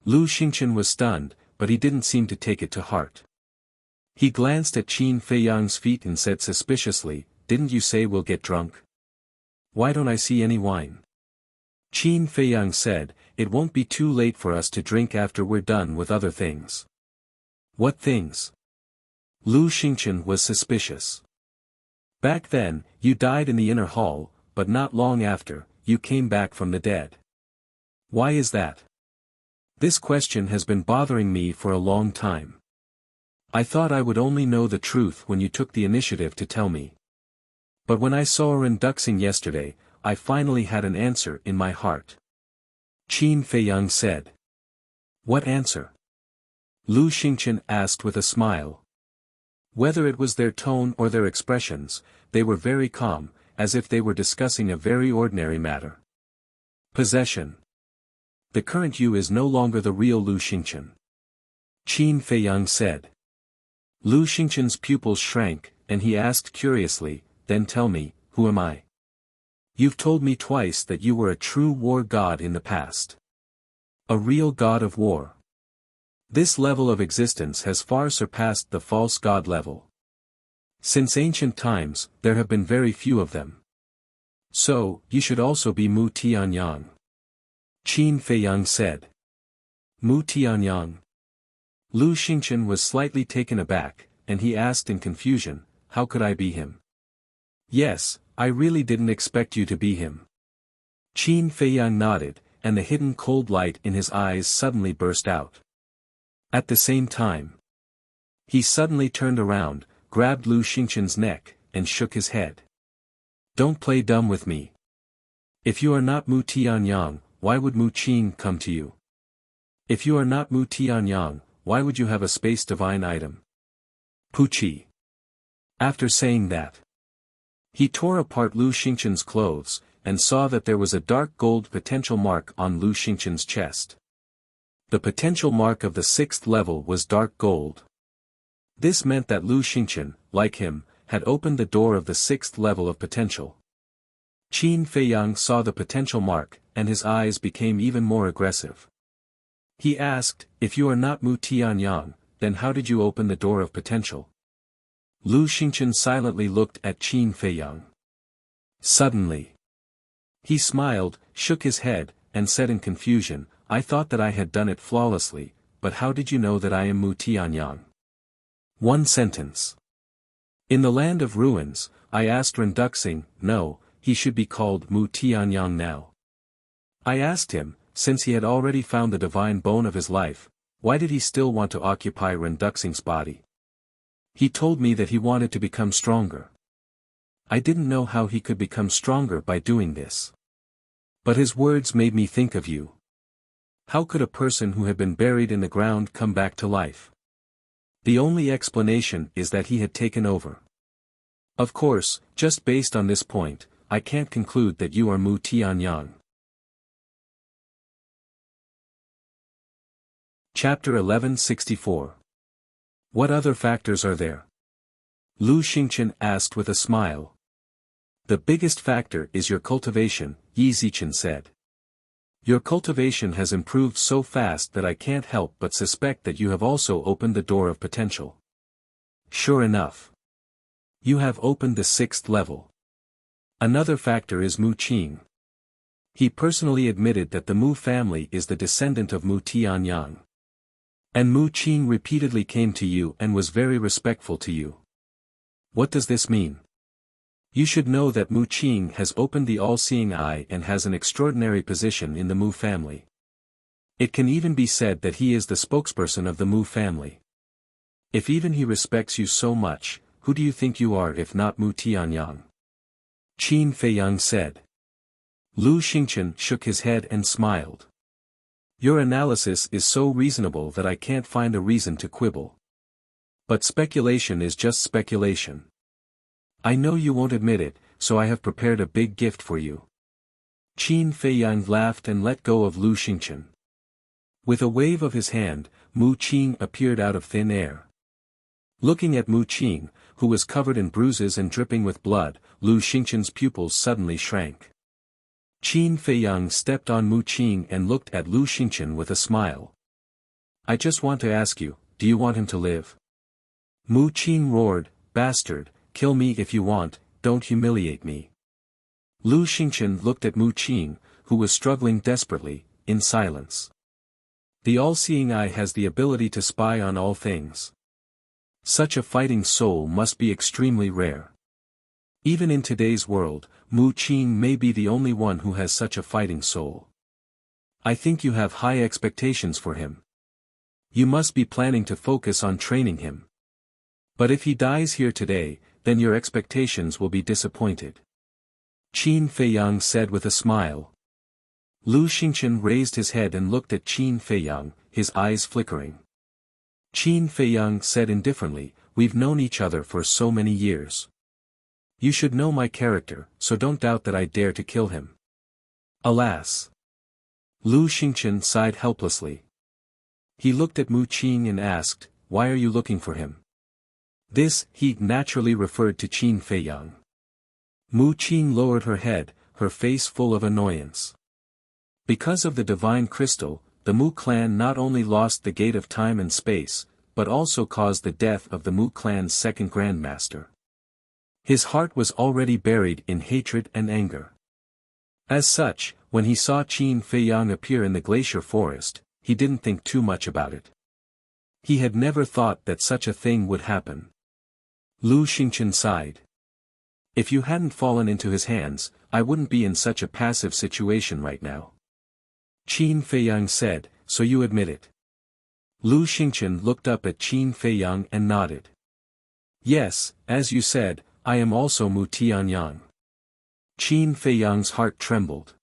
Lu Xingqian was stunned, but he didn't seem to take it to heart. He glanced at Qin Feiyang's feet and said suspiciously, didn't you say we'll get drunk? Why don't I see any wine? Qin Feiyang said, it won't be too late for us to drink after we're done with other things. What things? Lu Xingqian was suspicious. Back then, you died in the inner hall, but not long after, you came back from the dead. Why is that? This question has been bothering me for a long time. I thought I would only know the truth when you took the initiative to tell me. But when I saw Ren Duxing yesterday, I finally had an answer in my heart. Qin Feiyang said. What answer? Lu Xingqian asked with a smile. Whether it was their tone or their expressions, they were very calm, as if they were discussing a very ordinary matter. Possession. The current you is no longer the real Lu Xingqian. Qin Feiyang said. Lu Xingqian's pupils shrank, and he asked curiously, then tell me, who am I? You've told me twice that you were a true war god in the past. A real god of war. This level of existence has far surpassed the false god level. Since ancient times, there have been very few of them. So, you should also be Mu Tianyang. Qin Feiyang said. Mu Tianyang. Lu Xingqian was slightly taken aback, and he asked in confusion, how could I be him? Yes, I really didn't expect you to be him. Qin Feiyang nodded, and the hidden cold light in his eyes suddenly burst out. At the same time, he suddenly turned around, grabbed Lu Xingqian's neck, and shook his head. Don't play dumb with me. If you are not Mu Tianyang, why would Mu Qin come to you? If you are not Mu Tianyang, why would you have a space divine item? Puchi. After saying that, he tore apart Lu Xingqian's clothes, and saw that there was a dark gold potential mark on Lu Xingqian's chest. The potential mark of the 6th level was dark gold. This meant that Lu Xingqian, like him, had opened the door of the 6th level of potential. Qin Feiyang saw the potential mark, and his eyes became even more aggressive. He asked, if you are not Mu Tianyang, then how did you open the door of potential? Lu Xingqian silently looked at Qin Feiyang. Suddenly, He smiled, shook his head, and said in confusion, I thought that I had done it flawlessly, but how did you know that I am Mu Tianyang? One sentence. In the land of ruins, I asked Renduxing, no, he should be called Mu Tianyang now. I asked him, since he had already found the divine bone of his life, why did he still want to occupy Renduxing's body? He told me that he wanted to become stronger. I didn't know how he could become stronger by doing this. But his words made me think of you. How could a person who had been buried in the ground come back to life? The only explanation is that he had taken over. Of course, just based on this point, I can't conclude that you are Mu Tianyang. Chapter 1164. What other factors are there? Lu Xingchen asked with a smile. The biggest factor is your cultivation, Yi Zichen said. Your cultivation has improved so fast that I can't help but suspect that you have also opened the door of potential. Sure enough. You have opened the 6th level. Another factor is Mu Qing. He personally admitted that the Mu family is the descendant of Mu Tianyang. And Mu Qing repeatedly came to you and was very respectful to you. What does this mean? You should know that Mu Qing has opened the all-seeing eye and has an extraordinary position in the Mu family. It can even be said that he is the spokesperson of the Mu family. If even he respects you so much, who do you think you are if not Mu Tianyang? Qin Feiyang said. Lu Xingchen shook his head and smiled. Your analysis is so reasonable that I can't find a reason to quibble. But speculation is just speculation. I know you won't admit it, so I have prepared a big gift for you. Qin Feiyang laughed and let go of Lu Xingchen. With a wave of his hand, Mu Qing appeared out of thin air. Looking at Mu Qing, who was covered in bruises and dripping with blood, Lu Xingchen's pupils suddenly shrank. Qin Feiyang stepped on Mu Qing and looked at Lu Xingchen with a smile. I just want to ask you, do you want him to live? Mu Qing roared, bastard, kill me if you want, don't humiliate me. Lu Xingchen looked at Mu Qing, who was struggling desperately, in silence. The all-seeing eye has the ability to spy on all things. Such a fighting soul must be extremely rare. Even in today's world, Mu Qing may be the only one who has such a fighting soul. I think you have high expectations for him. You must be planning to focus on training him. But if he dies here today, then your expectations will be disappointed. Qin Feiyang said with a smile. Lu Xingchen raised his head and looked at Qin Feiyang, his eyes flickering. Qin Feiyang said indifferently, we've known each other for so many years. You should know my character, so don't doubt that I dare to kill him. Alas! Lu Xingchen sighed helplessly. He looked at Mu Qing and asked, why are you looking for him? This, he naturally referred to Qin Feiyang. Mu Qing lowered her head, her face full of annoyance. Because of the divine crystal, the Mu clan not only lost the gate of time and space, but also caused the death of the Mu clan's second grandmaster. His heart was already buried in hatred and anger. As such, when he saw Qin Feiyang appear in the glacier forest, he didn't think too much about it. He had never thought that such a thing would happen. Lu Xingchen sighed. If you hadn't fallen into his hands, I wouldn't be in such a passive situation right now. Qin Feiyang said, so you admit it. Lu Xingchen looked up at Qin Feiyang and nodded. Yes, as you said, I am also Mu Tianyang. Qin Feiyang's heart trembled.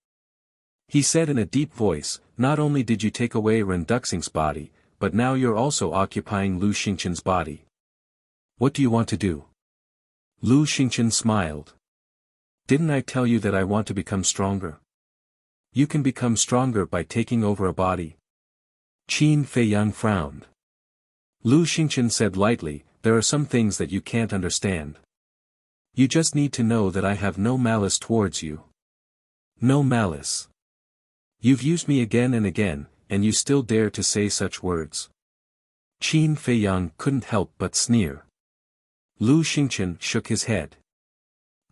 He said in a deep voice, not only did you take away Renduxing's body, but now you're also occupying Lu Xingchen's body. What do you want to do? Lu Xingchen smiled. Didn't I tell you that I want to become stronger? You can become stronger by taking over a body. Qin Feiyang frowned. Lu Xingchen said lightly, there are some things that you can't understand. You just need to know that I have no malice towards you. No malice. You've used me again and again, and you still dare to say such words. Qin Feiyang couldn't help but sneer. Lu Xingchen shook his head.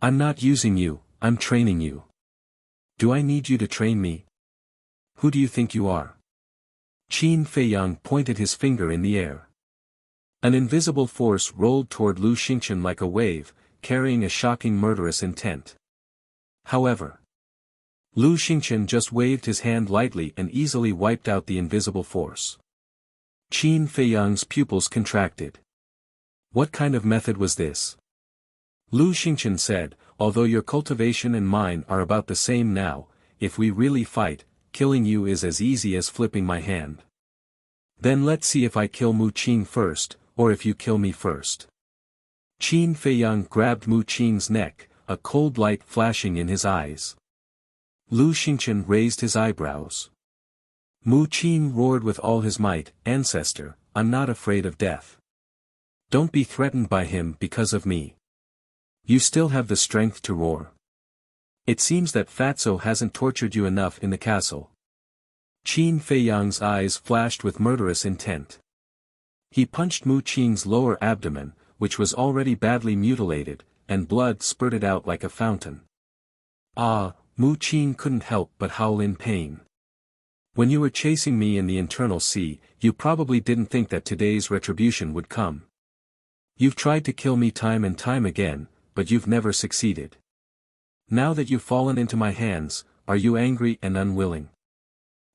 I'm not using you, I'm training you. Do I need you to train me? Who do you think you are? Qin Feiyang pointed his finger in the air. An invisible force rolled toward Lu Xingchen like a wave, carrying a shocking murderous intent. However, Lu Xingchen just waved his hand lightly and easily wiped out the invisible force. Qin Feiyang's pupils contracted. What kind of method was this? Lu Xingchen said, although your cultivation and mine are about the same now, if we really fight, killing you is as easy as flipping my hand. Then let's see if I kill Mu Qing first, or if you kill me first. Qin Feiyang grabbed Mu Qing's neck, a cold light flashing in his eyes. Lu Xingchen raised his eyebrows. Mu Qing roared with all his might, "Ancestor, I'm not afraid of death. Don't be threatened by him because of me. You still have the strength to roar. It seems that Fatso hasn't tortured you enough in the castle." Qin Feiyang's eyes flashed with murderous intent. He punched Mu Qing's lower abdomen, which was already badly mutilated, and blood spurted out like a fountain. Ah, Mu Qing couldn't help but howl in pain. When you were chasing me in the internal sea, you probably didn't think that today's retribution would come. You've tried to kill me time and time again, but you've never succeeded. Now that you've fallen into my hands, are you angry and unwilling?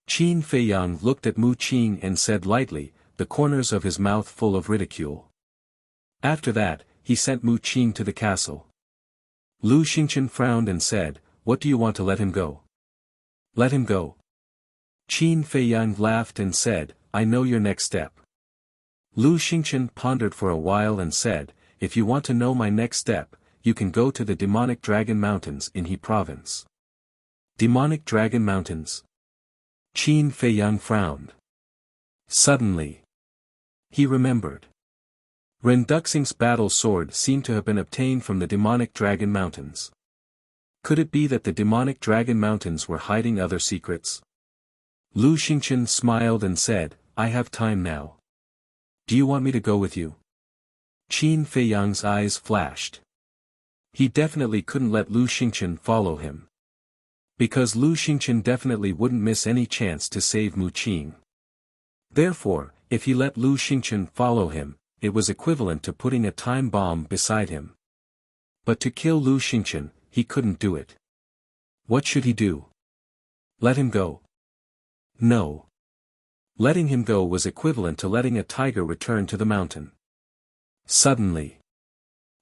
Qin Feiyang looked at Mu Qing and said lightly, the corners of his mouth full of ridicule. After that, he sent Mu Qing to the castle. Lu Xingchen frowned and said, "What do you want to let him go?" "Let him go." Qin Feiyang laughed and said, "I know your next step." Lu Xingchen pondered for a while and said, "If you want to know my next step, you can go to the demonic dragon mountains in He province." Demonic dragon mountains? Qin Feiyang frowned. Suddenly, he remembered. Ren Duxing's battle sword seemed to have been obtained from the demonic dragon mountains. Could it be that the demonic dragon mountains were hiding other secrets? Lu Xingchen smiled and said, "I have time now. Do you want me to go with you?" Qin Feiyang's eyes flashed. He definitely couldn't let Lu Xingchen follow him. Because Lu Xingchen definitely wouldn't miss any chance to save Mu Qing. Therefore, if he let Lu Xingchen follow him, it was equivalent to putting a time bomb beside him. But to kill Lu Xingchen, he couldn't do it. What should he do? Let him go? No. Letting him go was equivalent to letting a tiger return to the mountain. Suddenly,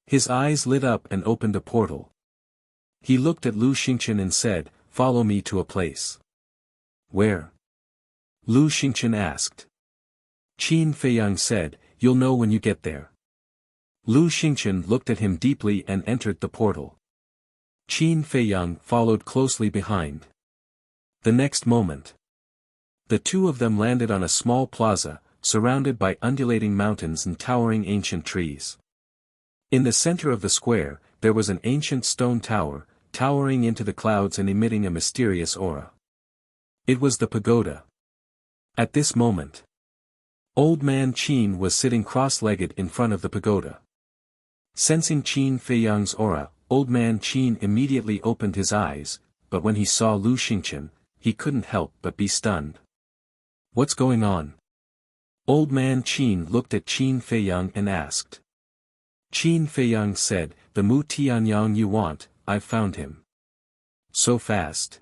his eyes lit up and opened a portal. He looked at Lu Xingchen and said, "Follow me to a place." "Where?" Lu Xingchen asked. Qin Feiyang said, "You'll know when you get there." Lu Xingchen looked at him deeply and entered the portal. Qin Feiyang followed closely behind. The next moment, the two of them landed on a small plaza, surrounded by undulating mountains and towering ancient trees. In the center of the square, there was an ancient stone tower, towering into the clouds and emitting a mysterious aura. It was the pagoda. At this moment, Old Man Qin was sitting cross-legged in front of the pagoda. Sensing Qin Feiyang's aura, Old Man Qin immediately opened his eyes, but when he saw Lu Xingchen, he couldn't help but be stunned. "What's going on?" Old Man Qin looked at Qin Feiyang and asked. Qin Feiyang said, "The Mu Tianyang you want, I've found him." "So fast?"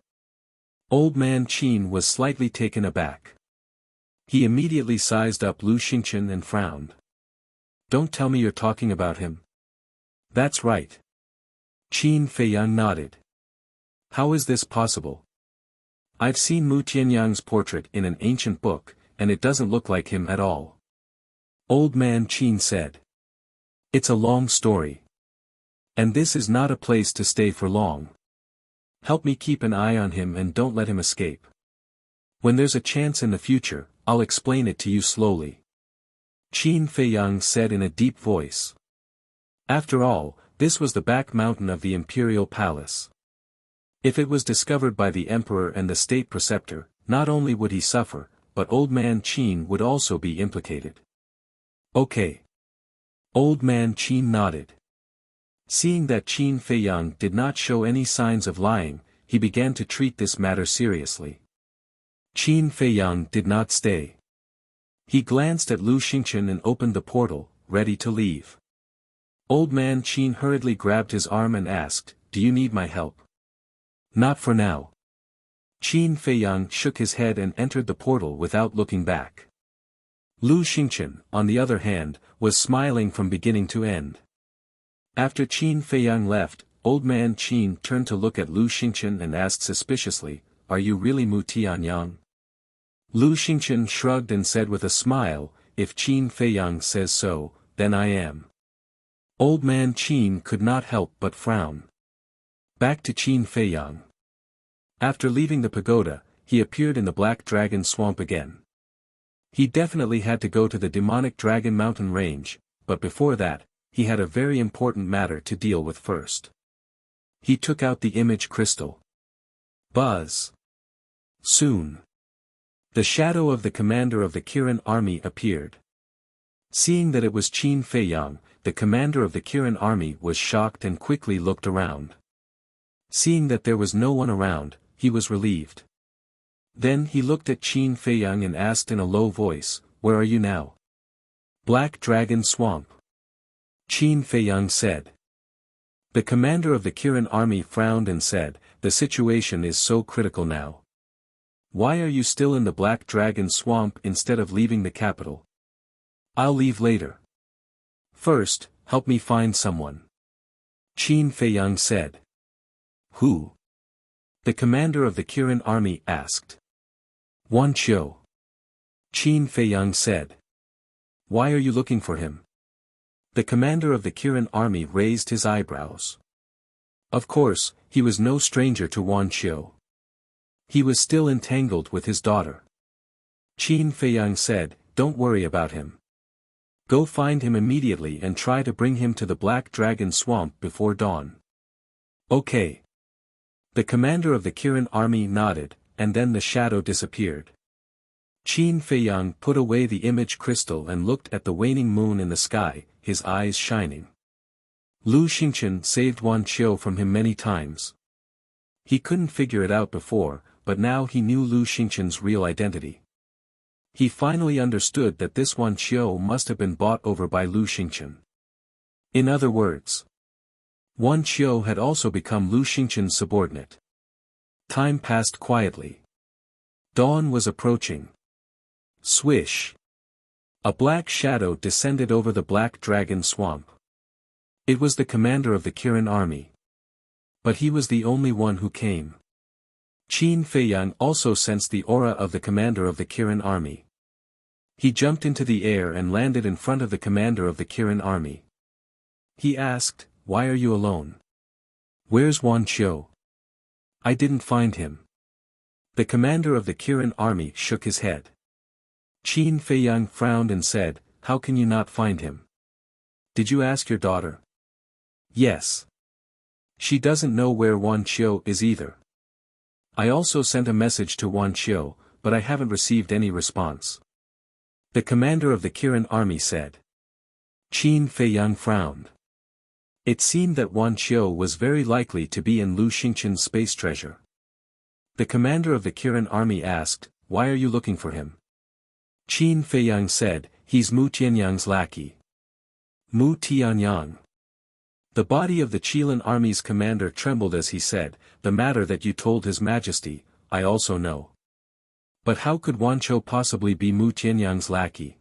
Old Man Qin was slightly taken aback. He immediately sized up Lu Xingchen and frowned. "Don't tell me you're talking about him." "That's right." Qin Feiyang nodded. "How is this possible? I've seen Mu Tianyang's portrait in an ancient book, and it doesn't look like him at all." Old Man Qin said. "It's a long story. And this is not a place to stay for long. Help me keep an eye on him and don't let him escape. When there's a chance in the future, I'll explain it to you slowly." Qin Feiyang said in a deep voice. After all, this was the back mountain of the imperial palace. If it was discovered by the emperor and the state preceptor, not only would he suffer, but Old Man Qin would also be implicated. "Okay." Old Man Qin nodded. Seeing that Qin Feiyang did not show any signs of lying, he began to treat this matter seriously. Qin Feiyang did not stay. He glanced at Lu Xingchen and opened the portal, ready to leave. Old man Qin hurriedly grabbed his arm and asked, "Do you need my help?" "Not for now." Qin Feiyang shook his head and entered the portal without looking back. Lu Xingchen, on the other hand, was smiling from beginning to end. After Qin Feiyang left, old man Qin turned to look at Lu Xingchen and asked suspiciously, "Are you really Mu Tianyang?" Lu Xingchen shrugged and said with a smile, "If Qin Feiyang says so, then I am." Old man Qin could not help but frown. Back to Qin Feiyang. After leaving the pagoda, he appeared in the Black Dragon Swamp again. He definitely had to go to the demonic Dragon Mountain range, but before that, he had a very important matter to deal with first. He took out the image crystal. Buzz. Soon. The shadow of the commander of the Kirin army appeared. Seeing that it was Qin Feiyang, the commander of the Kirin army was shocked and quickly looked around. Seeing that there was no one around, he was relieved. Then he looked at Qin Feiyang and asked in a low voice, "Where are you now?" "Black Dragon Swamp." Qin Feiyang said. The commander of the Kirin army frowned and said, "The situation is so critical now. Why are you still in the Black Dragon Swamp instead of leaving the capital?" "I'll leave later. First, help me find someone." Qin Feiyang said. "Who?" the commander of the Kirin army asked. "Wan Qiu." Qin Feiyang said. "Why are you looking for him?" The commander of the Kirin army raised his eyebrows. Of course, he was no stranger to Wan Qiu. He was still entangled with his daughter. Qin Feiyang said, "Don't worry about him. Go find him immediately and try to bring him to the Black Dragon Swamp before dawn." "Okay." The commander of the Kirin army nodded, and then the shadow disappeared. Qin Feiyang put away the image crystal and looked at the waning moon in the sky, his eyes shining. Lu Xingchen saved Wan Qiu from him many times. He couldn't figure it out before, but now he knew Lu Xingchen's real identity. He finally understood that this Wan Qiu must have been bought over by Lu Xingchen. In other words, Wan Qiu had also become Lu Xingchen's subordinate. Time passed quietly. Dawn was approaching. Swish. A black shadow descended over the Black Dragon Swamp. It was the commander of the Kirin army. But he was the only one who came. Qin Feiyang also sensed the aura of the commander of the Kirin army. He jumped into the air and landed in front of the commander of the Kirin army. He asked, "Why are you alone? Where's Wan Qiu?" "I didn't find him." The commander of the Kirin army shook his head. Qin Feiyang frowned and said, "How can you not find him? Did you ask your daughter?" "Yes. She doesn't know where Wan Qiu is either. I also sent a message to Wan Qiu, but I haven't received any response." The commander of the Kirin army said. Qin Feiyang frowned. It seemed that Wan Qiu was very likely to be in Lu Xingchen's space treasure. The commander of the Kirin army asked, "Why are you looking for him?" Qin Feiyang said, "He's Mu Tianyang's lackey." Mu Tianyang. The body of the Qilin army's commander trembled as he said, "The matter that you told His Majesty, I also know. But how could Wan Qiu possibly be Mu Tianyang's lackey?"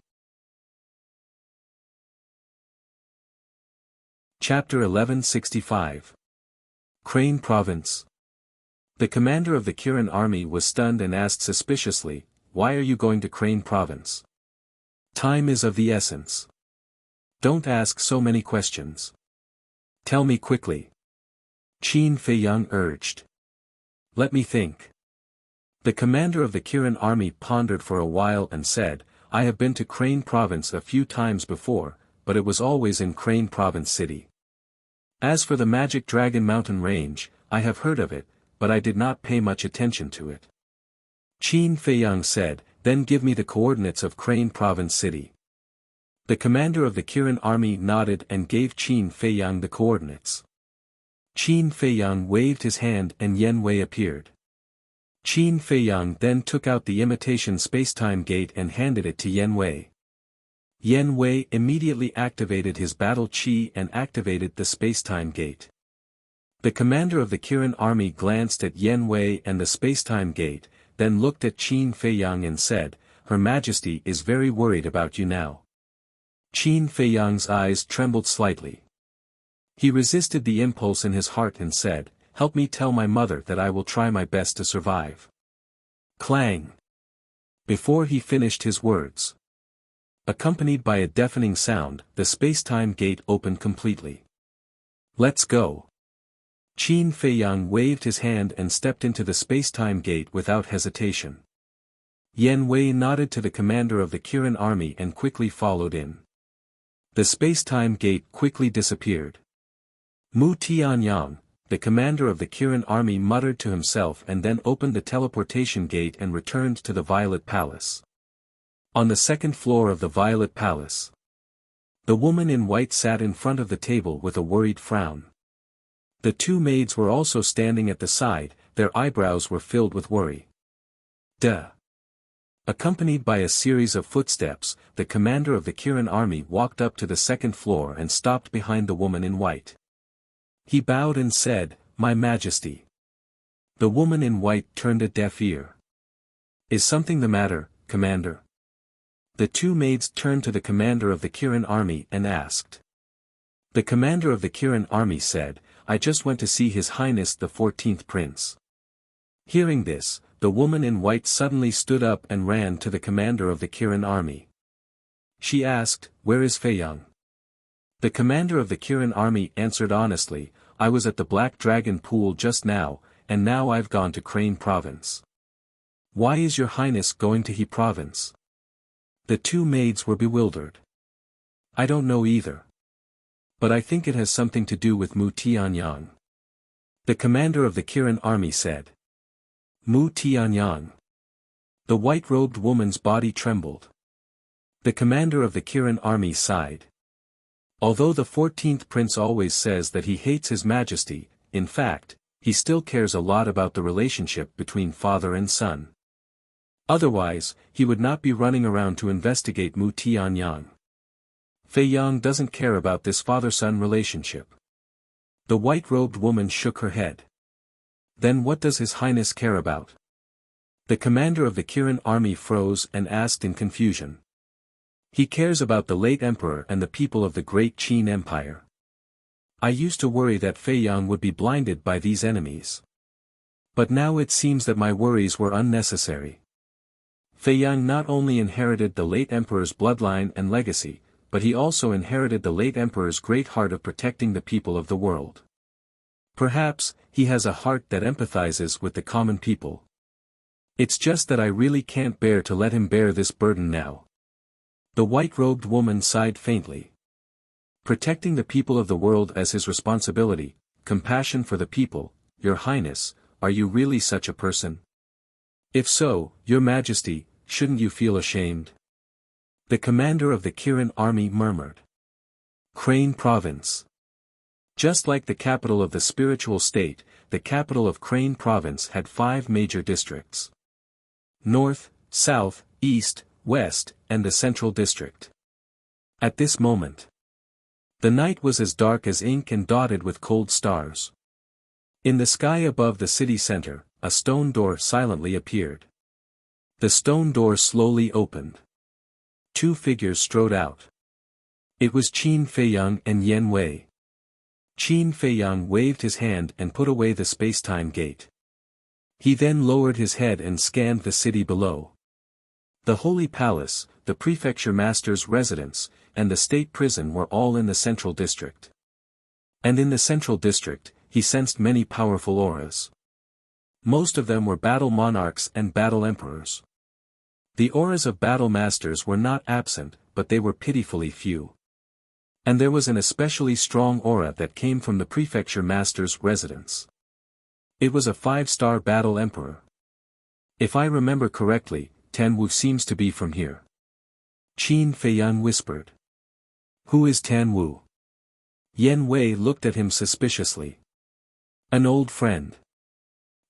Chapter 1165. Crane Province. The commander of the Kirin army was stunned and asked suspiciously, "Why are you going to Crane Province? Time is of the essence. Don't ask so many questions. Tell me quickly." Qin Feiyang urged. "Let me think." The commander of the Kirin army pondered for a while and said, "I have been to Crane Province a few times before, but it was always in Crane Province City. As for the Magic Dragon Mountain Range, I have heard of it, but I did not pay much attention to it." Qin Feiyang said, "Then give me the coordinates of Crane Province City." The commander of the Kirin army nodded and gave Qin Feiyang the coordinates. Qin Feiyang waved his hand and Yen Wei appeared. Qin Feiyang then took out the imitation spacetime gate and handed it to Yen Wei. Yen Wei immediately activated his battle chi and activated the spacetime gate. The commander of the Kirin army glanced at Yen Wei and the spacetime gate, then looked at Qin Feiyang and said, "Her Majesty is very worried about you now." Qin Feiyang's eyes trembled slightly. He resisted the impulse in his heart and said, "Help me tell my mother that I will try my best to survive." Clang! Before he finished his words, accompanied by a deafening sound, the spacetime gate opened completely. "Let's go." Qin Feiyang waved his hand and stepped into the spacetime gate without hesitation. Yen Wei nodded to the commander of the Kirin army and quickly followed in. The spacetime gate quickly disappeared. Mu Tianyang, the commander of the Kirin army, muttered to himself and then opened the teleportation gate and returned to the Violet Palace. On the second floor of the Violet Palace, the woman in white sat in front of the table with a worried frown. The two maids were also standing at the side, their eyebrows were filled with worry. Duh! Accompanied by a series of footsteps, the commander of the Kirin army walked up to the second floor and stopped behind the woman in white. He bowed and said, "My Majesty." The woman in white turned a deaf ear. "Is something the matter, Commander?" The two maids turned to the commander of the Kirin army and asked. The commander of the Kirin army said, "I just went to see His Highness the 14th Prince." Hearing this, the woman in white suddenly stood up and ran to the commander of the Kirin army. She asked, "Where is Feiyang?" The commander of the Kirin army answered honestly, "I was at the Black Dragon Pool just now, and now I've gone to Crane Province." "Why is your highness going to He Province?" The two maids were bewildered. "I don't know either. But I think it has something to do with Mu Tianyang." The commander of the Kirin army said. Mu Tianyang. The white-robed woman's body trembled. The commander of the Kirin army sighed. Although the 14th prince always says that he hates His Majesty, in fact, he still cares a lot about the relationship between father and son. Otherwise, he would not be running around to investigate Mu Tianyang. Feiyang doesn't care about this father-son relationship. The white-robed woman shook her head. Then what does His Highness care about? The commander of the Kirin army froze and asked in confusion. He cares about the late emperor and the people of the great Qin Empire. I used to worry that Feiyang would be blinded by these enemies. But now it seems that my worries were unnecessary. Feiyang not only inherited the late emperor's bloodline and legacy, but he also inherited the late emperor's great heart of protecting the people of the world. Perhaps, he has a heart that empathizes with the common people. It's just that I really can't bear to let him bear this burden now. The white-robed woman sighed faintly. Protecting the people of the world as his responsibility, compassion for the people, Your Highness, are you really such a person? If so, Your Majesty, shouldn't you feel ashamed? The commander of the Kirin army murmured. Crane Province. Just like the capital of the spiritual state, the capital of Crane Province had 5 major districts. North, South, East, West, and the Central District. At this moment, the night was as dark as ink and dotted with cold stars. In the sky above the city center, a stone door silently appeared. The stone door slowly opened. 2 figures strode out. It was Qin Feiyang and Yen Wei. Qin Feiyang waved his hand and put away the spacetime gate. He then lowered his head and scanned the city below. The Holy Palace, the Prefecture Master's residence, and the State Prison were all in the Central District. And in the Central District, he sensed many powerful auras. Most of them were battle monarchs and battle emperors. The auras of battle masters were not absent, but they were pitifully few. And there was an especially strong aura that came from the Prefecture Master's residence. It was a 5-star battle emperor. If I remember correctly, Tan Wu seems to be from here. Qin Feiyang whispered. Who is Tan Wu? Yen Wei looked at him suspiciously. An old friend.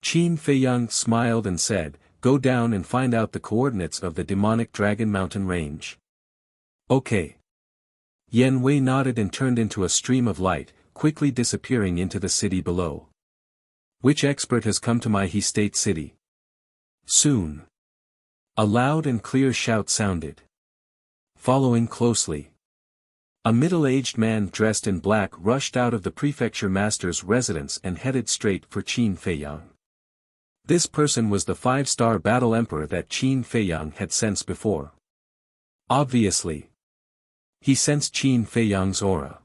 Qin Feiyang smiled and said, "Go down and find out the coordinates of the demonic dragon mountain range." Okay. Yan Wei nodded and turned into a stream of light, quickly disappearing into the city below. Which expert has come to my He State city? Soon. A loud and clear shout sounded. Following closely. A middle-aged man dressed in black rushed out of the prefecture master's residence and headed straight for Qin Feiyang. This person was the 5-star battle emperor that Qin Feiyang had sensed before. Obviously. He sensed Qin Feiyang's aura.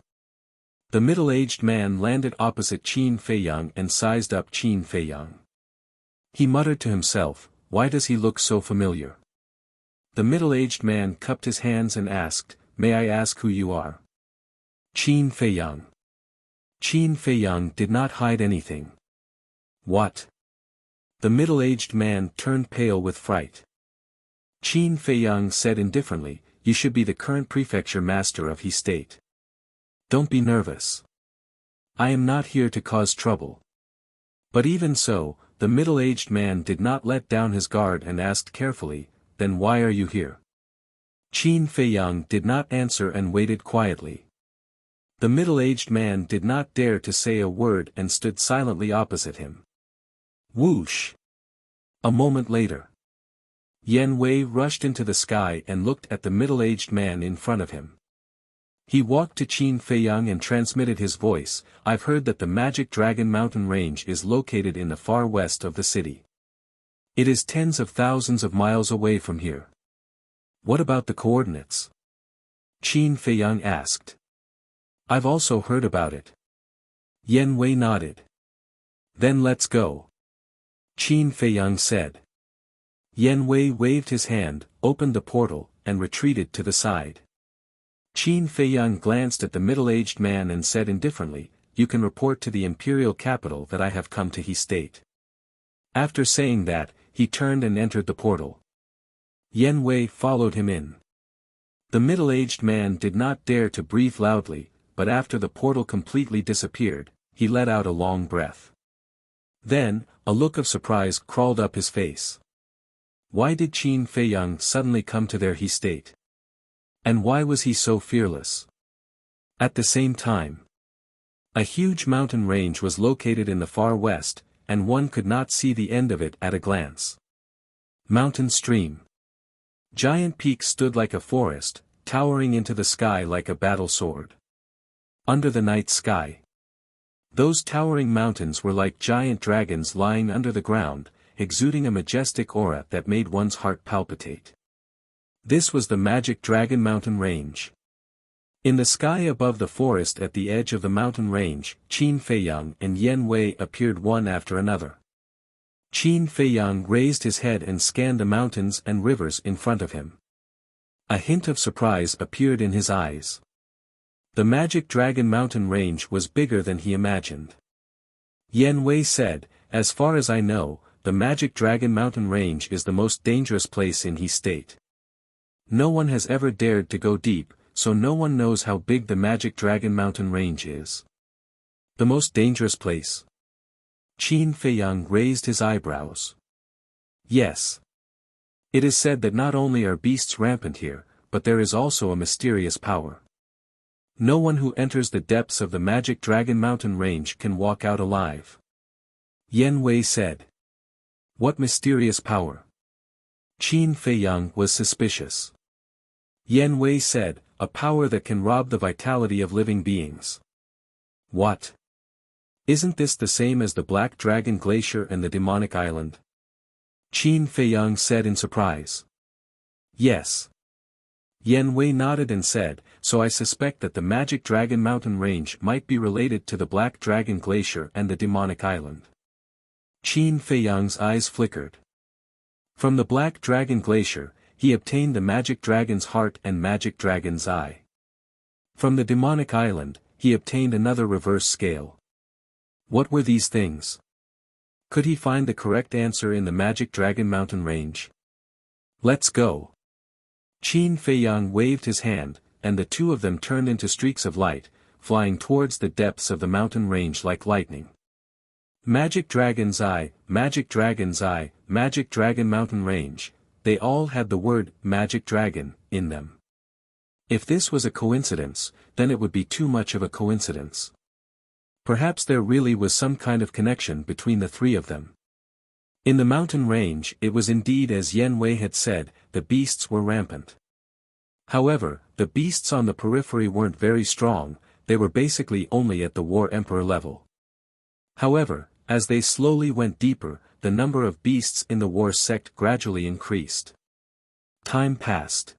The middle-aged man landed opposite Qin Feiyang and sized up Qin Feiyang. He muttered to himself, "Why does he look so familiar?" The middle-aged man cupped his hands and asked, "May I ask who you are?" Qin Feiyang. Qin Feiyang did not hide anything. What? The middle-aged man turned pale with fright. Qin Feiyang said indifferently, "You should be the current prefecture master of He State. Don't be nervous. I am not here to cause trouble." But even so, the middle-aged man did not let down his guard and asked carefully, "Then why are you here?" Qin Feiyang did not answer and waited quietly. The middle-aged man did not dare to say a word and stood silently opposite him. Whoosh! A moment later. Yan Wei rushed into the sky and looked at the middle-aged man in front of him. He walked to Qin Feiyang and transmitted his voice, "I've heard that the Magic Dragon Mountain Range is located in the far west of the city. It is tens of thousands of miles away from here. What about the coordinates?" Qin Feiyang asked. "I've also heard about it." Yan Wei nodded. "Then let's go," Qin Feiyang said. Yan Wei waved his hand, opened the portal, and retreated to the side. Qin Feiyang glanced at the middle-aged man and said indifferently, "You can report to the imperial capital that I have come to He State." After saying that, he turned and entered the portal. Yan Wei followed him in. The middle-aged man did not dare to breathe loudly, but after the portal completely disappeared, he let out a long breath. Then, a look of surprise crawled up his face. Why did Qin Feiyang suddenly come to their He State? And why was he so fearless? At the same time, a huge mountain range was located in the far west, and one could not see the end of it at a glance. Mountain stream. Giant peaks stood like a forest, towering into the sky like a battle sword. Under the night sky, those towering mountains were like giant dragons lying under the ground, exuding a majestic aura that made one's heart palpitate. This was the Magic Dragon Mountain Range. In the sky above the forest at the edge of the mountain range, Qin Feiyang and Yan Wei appeared one after another. Qin Feiyang raised his head and scanned the mountains and rivers in front of him. A hint of surprise appeared in his eyes. The Magic Dragon Mountain Range was bigger than he imagined. Yan Wei said, "As far as I know, the Magic Dragon Mountain Range is the most dangerous place in He State. No one has ever dared to go deep, so no one knows how big the Magic Dragon Mountain Range is." The most dangerous place? Qin Feiyang raised his eyebrows. Yes. It is said that not only are beasts rampant here, but there is also a mysterious power. No one who enters the depths of the Magic Dragon Mountain Range can walk out alive. Yan Wei said. What mysterious power? Qin Feiyang was suspicious. Yan Wei said, a power that can rob the vitality of living beings. What? Isn't this the same as the Black Dragon Glacier and the Demonic Island? Qin Feiyang said in surprise. Yes. Yan Wei nodded and said, so I suspect that the Magic Dragon Mountain Range might be related to the Black Dragon Glacier and the Demonic Island. Qin Feiyang's eyes flickered. From the Black Dragon Glacier, he obtained the Magic Dragon's Heart and Magic Dragon's Eye. From the Demonic Island, he obtained another reverse scale. What were these things? Could he find the correct answer in the Magic Dragon Mountain Range? Let's go. Qin Feiyang waved his hand, and the two of them turned into streaks of light, flying towards the depths of the mountain range like lightning. Magic Dragon's Eye, Magic Dragon's Eye, Magic Dragon Mountain Range, they all had the word Magic Dragon in them. If this was a coincidence, then it would be too much of a coincidence. Perhaps there really was some kind of connection between the three of them. In the mountain range, it was indeed as Yen Wei had said, the beasts were rampant. However, the beasts on the periphery weren't very strong, they were basically only at the War Emperor level. However, as they slowly went deeper, the number of beasts in the war sect gradually increased. Time passed.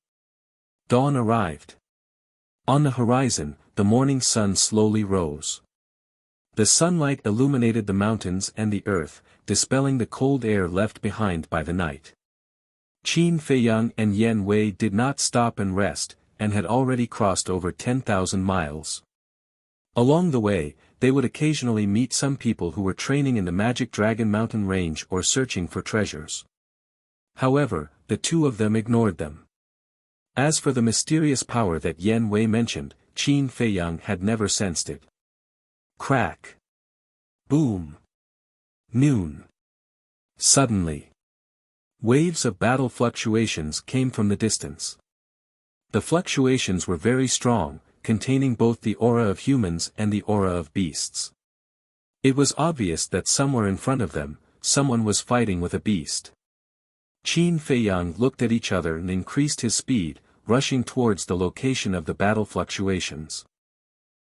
Dawn arrived. On the horizon, the morning sun slowly rose. The sunlight illuminated the mountains and the earth, dispelling the cold air left behind by the night. Qin Feiyang and Yen Wei did not stop and rest, and had already crossed over 10,000 miles. Along the way, they would occasionally meet some people who were training in the Magic Dragon Mountain Range or searching for treasures. However, the two of them ignored them. As for the mysterious power that Yen Wei mentioned, Qin Feiyang had never sensed it. Crack. Boom. Noon. Suddenly, waves of battle fluctuations came from the distance. The fluctuations were very strong, containing both the aura of humans and the aura of beasts. It was obvious that somewhere in front of them, someone was fighting with a beast. Qin Feiyang looked at each other and increased his speed, rushing towards the location of the battle fluctuations.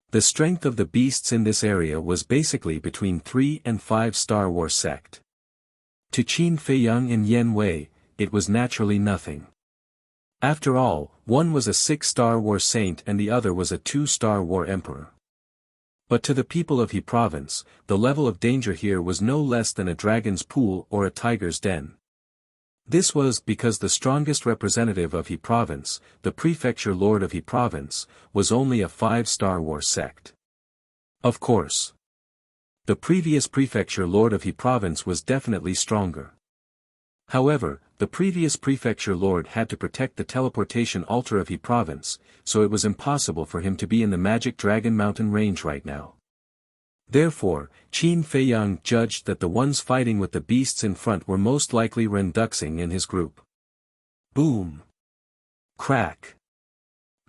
The strength of the beasts in this area was basically between 3 and 5 Star War sect. To Qin Feiyang and Yen Wei, it was naturally nothing. After all, one was a 6-star war saint and the other was a 2-star war emperor. But to the people of He province, the level of danger here was no less than a dragon's pool or a tiger's den. This was because the strongest representative of He province, the prefecture lord of He province, was only a 5-star war sect. Of course. The previous prefecture lord of He province was definitely stronger. However, the previous prefecture lord had to protect the teleportation altar of He province, so it was impossible for him to be in the Magic Dragon Mountain Range right now. Therefore, Qin Feiyang judged that the ones fighting with the beasts in front were most likely Ren Duxing and his group. Boom. Crack.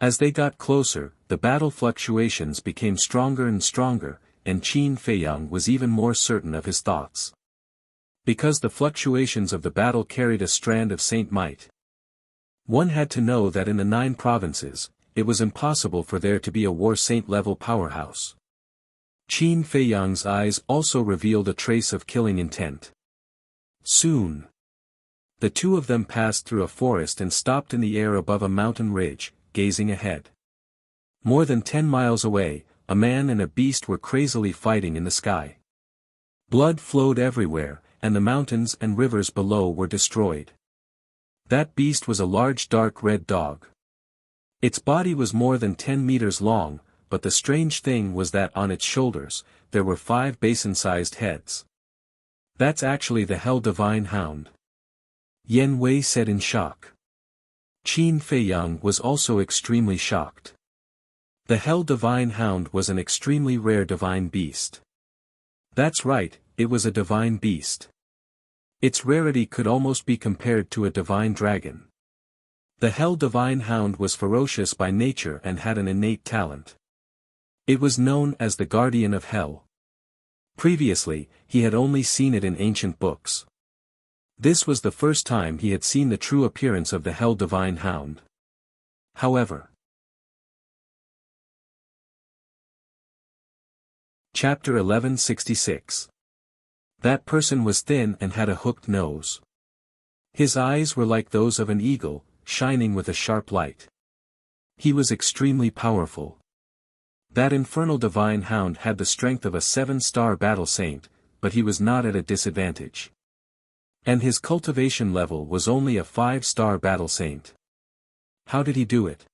As they got closer, the battle fluctuations became stronger and stronger, and Qin Feiyang was even more certain of his thoughts. Because the fluctuations of the battle carried a strand of saint might. One had to know that in the 9 provinces, it was impossible for there to be a war saint-level powerhouse. Qin Feiyang's eyes also revealed a trace of killing intent. Soon, the two of them passed through a forest and stopped in the air above a mountain ridge, gazing ahead. More than 10 miles away, a man and a beast were crazily fighting in the sky. Blood flowed everywhere, and the mountains and rivers below were destroyed. That beast was a large dark red dog. Its body was more than 10 meters long, but the strange thing was that on its shoulders, there were 5 basin-sized heads. That's actually the Hell Divine Hound. Yen Wei said in shock. Qin Feiyang was also extremely shocked. The Hell Divine Hound was an extremely rare divine beast. That's right, it was a divine beast. Its rarity could almost be compared to a divine dragon. The Hell Divine Hound was ferocious by nature and had an innate talent. It was known as the Guardian of Hell. Previously, he had only seen it in ancient books. This was the first time he had seen the true appearance of the Hell Divine Hound. However, Chapter 1166. That person was thin and had a hooked nose. His eyes were like those of an eagle, shining with a sharp light. He was extremely powerful. That infernal divine hound had the strength of a 7-star battle saint, but he was not at a disadvantage. And his cultivation level was only a 5-star battle saint. How did he do it?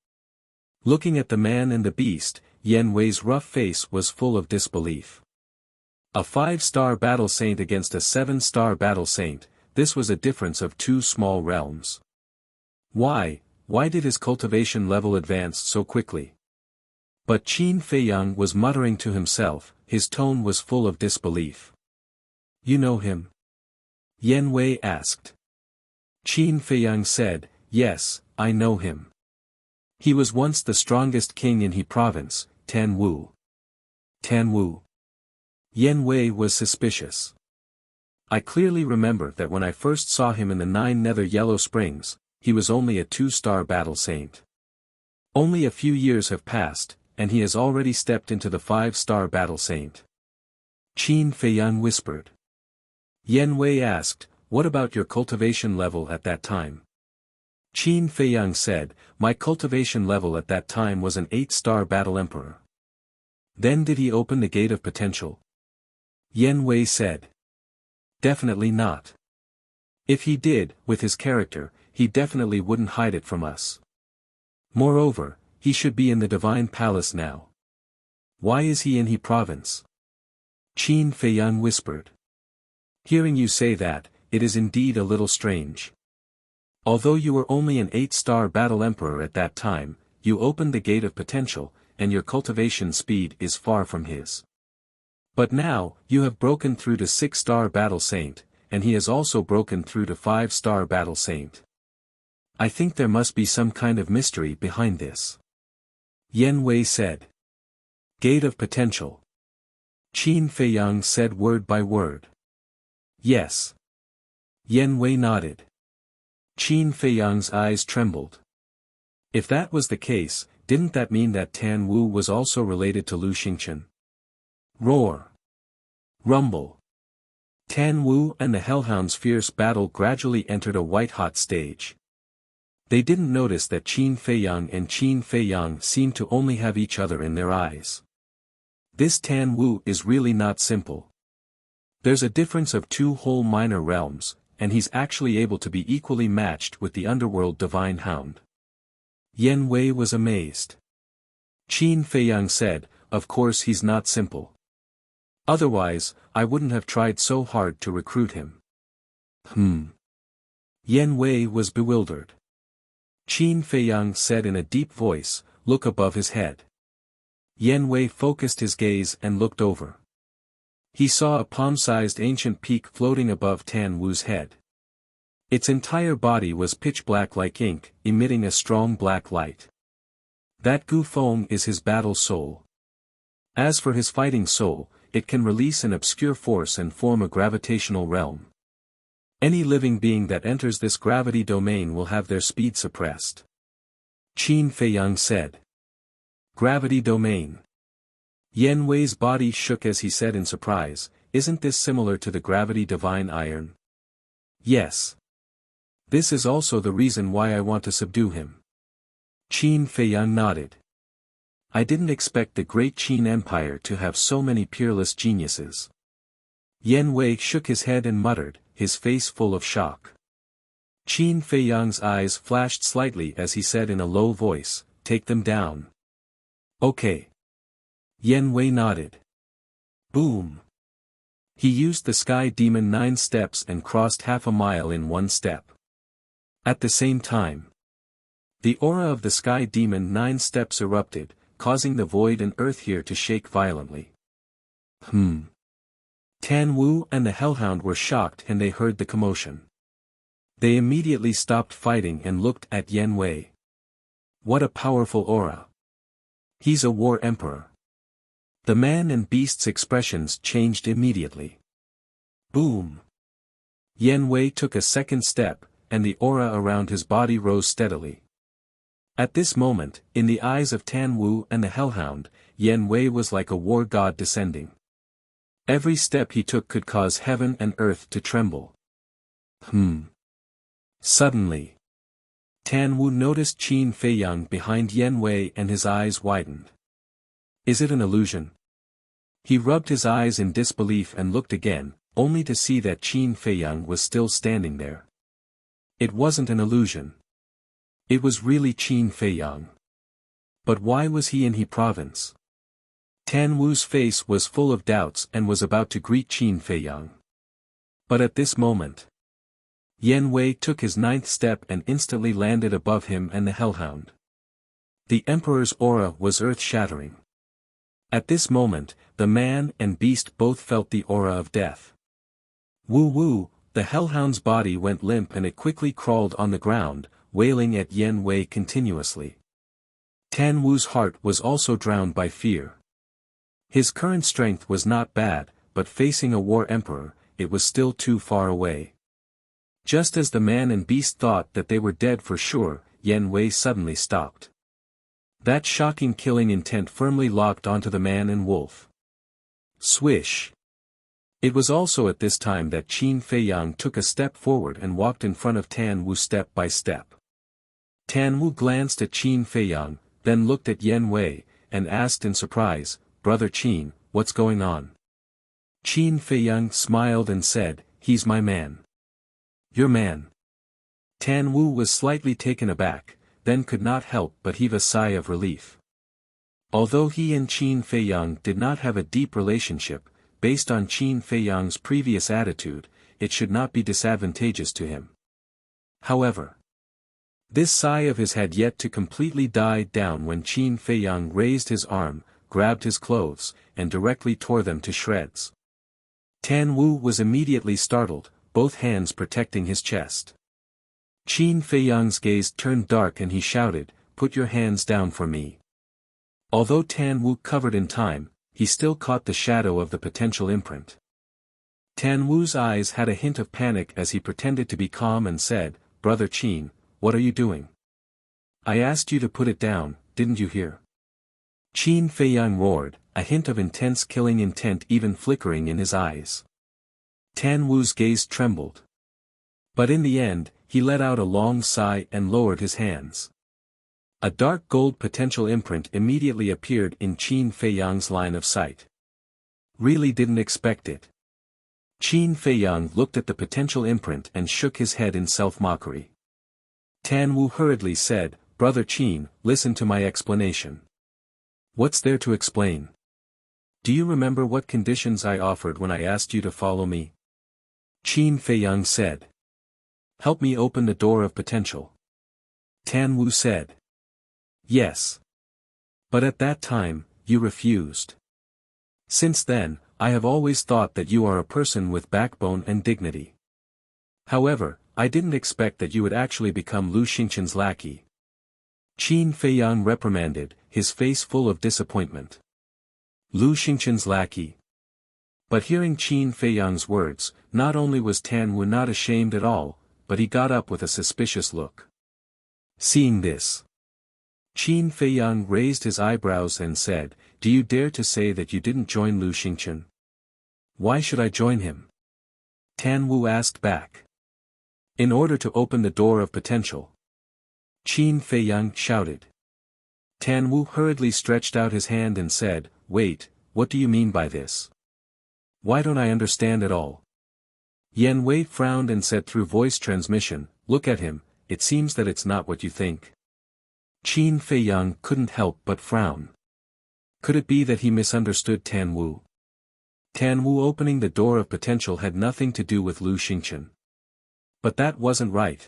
Looking at the man and the beast, Yen Wei's rough face was full of disbelief. A 5-star battle saint against a 7-star battle saint, this was a difference of 2 small realms. Why did his cultivation level advance so quickly? But Qin Feiyang was muttering to himself, his tone was full of disbelief. You know him? Yan Wei asked. Qin Feiyang said, yes, I know him. He was once the strongest king in He province, Tan Wu. Tan Wu. Yan Wei was suspicious. I clearly remember that when I first saw him in the 9 Nether Yellow Springs, he was only a 2-star battle saint. Only a few years have passed, and he has already stepped into the 5-star battle saint. Qin Feiyang whispered. Yan Wei asked, what about your cultivation level at that time? Qin Feiyang said, my cultivation level at that time was an 8-star battle emperor. Then did he open the gate of potential? Yan Wei said. Definitely not. If he did, with his character, he definitely wouldn't hide it from us. Moreover, he should be in the Divine Palace now. Why is he in He province? Qin Feiyang whispered. Hearing you say that, it is indeed a little strange. Although you were only an 8-star battle emperor at that time, you opened the gate of potential, and your cultivation speed is far from his. But now, you have broken through to 6-star battle saint, and he has also broken through to 5-star battle saint. I think there must be some kind of mystery behind this. Yan Wei said. Gate of potential. Qin Feiyang said word by word. Yes. Yan Wei nodded. Qin Feiyang's eyes trembled. If that was the case, didn't that mean that Tan Wu was also related to Lu Xingchen? Roar. Rumble. Tan Wu and the Hellhound's fierce battle gradually entered a white-hot stage. They didn't notice that Qin Feiyang and Qin Feiyang seemed to only have each other in their eyes. This Tan Wu is really not simple. There's a difference of 2 whole minor realms, and he's actually able to be equally matched with the underworld Divine Hound. Yan Wei was amazed. Qin Feiyang said, of course he's not simple. Otherwise, I wouldn't have tried so hard to recruit him. Yan Wei was bewildered. Qin Feiyang said in a deep voice, look above his head. Yan Wei focused his gaze and looked over. He saw a palm-sized ancient peak floating above Tan Wu's head. Its entire body was pitch black like ink, emitting a strong black light. That Gu Feng is his battle soul. As for his fighting soul, it can release an obscure force and form a gravitational realm. Any living being that enters this gravity domain will have their speed suppressed. Qin Feiyang said. Gravity domain. Yan Wei's body shook as he said in surprise, isn't this similar to the gravity divine iron? Yes. This is also the reason why I want to subdue him. Qin Feiyang nodded. I didn't expect the great Qin Empire to have so many peerless geniuses. Yan Wei shook his head and muttered, his face full of shock. Qin Feiyang's eyes flashed slightly as he said in a low voice, take them down. Okay. Yan Wei nodded. Boom. He used the Sky Demon 9 steps and crossed half a mile in 1 step. At the same time, the aura of the Sky Demon 9 steps erupted, causing the void and earth here to shake violently. Tan Wu and the Hellhound were shocked and they heard the commotion. They immediately stopped fighting and looked at Yan Wei. What a powerful aura. He's a war emperor. The man and beast's expressions changed immediately. Boom. Yan Wei took a second step, and the aura around his body rose steadily. At this moment, in the eyes of Tan Wu and the Hellhound, Yan Wei was like a war god descending. Every step he took could cause heaven and earth to tremble. Suddenly, Tan Wu noticed Qin Feiyang behind Yan Wei and his eyes widened. Is it an illusion? He rubbed his eyes in disbelief and looked again, only to see that Qin Feiyang was still standing there. It wasn't an illusion. It was really Qin Feiyang. But why was he in He province? Tan Wu's face was full of doubts and was about to greet Qin Feiyang. But at this moment, Yan Wei took his 9th step and instantly landed above him and the Hellhound. The Emperor's aura was earth-shattering. At this moment, the man and beast both felt the aura of death. Woo woo, the hellhound's body went limp and it quickly crawled on the ground, wailing at Yen Wei continuously. Tan Wu's heart was also drowned by fear. His current strength was not bad, but facing a war emperor, it was still too far away. Just as the man and beast thought that they were dead for sure, Yen Wei suddenly stopped. That shocking killing intent firmly locked onto the man and wolf. Swish! It was also at this time that Qin Feiyang took a step forward and walked in front of Tan Wu step by step. Tan Wu glanced at Qin Feiyang, then looked at Yen Wei, and asked in surprise, "Brother Qin, what's going on?" Qin Feiyang smiled and said, "He's my man." "Your man?" Tan Wu was slightly taken aback, then could not help but heave a sigh of relief. Although he and Qin Feiyang did not have a deep relationship, based on Qin Feiyang's previous attitude, it should not be disadvantageous to him. However, this sigh of his had yet to completely die down when Qin Feiyang raised his arm, grabbed his clothes, and directly tore them to shreds. Tan Wu was immediately startled, both hands protecting his chest. Qin Feiyang's gaze turned dark and he shouted, "Put your hands down for me." Although Tan Wu covered in time, he still caught the shadow of the potential imprint. Tan Wu's eyes had a hint of panic as he pretended to be calm and said, "Brother Qin, what are you doing? I asked you to put it down, didn't you hear?" Qin Feiyang roared, a hint of intense killing intent even flickering in his eyes. Tan Wu's gaze trembled. But in the end, he let out a long sigh and lowered his hands. A dark gold potential imprint immediately appeared in Qin Feiyang's line of sight. Really didn't expect it. Qin Feiyang looked at the potential imprint and shook his head in self-mockery. Tan Wu hurriedly said, "Brother Qin, listen to my explanation." "What's there to explain? Do you remember what conditions I offered when I asked you to follow me?" Qin Feiyang said. "Help me open the door of potential." Tan Wu said. "Yes. But at that time, you refused. Since then, I have always thought that you are a person with backbone and dignity. However, I didn't expect that you would actually become Lu Xingqian's lackey." Qin Feiyang reprimanded, his face full of disappointment. Lu Xingqian's lackey. But hearing Qin Feiyang's words, not only was Tan Wu not ashamed at all, but he got up with a suspicious look. Seeing this, Qin Feiyang raised his eyebrows and said, "Do you dare to say that you didn't join Lu Xingqian?" "Why should I join him?" Tan Wu asked back. "In order to open the door of potential," Qin Feiyang shouted. Tan Wu hurriedly stretched out his hand and said, "Wait, what do you mean by this? Why don't I understand at all?" Yen Wei frowned and said through voice transmission, "Look at him, it seems that it's not what you think." Qin Feiyang couldn't help but frown. Could it be that he misunderstood Tan Wu? Tan Wu opening the door of potential had nothing to do with Lu Xingqian. But that wasn't right.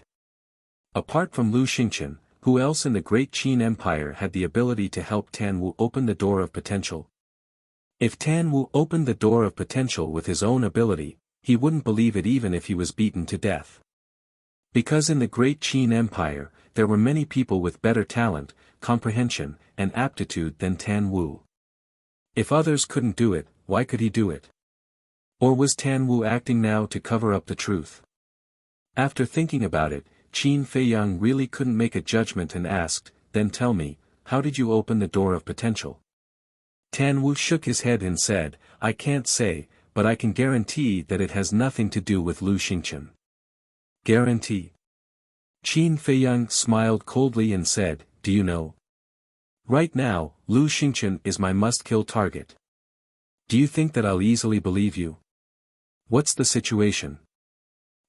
Apart from Lu Xingqian, who else in the great Qin Empire had the ability to help Tan Wu open the door of potential? If Tan Wu opened the door of potential with his own ability, he wouldn't believe it even if he was beaten to death. Because in the great Qin Empire, there were many people with better talent, comprehension, and aptitude than Tan Wu. If others couldn't do it, why could he do it? Or was Tan Wu acting now to cover up the truth? After thinking about it, Qin Feiyang really couldn't make a judgment and asked, "Then tell me, how did you open the door of potential?" Tan Wu shook his head and said, "I can't say, but I can guarantee that it has nothing to do with Lu Xingqian." "Guarantee?" Qin Feiyang smiled coldly and said, "Do you know? Right now, Lu Xingqian is my must-kill target. Do you think that I'll easily believe you? What's the situation?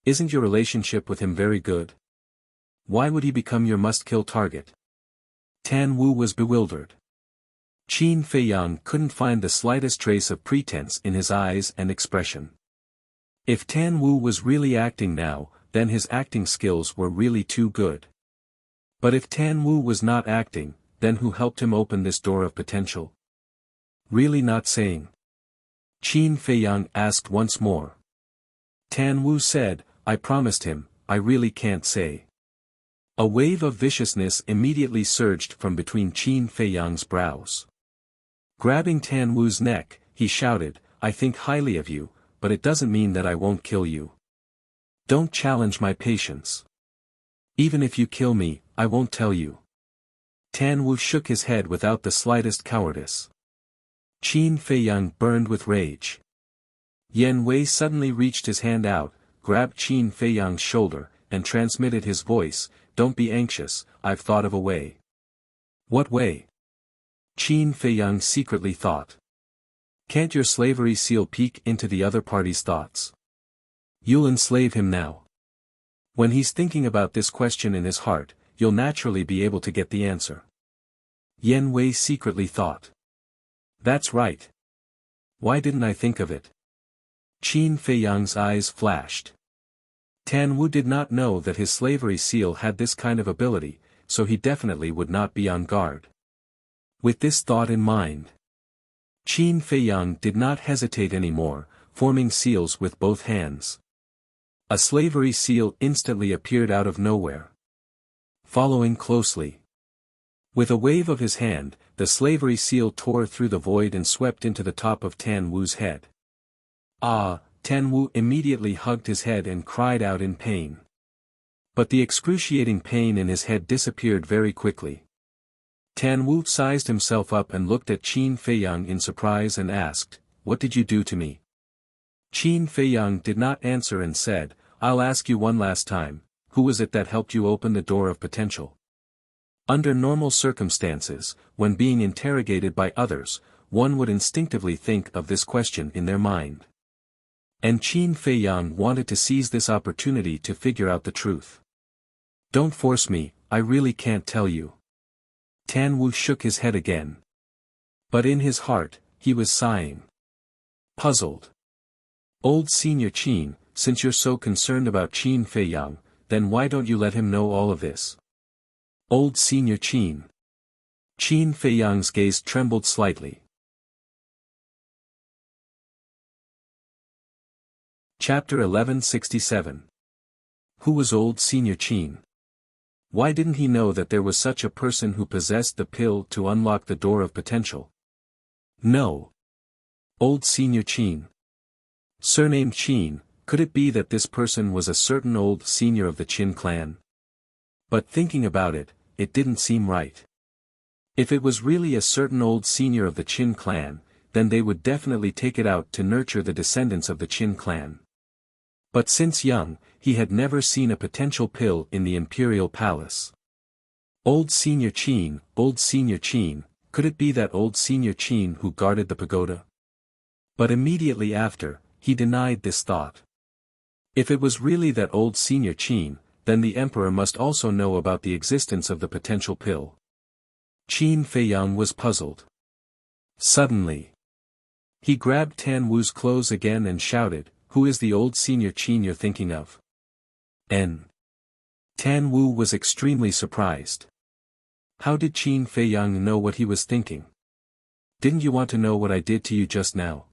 Isn't your relationship with him very good? Why would he become your must-kill target?" Tan Wu was bewildered. Qin Feiyang couldn't find the slightest trace of pretense in his eyes and expression. If Tan Wu was really acting now, then his acting skills were really too good. But if Tan Wu was not acting, then who helped him open this door of potential? Really not saying? Qin Feiyang asked once more. Tan Wu said, I promised him, I really can't say. A wave of viciousness immediately surged from between Qin Feiyang's brows. Grabbing Tan Wu's neck, he shouted, I think highly of you, but it doesn't mean that I won't kill you. Don't challenge my patience. Even if you kill me, I won't tell you. Tan Wu shook his head without the slightest cowardice. Qin Feiyang burned with rage. Yan Wei suddenly reached his hand out, grabbed Qin Feiyang's shoulder, and transmitted his voice, Don't be anxious, I've thought of a way. What way? Qin Feiyang secretly thought. Can't your slavery seal peek into the other party's thoughts? You'll enslave him now. When he's thinking about this question in his heart, you'll naturally be able to get the answer. Yan Wei secretly thought. That's right. Why didn't I think of it? Qin Feiyang's eyes flashed. Tan Wu did not know that his slavery seal had this kind of ability, so he definitely would not be on guard. With this thought in mind, Qin Feiyang did not hesitate anymore, forming seals with both hands. A slavery seal instantly appeared out of nowhere. Following closely. With a wave of his hand, the slavery seal tore through the void and swept into the top of Tan Wu's head. Ah! Tan Wu immediately hugged his head and cried out in pain. But the excruciating pain in his head disappeared very quickly. Tan Wu sized himself up and looked at Qin Feiyang in surprise and asked, What did you do to me? Qin Feiyang did not answer and said, I'll ask you one last time, who was it that helped you open the door of potential? Under normal circumstances, when being interrogated by others, one would instinctively think of this question in their mind. And Qin Feiyang wanted to seize this opportunity to figure out the truth. Don't force me, I really can't tell you. Tan Wu shook his head again. But in his heart, he was sighing. Puzzled. Old Senior Qin, since you're so concerned about Qin Feiyang, then why don't you let him know all of this? Old Senior Qin. Qin Feiyang's gaze trembled slightly. Chapter 1167. Who was old Senior Qin? Why didn't he know that there was such a person who possessed the pill to unlock the door of potential? No. Old Senior Qin. Surnamed Qin, could it be that this person was a certain old senior of the Qin clan? But thinking about it, it didn't seem right. If it was really a certain old senior of the Qin clan, then they would definitely take it out to nurture the descendants of the Qin clan. But since young, he had never seen a potential pill in the imperial palace. Old Senior Qin, could it be that old Senior Qin who guarded the pagoda? But immediately after, he denied this thought. If it was really that old Senior Qin, then the emperor must also know about the existence of the potential pill. Qin Feiyang was puzzled. Suddenly, he grabbed Tan Wu's clothes again and shouted, Who is the old Senior Qin you're thinking of? Tan Wu was extremely surprised. How did Qin Feiyang know what he was thinking? Didn't you want to know what I did to you just now?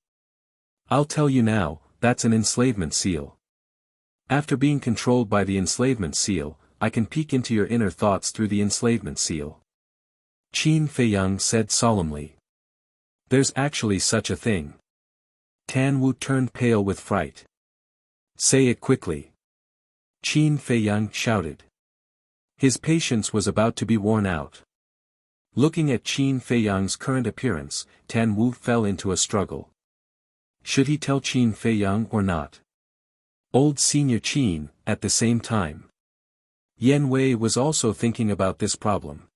I'll tell you now, that's an enslavement seal. After being controlled by the enslavement seal, I can peek into your inner thoughts through the enslavement seal. Qin Feiyang said solemnly. There's actually such a thing. Tan Wu turned pale with fright. Say it quickly. Qin Feiyang shouted. His patience was about to be worn out. Looking at Qin Feiyang's current appearance, Tan Wu fell into a struggle. Should he tell Qin Feiyang or not? Old Senior Qin, at the same time. Yan Wei was also thinking about this problem.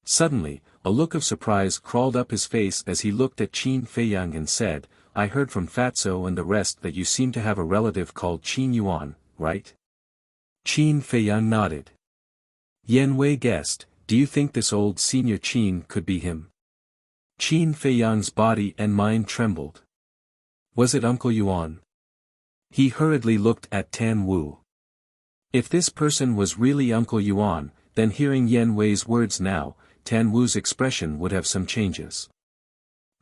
Suddenly, a look of surprise crawled up his face as he looked at Qin Feiyang and said, I heard from Fatso and the rest that you seem to have a relative called Qin Yuan, right? Qin Feiyang nodded. Yan Wei guessed, do you think this old Senior Qin could be him? Qin Feiyang's body and mind trembled. Was it Uncle Yuan? He hurriedly looked at Tan Wu. If this person was really Uncle Yuan, then hearing Yan Wei's words now, Tan Wu's expression would have some changes.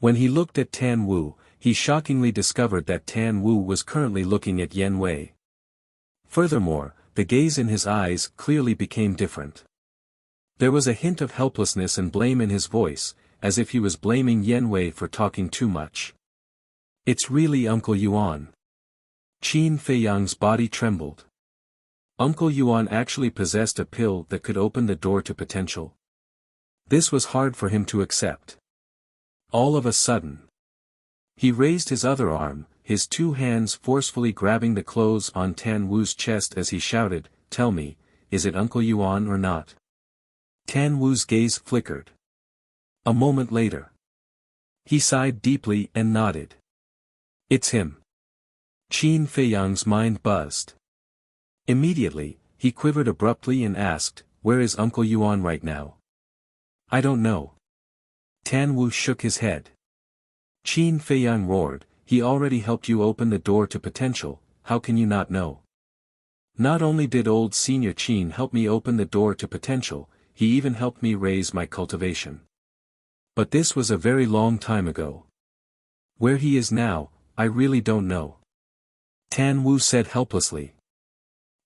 When he looked at Tan Wu, he shockingly discovered that Tan Wu was currently looking at Yen Wei. Furthermore, the gaze in his eyes clearly became different. There was a hint of helplessness and blame in his voice, as if he was blaming Yen Wei for talking too much. "It's really Uncle Yuan." Qin Feiyang's body trembled. Uncle Yuan actually possessed a pill that could open the door to potential. This was hard for him to accept. All of a sudden, he raised his other arm, his two hands forcefully grabbing the clothes on Tan Wu's chest as he shouted, "Tell me, is it Uncle Yuan or not?" Tan Wu's gaze flickered. A moment later, he sighed deeply and nodded. "It's him." Qin Feiyang's mind buzzed. Immediately, he quivered abruptly and asked, "Where is Uncle Yuan right now?" "I don't know." Tan Wu shook his head. Qin Feiyang roared, "He already helped you open the door to potential, how can you not know? Not only did old Senior Qin help me open the door to potential, he even helped me raise my cultivation. But this was a very long time ago. Where he is now, I really don't know." Tan Wu said helplessly.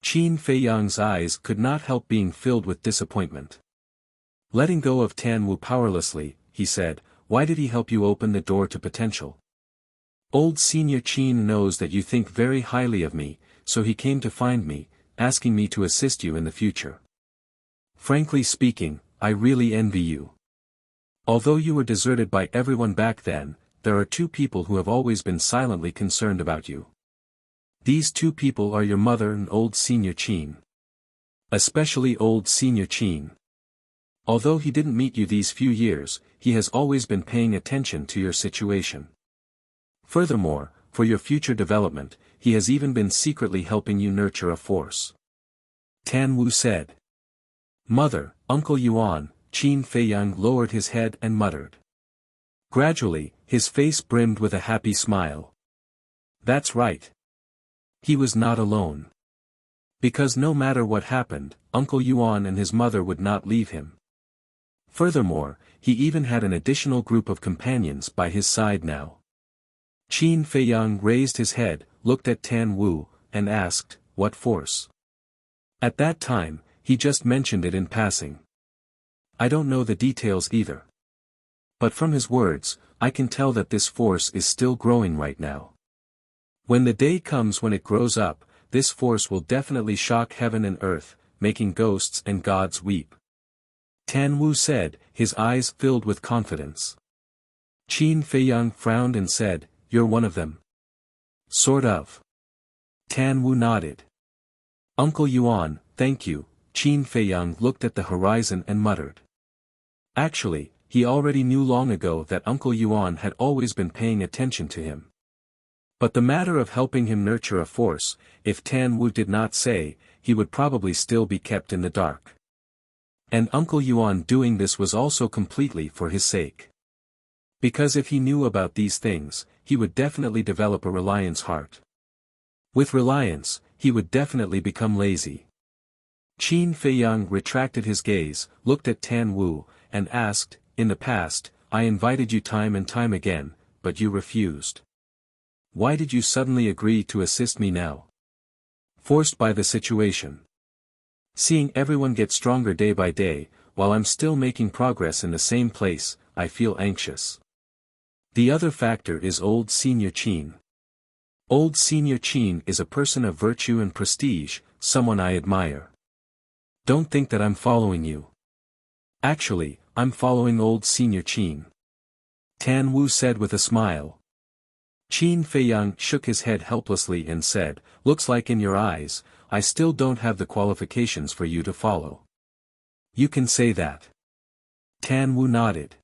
Qin Feiyang's eyes could not help being filled with disappointment. Letting go of Tan Wu powerlessly, he said, "Why did he help you open the door to potential?" "Old Senior Qin knows that you think very highly of me, so he came to find me, asking me to assist you in the future. Frankly speaking, I really envy you. Although you were deserted by everyone back then, there are two people who have always been silently concerned about you. These two people are your mother and old Senior Qin. Especially old Senior Qin. Although he didn't meet you these few years, he has always been paying attention to your situation. Furthermore, for your future development, he has even been secretly helping you nurture a force." Tan Wu said. "Mother, Uncle Yuan," Qin Feiyang lowered his head and muttered. Gradually, his face brimmed with a happy smile. That's right. He was not alone. Because no matter what happened, Uncle Yuan and his mother would not leave him. Furthermore, he even had an additional group of companions by his side now. Qin Feiyang raised his head, looked at Tan Wu, and asked, "What force?" At that time, he just mentioned it in passing. "I don't know the details either. But from his words, I can tell that this force is still growing right now. When the day comes when it grows up, this force will definitely shock heaven and earth, making ghosts and gods weep." Tan Wu said, his eyes filled with confidence. Qin Feiyang frowned and said, "You're one of them?" "Sort of." Tan Wu nodded. "Uncle Yuan, thank you." Qin Feiyang looked at the horizon and muttered. Actually, he already knew long ago that Uncle Yuan had always been paying attention to him. But the matter of helping him nurture a force, if Tan Wu did not say, he would probably still be kept in the dark. And Uncle Yuan doing this was also completely for his sake. Because if he knew about these things, he would definitely develop a reliance heart. With reliance, he would definitely become lazy. Qin Feiyang retracted his gaze, looked at Tan Wu, and asked, "In the past, I invited you time and time again, but you refused. Why did you suddenly agree to assist me now?" "Forced by the situation. Seeing everyone get stronger day by day, while I'm still making progress in the same place, I feel anxious. The other factor is old Senior Qin. Old Senior Qin is a person of virtue and prestige, someone I admire. Don't think that I'm following you. Actually, I'm following old Senior Qin." Tan Wu said with a smile. Qin Feiyang shook his head helplessly and said, "Looks like in your eyes, I still don't have the qualifications for you to follow." "You can say that." Tan Wu nodded.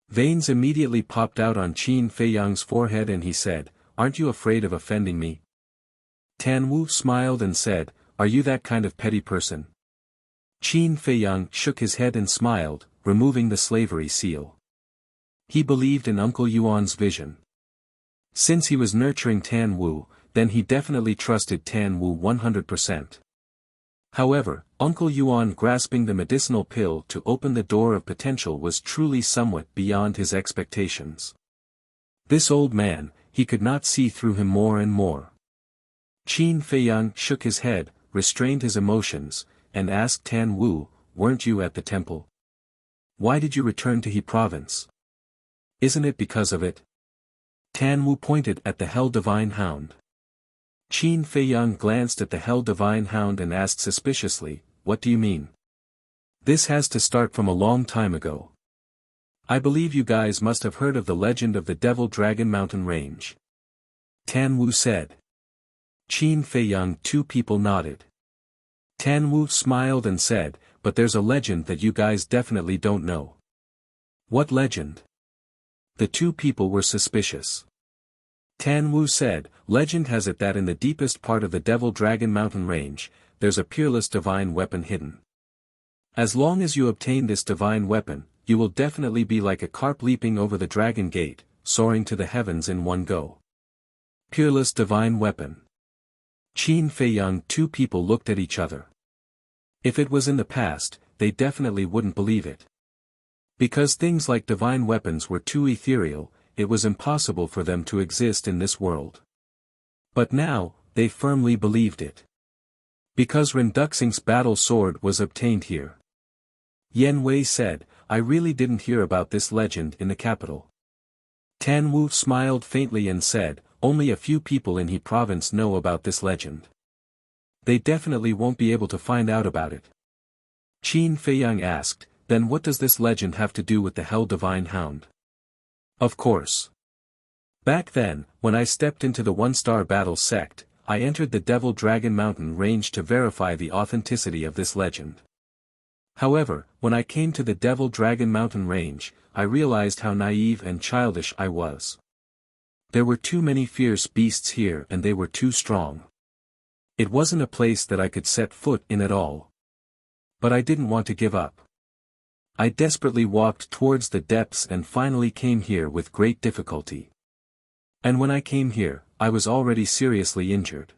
Veins immediately popped out on Qin Feiyang's forehead and he said, "Aren't you afraid of offending me?" Tan Wu smiled and said, "Are you that kind of petty person?" Qin Feiyang shook his head and smiled, removing the slavery seal. He believed in Uncle Yuan's vision. Since he was nurturing Tan Wu, then he definitely trusted Tan Wu 100%. However, Uncle Yuan grasping the medicinal pill to open the door of potential was truly somewhat beyond his expectations. This old man, he could not see through him more and more. Qin Feiyang shook his head, restrained his emotions, and asked Tan Wu, weren't you at the temple? Why did you return to He province? Isn't it because of it? Tan Wu pointed at the Hell Divine Hound. Qin Feiyang glanced at the Hell Divine Hound and asked suspiciously, what do you mean? This has to start from a long time ago. I believe you guys must have heard of the legend of the Devil Dragon Mountain Range. Tan Wu said. Qin Feiyang, two people nodded. Tan Wu smiled and said, but there's a legend that you guys definitely don't know. What legend? The two people were suspicious. Tan Wu said, legend has it that in the deepest part of the Devil Dragon Mountain Range, there's a peerless divine weapon hidden. As long as you obtain this divine weapon, you will definitely be like a carp leaping over the dragon gate, soaring to the heavens in one go. Peerless divine weapon. Qin Feiyang, two people looked at each other. If it was in the past, they definitely wouldn't believe it. Because things like divine weapons were too ethereal, it was impossible for them to exist in this world. But now, they firmly believed it. Because Ren Duxing's battle sword was obtained here. Yen Wei said, I really didn't hear about this legend in the capital. Tan Wu smiled faintly and said, only a few people in He province know about this legend. They definitely won't be able to find out about it. Qin Feiyang asked, then what does this legend have to do with the Hell Divine Hound? Of course. Back then, when I stepped into the one-star battle sect, I entered the Devil Dragon Mountain Range to verify the authenticity of this legend. However, when I came to the Devil Dragon Mountain Range, I realized how naive and childish I was. There were too many fierce beasts here and they were too strong. It wasn't a place that I could set foot in at all. But I didn't want to give up. I desperately walked towards the depths and finally came here with great difficulty. And when I came here, I was already seriously injured.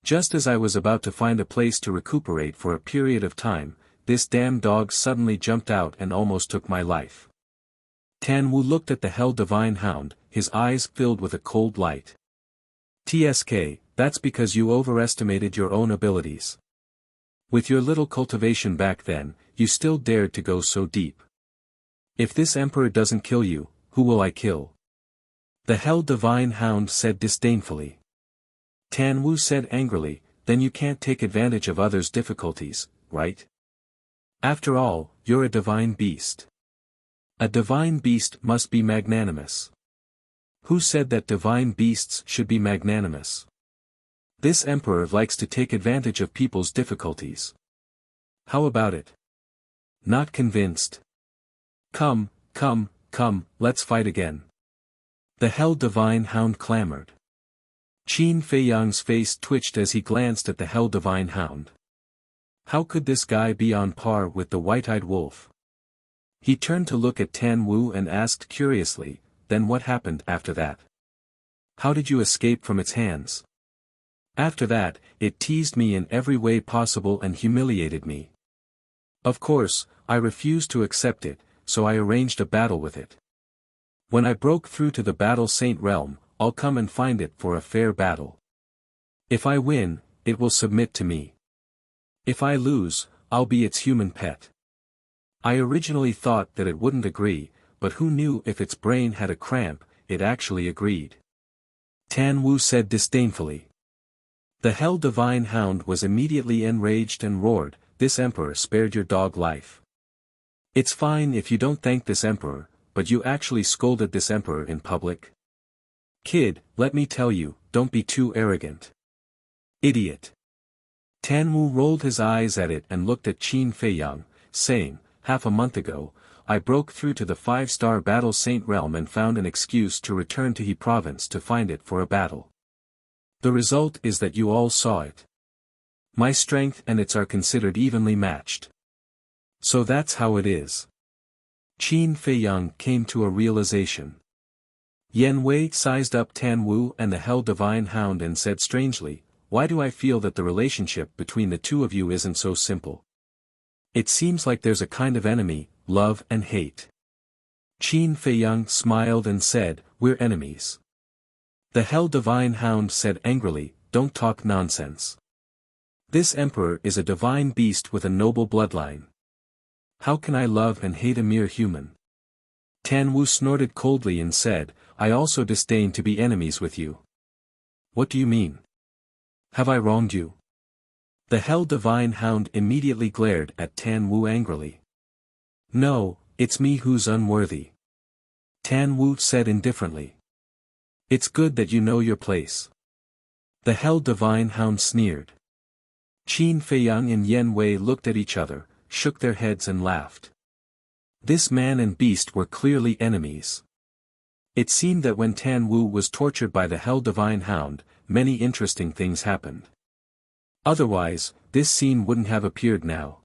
Just as I was about to find a place to recuperate for a period of time, this damn dog suddenly jumped out and almost took my life. Tan Wu looked at the Hell Divine Hound, his eyes filled with a cold light. TSK, that's because you overestimated your own abilities. With your little cultivation back then, you still dared to go so deep. If this emperor doesn't kill you, who will I kill? The Hell Divine Hound said disdainfully. Tan Wu said angrily, then you can't take advantage of others' difficulties, right? After all, you're a divine beast. A divine beast must be magnanimous. Who said that divine beasts should be magnanimous? This emperor likes to take advantage of people's difficulties. How about it? Not convinced? Come, let's fight again. The Hell Divine Hound clamored. Qin Feiyang's face twitched as he glanced at the Hell Divine Hound. How could this guy be on par with the white-eyed wolf? He turned to look at Tan Wu and asked curiously, then what happened after that? How did you escape from its hands? After that, it teased me in every way possible and humiliated me. Of course, I refused to accept it, so I arranged a battle with it. When I broke through to the Battle Saint realm, I'll come and find it for a fair battle. If I win, it will submit to me. If I lose, I'll be its human pet. I originally thought that it wouldn't agree, but who knew if its brain had a cramp, it actually agreed. Tan Wu said disdainfully. The Hell Divine Hound was immediately enraged and roared, this emperor spared your dog life. It's fine if you don't thank this emperor, but you actually scolded this emperor in public. Kid, let me tell you, don't be too arrogant. Idiot. Tan Wu rolled his eyes at it and looked at Qin Feiyang, saying, half a month ago, I broke through to the 5-star Battle Saint realm and found an excuse to return to He province to find it for a battle. The result is that you all saw it. My strength and its are considered evenly matched. So that's how it is. Qin Feiyang came to a realization. Yen Wei sized up Tan Wu and the Hell Divine Hound and said strangely, why do I feel that the relationship between the two of you isn't so simple? It seems like there's a kind of enemy, love and hate. Qin Feiyang smiled and said, we're enemies. The Hell Divine Hound said angrily, don't talk nonsense. This emperor is a divine beast with a noble bloodline. How can I love and hate a mere human? Tan Wu snorted coldly and said, I also disdain to be enemies with you. What do you mean? Have I wronged you? The Hell Divine Hound immediately glared at Tan Wu angrily. No, it's me who's unworthy. Tan Wu said indifferently. It's good that you know your place. The Hell Divine Hound sneered. Qin Feiyang and Yen Wei looked at each other, shook their heads and laughed. This man and beast were clearly enemies. It seemed that when Tan Wu was tortured by the Hell Divine Hound, many interesting things happened. Otherwise, this scene wouldn't have appeared now.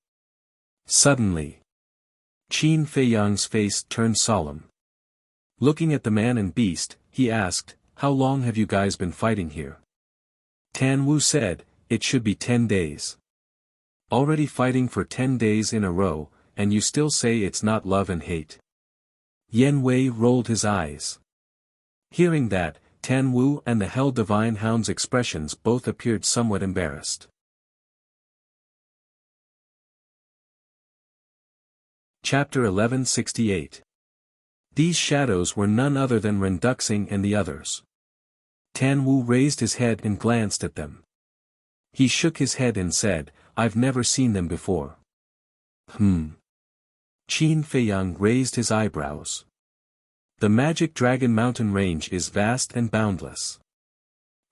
Suddenly, Qin Feiyang's face turned solemn. Looking at the man and beast, he asked, how long have you guys been fighting here? Tan Wu said, it should be 10 days. Already fighting for 10 days in a row, and you still say it's not love and hate. Yen Wei rolled his eyes. Hearing that, Tan Wu and the Hell Divine Hound's expressions both appeared somewhat embarrassed. Chapter 1168. These shadows were none other than Renduxing and the others. Tan Wu raised his head and glanced at them. He shook his head and said, I've never seen them before. Qin Feiyang raised his eyebrows. The Magic Dragon Mountain Range is vast and boundless.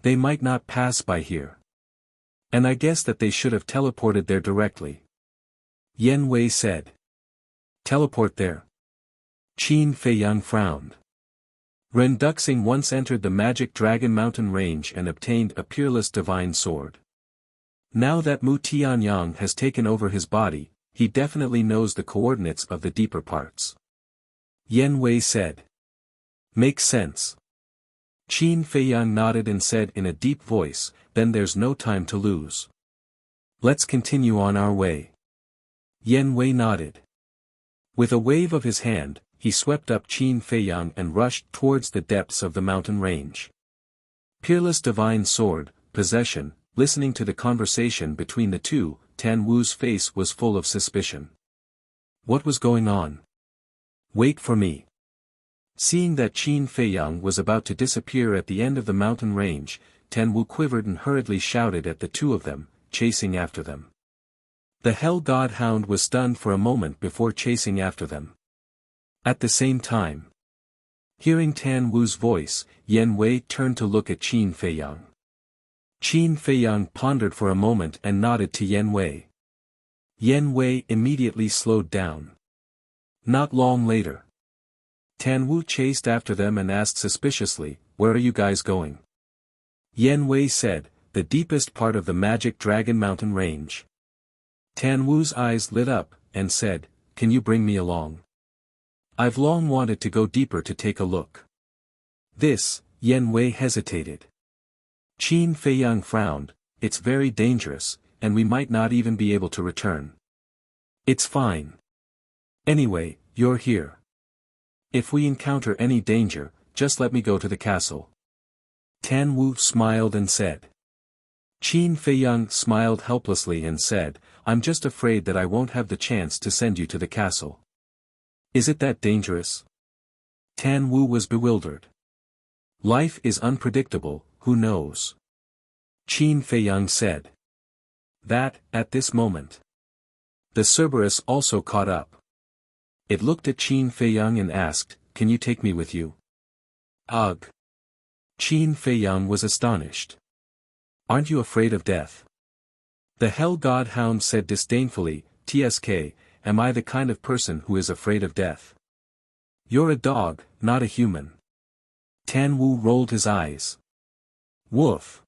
They might not pass by here. And I guess that they should have teleported there directly. Yen Wei said. Teleport there? Qin Feiyang frowned. Renduxing once entered the Magic Dragon Mountain Range and obtained a peerless divine sword. Now that Mu Tianyang has taken over his body, he definitely knows the coordinates of the deeper parts. Yen Wei said. Makes sense. Qin Feiyang nodded and said in a deep voice, then there's no time to lose. Let's continue on our way. Yen Wei nodded. With a wave of his hand, he swept up Qin Feiyang and rushed towards the depths of the mountain range. Peerless divine sword, possession. Listening to the conversation between the two, Tan Wu's face was full of suspicion. What was going on? Wait for me. Seeing that Qin Feiyang was about to disappear at the end of the mountain range, Tan Wu quivered and hurriedly shouted at the two of them, chasing after them. The Hell God Hound was stunned for a moment before chasing after them. At the same time, hearing Tan Wu's voice, Yen Wei turned to look at Qin Feiyang. Qin Feiyang pondered for a moment and nodded to Yen Wei. Yen Wei immediately slowed down. Not long later, Tan Wu chased after them and asked suspiciously, where are you guys going? Yen Wei said, the deepest part of the Magic Dragon Mountain Range. Tan Wu's eyes lit up, and said, can you bring me along? I've long wanted to go deeper to take a look. This, Yen Wei hesitated. Qin Feiyang frowned, it's very dangerous, and we might not even be able to return. It's fine. Anyway, you're here. If we encounter any danger, just let me go to the castle. Tan Wu smiled and said. Qin Feiyang smiled helplessly and said, I'm just afraid that I won't have the chance to send you to the castle. Is it that dangerous? Tan Wu was bewildered. Life is unpredictable, who knows? Qin Feiyang said. That, at this moment. The Cerberus also caught up. It looked at Qin Feiyang and asked, can you take me with you? Ugh. Qin Feiyang was astonished. Aren't you afraid of death? The Hell God Hound said disdainfully, TSK, am I the kind of person who is afraid of death? You're a dog, not a human. Tan Wu rolled his eyes. Woof.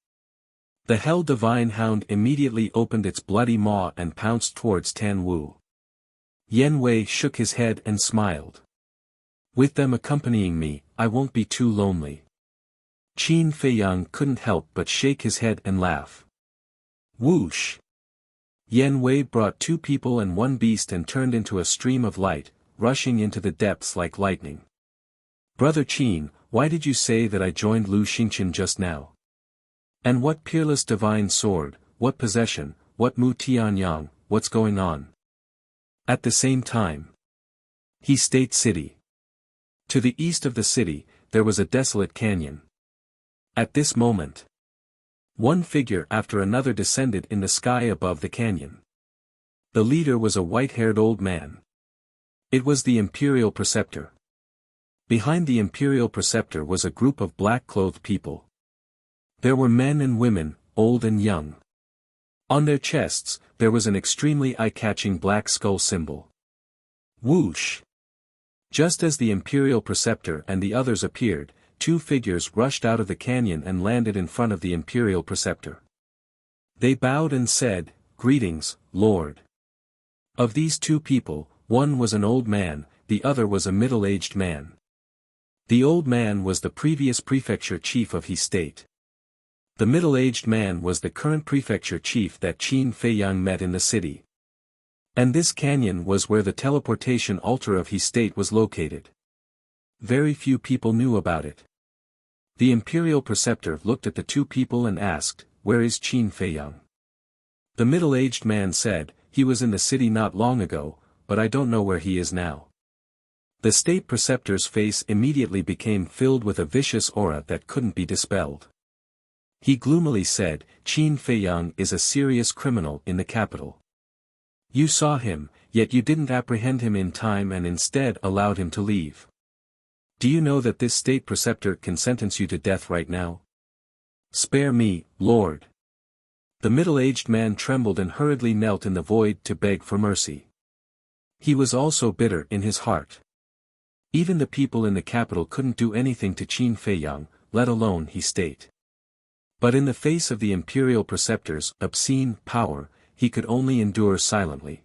The Hell Divine Hound immediately opened its bloody maw and pounced towards Tan Wu. Yen Wei shook his head and smiled. With them accompanying me, I won't be too lonely. Qin Feiyang couldn't help but shake his head and laugh. Whoosh! Yen Wei brought 2 people and 1 beast and turned into a stream of light, rushing into the depths like lightning. Brother Qin, Why did you say that I joined Lu Xingqian just now? And what peerless divine sword, what possession, what Mu Tianyang, what's going on? At the same time. He State City. To the east of the city, there was a desolate canyon. At this moment, one figure after another descended in the sky above the canyon. The leader was a white-haired old man. It was the imperial preceptor. Behind the imperial preceptor was a group of black-clothed people. There were men and women, old and young. On their chests, there was an extremely eye-catching black skull symbol. Whoosh! Just as the imperial preceptor and the others appeared, two figures rushed out of the canyon and landed in front of the imperial preceptor. They bowed and said, "Greetings, Lord." Of these two people, one was an old man, the other was a middle-aged man. The old man was the previous prefecture chief of his state. The middle-aged man was the current prefecture chief that Qin Feiyang met in the city. And this canyon was where the teleportation altar of his state was located. Very few people knew about it. The imperial preceptor looked at the two people and asked, "Where is Qin Feiyang?" The middle-aged man said, "He was in the city not long ago, but I don't know where he is now." The state preceptor's face immediately became filled with a vicious aura that couldn't be dispelled. He gloomily said, "Qin Feiyang is a serious criminal in the capital. You saw him, yet you didn't apprehend him in time and instead allowed him to leave. Do you know that this state preceptor can sentence you to death right now? Spare me, Lord." The middle-aged man trembled and hurriedly knelt in the void to beg for mercy. He was also bitter in his heart. Even the people in the capital couldn't do anything to Qin Feiyang, let alone his state. But in the face of the imperial preceptor's obscene power, he could only endure silently.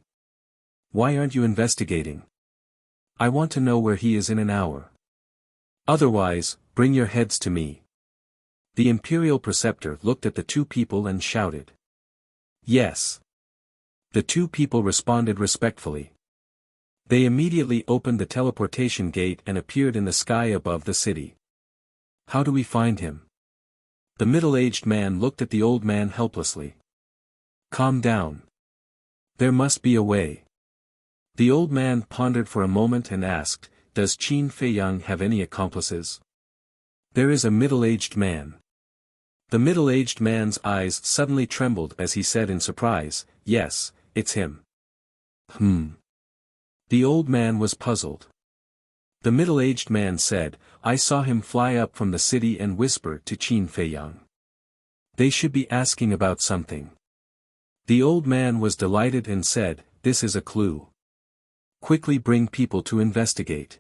"Why aren't you investigating? I want to know where he is in an hour. Otherwise, bring your heads to me." The imperial preceptor looked at the two people and shouted. "Yes." The two people responded respectfully. They immediately opened the teleportation gate and appeared in the sky above the city. "How do we find him?" The middle-aged man looked at the old man helplessly. "Calm down. There must be a way." The old man pondered for a moment and asked, "Does Qin Feiyang have any accomplices?" "There is a middle-aged man." The middle-aged man's eyes suddenly trembled as he said in surprise, "Yes, it's him." The old man was puzzled. The middle-aged man said, "I saw him fly up from the city and whisper to Qin Feiyang. They should be asking about something." The old man was delighted and said, "This is a clue. Quickly bring people to investigate."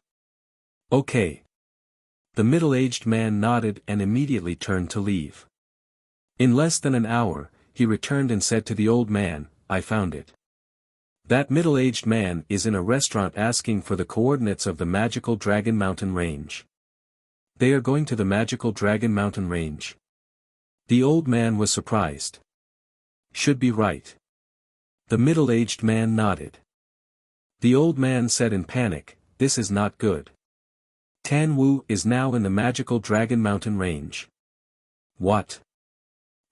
"Okay." The middle-aged man nodded and immediately turned to leave. In less than an hour, he returned and said to the old man, "I found it. That middle-aged man is in a restaurant asking for the coordinates of the magical Dragon Mountain Range." "They are going to the magical Dragon Mountain Range?" The old man was surprised. "Should be right." The middle-aged man nodded. The old man said in panic, "This is not good. Tan Wu is now in the magical Dragon Mountain Range." "What?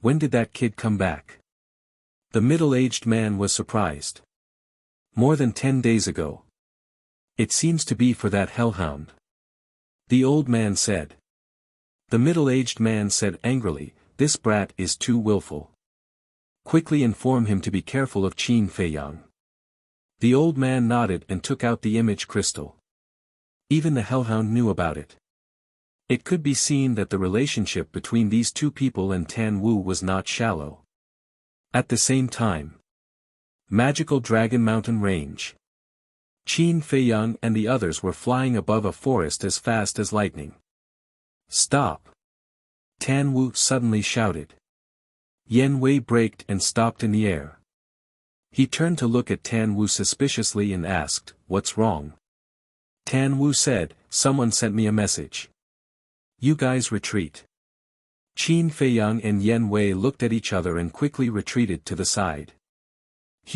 When did that kid come back?" The middle-aged man was surprised. "More than 10 days ago. It seems to be for that hellhound," the old man said. The middle-aged man said angrily, "This brat is too willful. Quickly inform him to be careful of Qin Feiyang." The old man nodded and took out the image crystal. Even the hellhound knew about it. It could be seen that the relationship between these two people and Tan Wu was not shallow. At the same time, Magical Dragon Mountain Range. Qin Feiyang and the others were flying above a forest as fast as lightning. "Stop!" Tan Wu suddenly shouted. Yan Wei braked and stopped in the air. He turned to look at Tan Wu suspiciously and asked, "What's wrong?" Tan Wu said, "Someone sent me a message. You guys retreat." Qin Feiyang and Yan Wei looked at each other and quickly retreated to the side.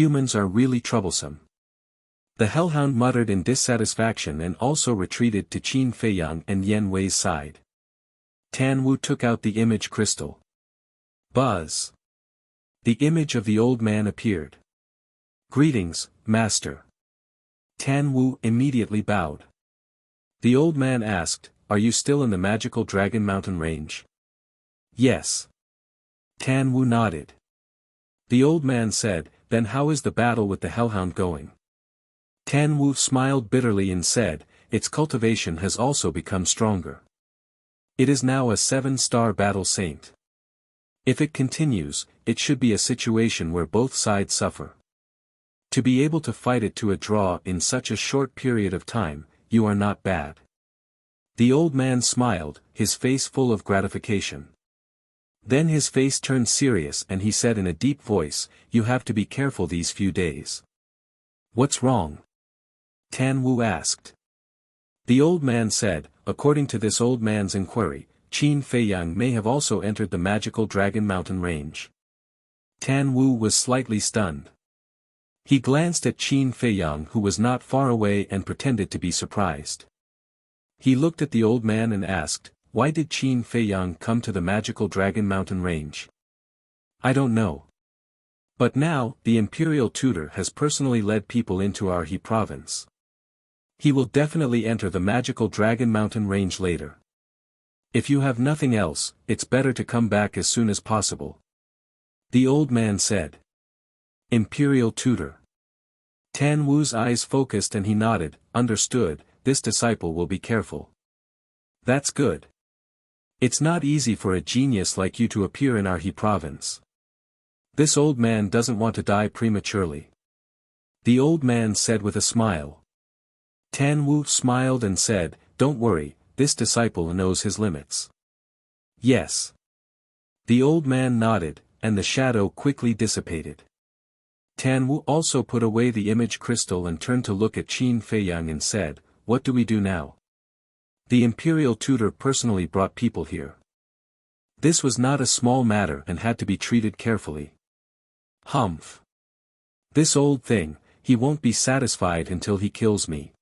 Humans are really troublesome. The hellhound muttered in dissatisfaction and also retreated to Qin Feiyang and Yan Wei's side. Tan Wu took out the image crystal. Buzz. The image of the old man appeared. "Greetings, Master." Tan Wu immediately bowed. The old man asked, "Are you still in the magical Dragon Mountain range?" "Yes." Tan Wu nodded. The old man said, "Then how is the battle with the Hellhound going?" Tan Wu smiled bitterly and said, "Its cultivation has also become stronger. It is now a 7-star battle saint. If it continues, it should be a situation where both sides suffer. To be able to fight it to a draw in such a short period of time, you are not bad." The old man smiled, his face full of gratification. Then his face turned serious and he said in a deep voice, "You have to be careful these few days." "What's wrong?" Tan Wu asked. The old man said, "According to this old man's inquiry, Qin Feiyang may have also entered the magical Dragon Mountain range." Tan Wu was slightly stunned. He glanced at Qin Feiyang who was not far away and pretended to be surprised. He looked at the old man and asked, "Why did Qin Feiyang come to the magical Dragon Mountain range?" "I don't know. But now, the imperial tutor has personally led people into our He province. He will definitely enter the magical Dragon Mountain range later. If you have nothing else, it's better to come back as soon as possible." The old man said. Imperial tutor. Tan Wu's eyes focused and he nodded, "Understood, this disciple will be careful." "That's good. It's not easy for a genius like you to appear in our He province. This old man doesn't want to die prematurely." The old man said with a smile. Tan Wu smiled and said, "Don't worry, this disciple knows his limits." "Yes." The old man nodded, and the shadow quickly dissipated. Tan Wu also put away the image crystal and turned to look at Qin Feiyang and said, "What do we do now? The imperial tutor personally brought people here. This was not a small matter and had to be treated carefully. Humph. This old thing, he won't be satisfied until he kills me."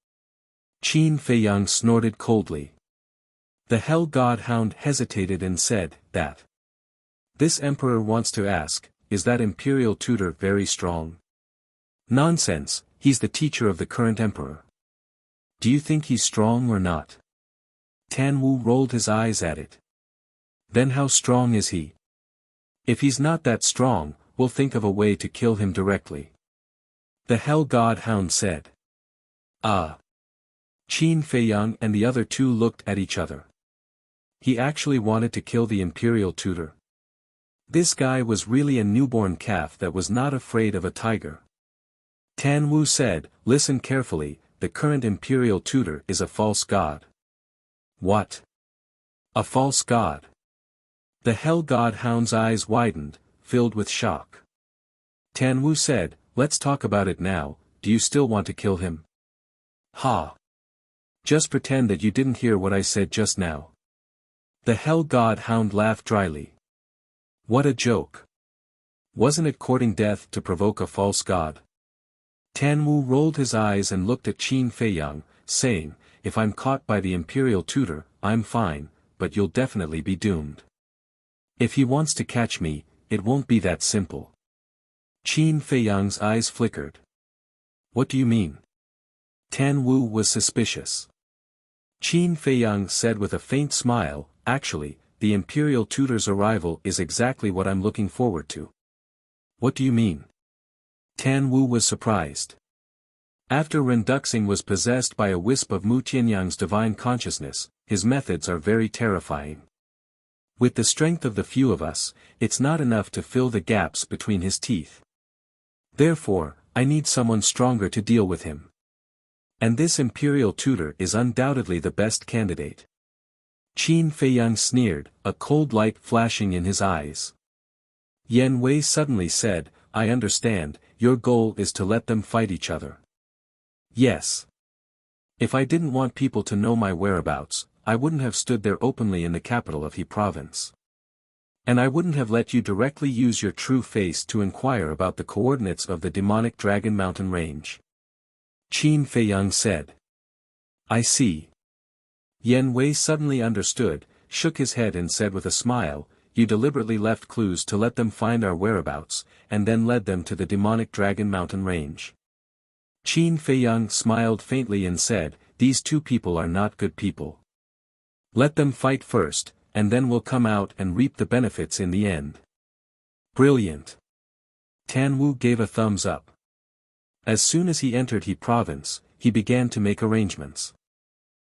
Qin Feiyang snorted coldly. The Hell God Hound hesitated and said, "That. This emperor wants to ask, is that imperial tutor very strong?" "Nonsense, he's the teacher of the current emperor. Do you think he's strong or not?" Tan Wu rolled his eyes at it. "Then how strong is he? If he's not that strong, we'll think of a way to kill him directly." The Hell God Hound said. "Ah." Qin Feiyang and the other two looked at each other. He actually wanted to kill the imperial tutor. This guy was really a newborn calf that was not afraid of a tiger. Tan Wu said, "Listen carefully, the current imperial tutor is a false god." "What? A false god?" The Hell God Hound's eyes widened, filled with shock. Tan Wu said, "Let's talk about it now, do you still want to kill him?" "Ha! Just pretend that you didn't hear what I said just now." The Hell God Hound laughed dryly. "What a joke. Wasn't it courting death to provoke a false god?" Tan Wu rolled his eyes and looked at Qin Feiyang, saying, "If I'm caught by the imperial tutor, I'm fine, but you'll definitely be doomed. If he wants to catch me, it won't be that simple." Qin Feiyang's eyes flickered. "What do you mean?" Tan Wu was suspicious. Qin Feiyang said with a faint smile, "Actually, the imperial tutor's arrival is exactly what I'm looking forward to." "What do you mean?" Tan Wu was surprised. After Renduxing was possessed by a wisp of Mu Tianyang's divine consciousness, his methods are very terrifying. With the strength of the few of us, it's not enough to fill the gaps between his teeth. Therefore, I need someone stronger to deal with him. And this imperial tutor is undoubtedly the best candidate. Qin Feiyang sneered, a cold light flashing in his eyes. Yan Wei suddenly said, "I understand, your goal is to let them fight each other." "Yes. If I didn't want people to know my whereabouts, I wouldn't have stood there openly in the capital of He province. And I wouldn't have let you directly use your true face to inquire about the coordinates of the demonic Dragon Mountain range." Qin Feiyang said. "I see." Yan Wei suddenly understood, shook his head and said with a smile, "You deliberately left clues to let them find our whereabouts, and then led them to the demonic Dragon Mountain range." Qin Feiyang smiled faintly and said, "These two people are not good people. Let them fight first, and then we'll come out and reap the benefits in the end." "Brilliant." Tan Wu gave a thumbs up. As soon as he entered He province, he began to make arrangements.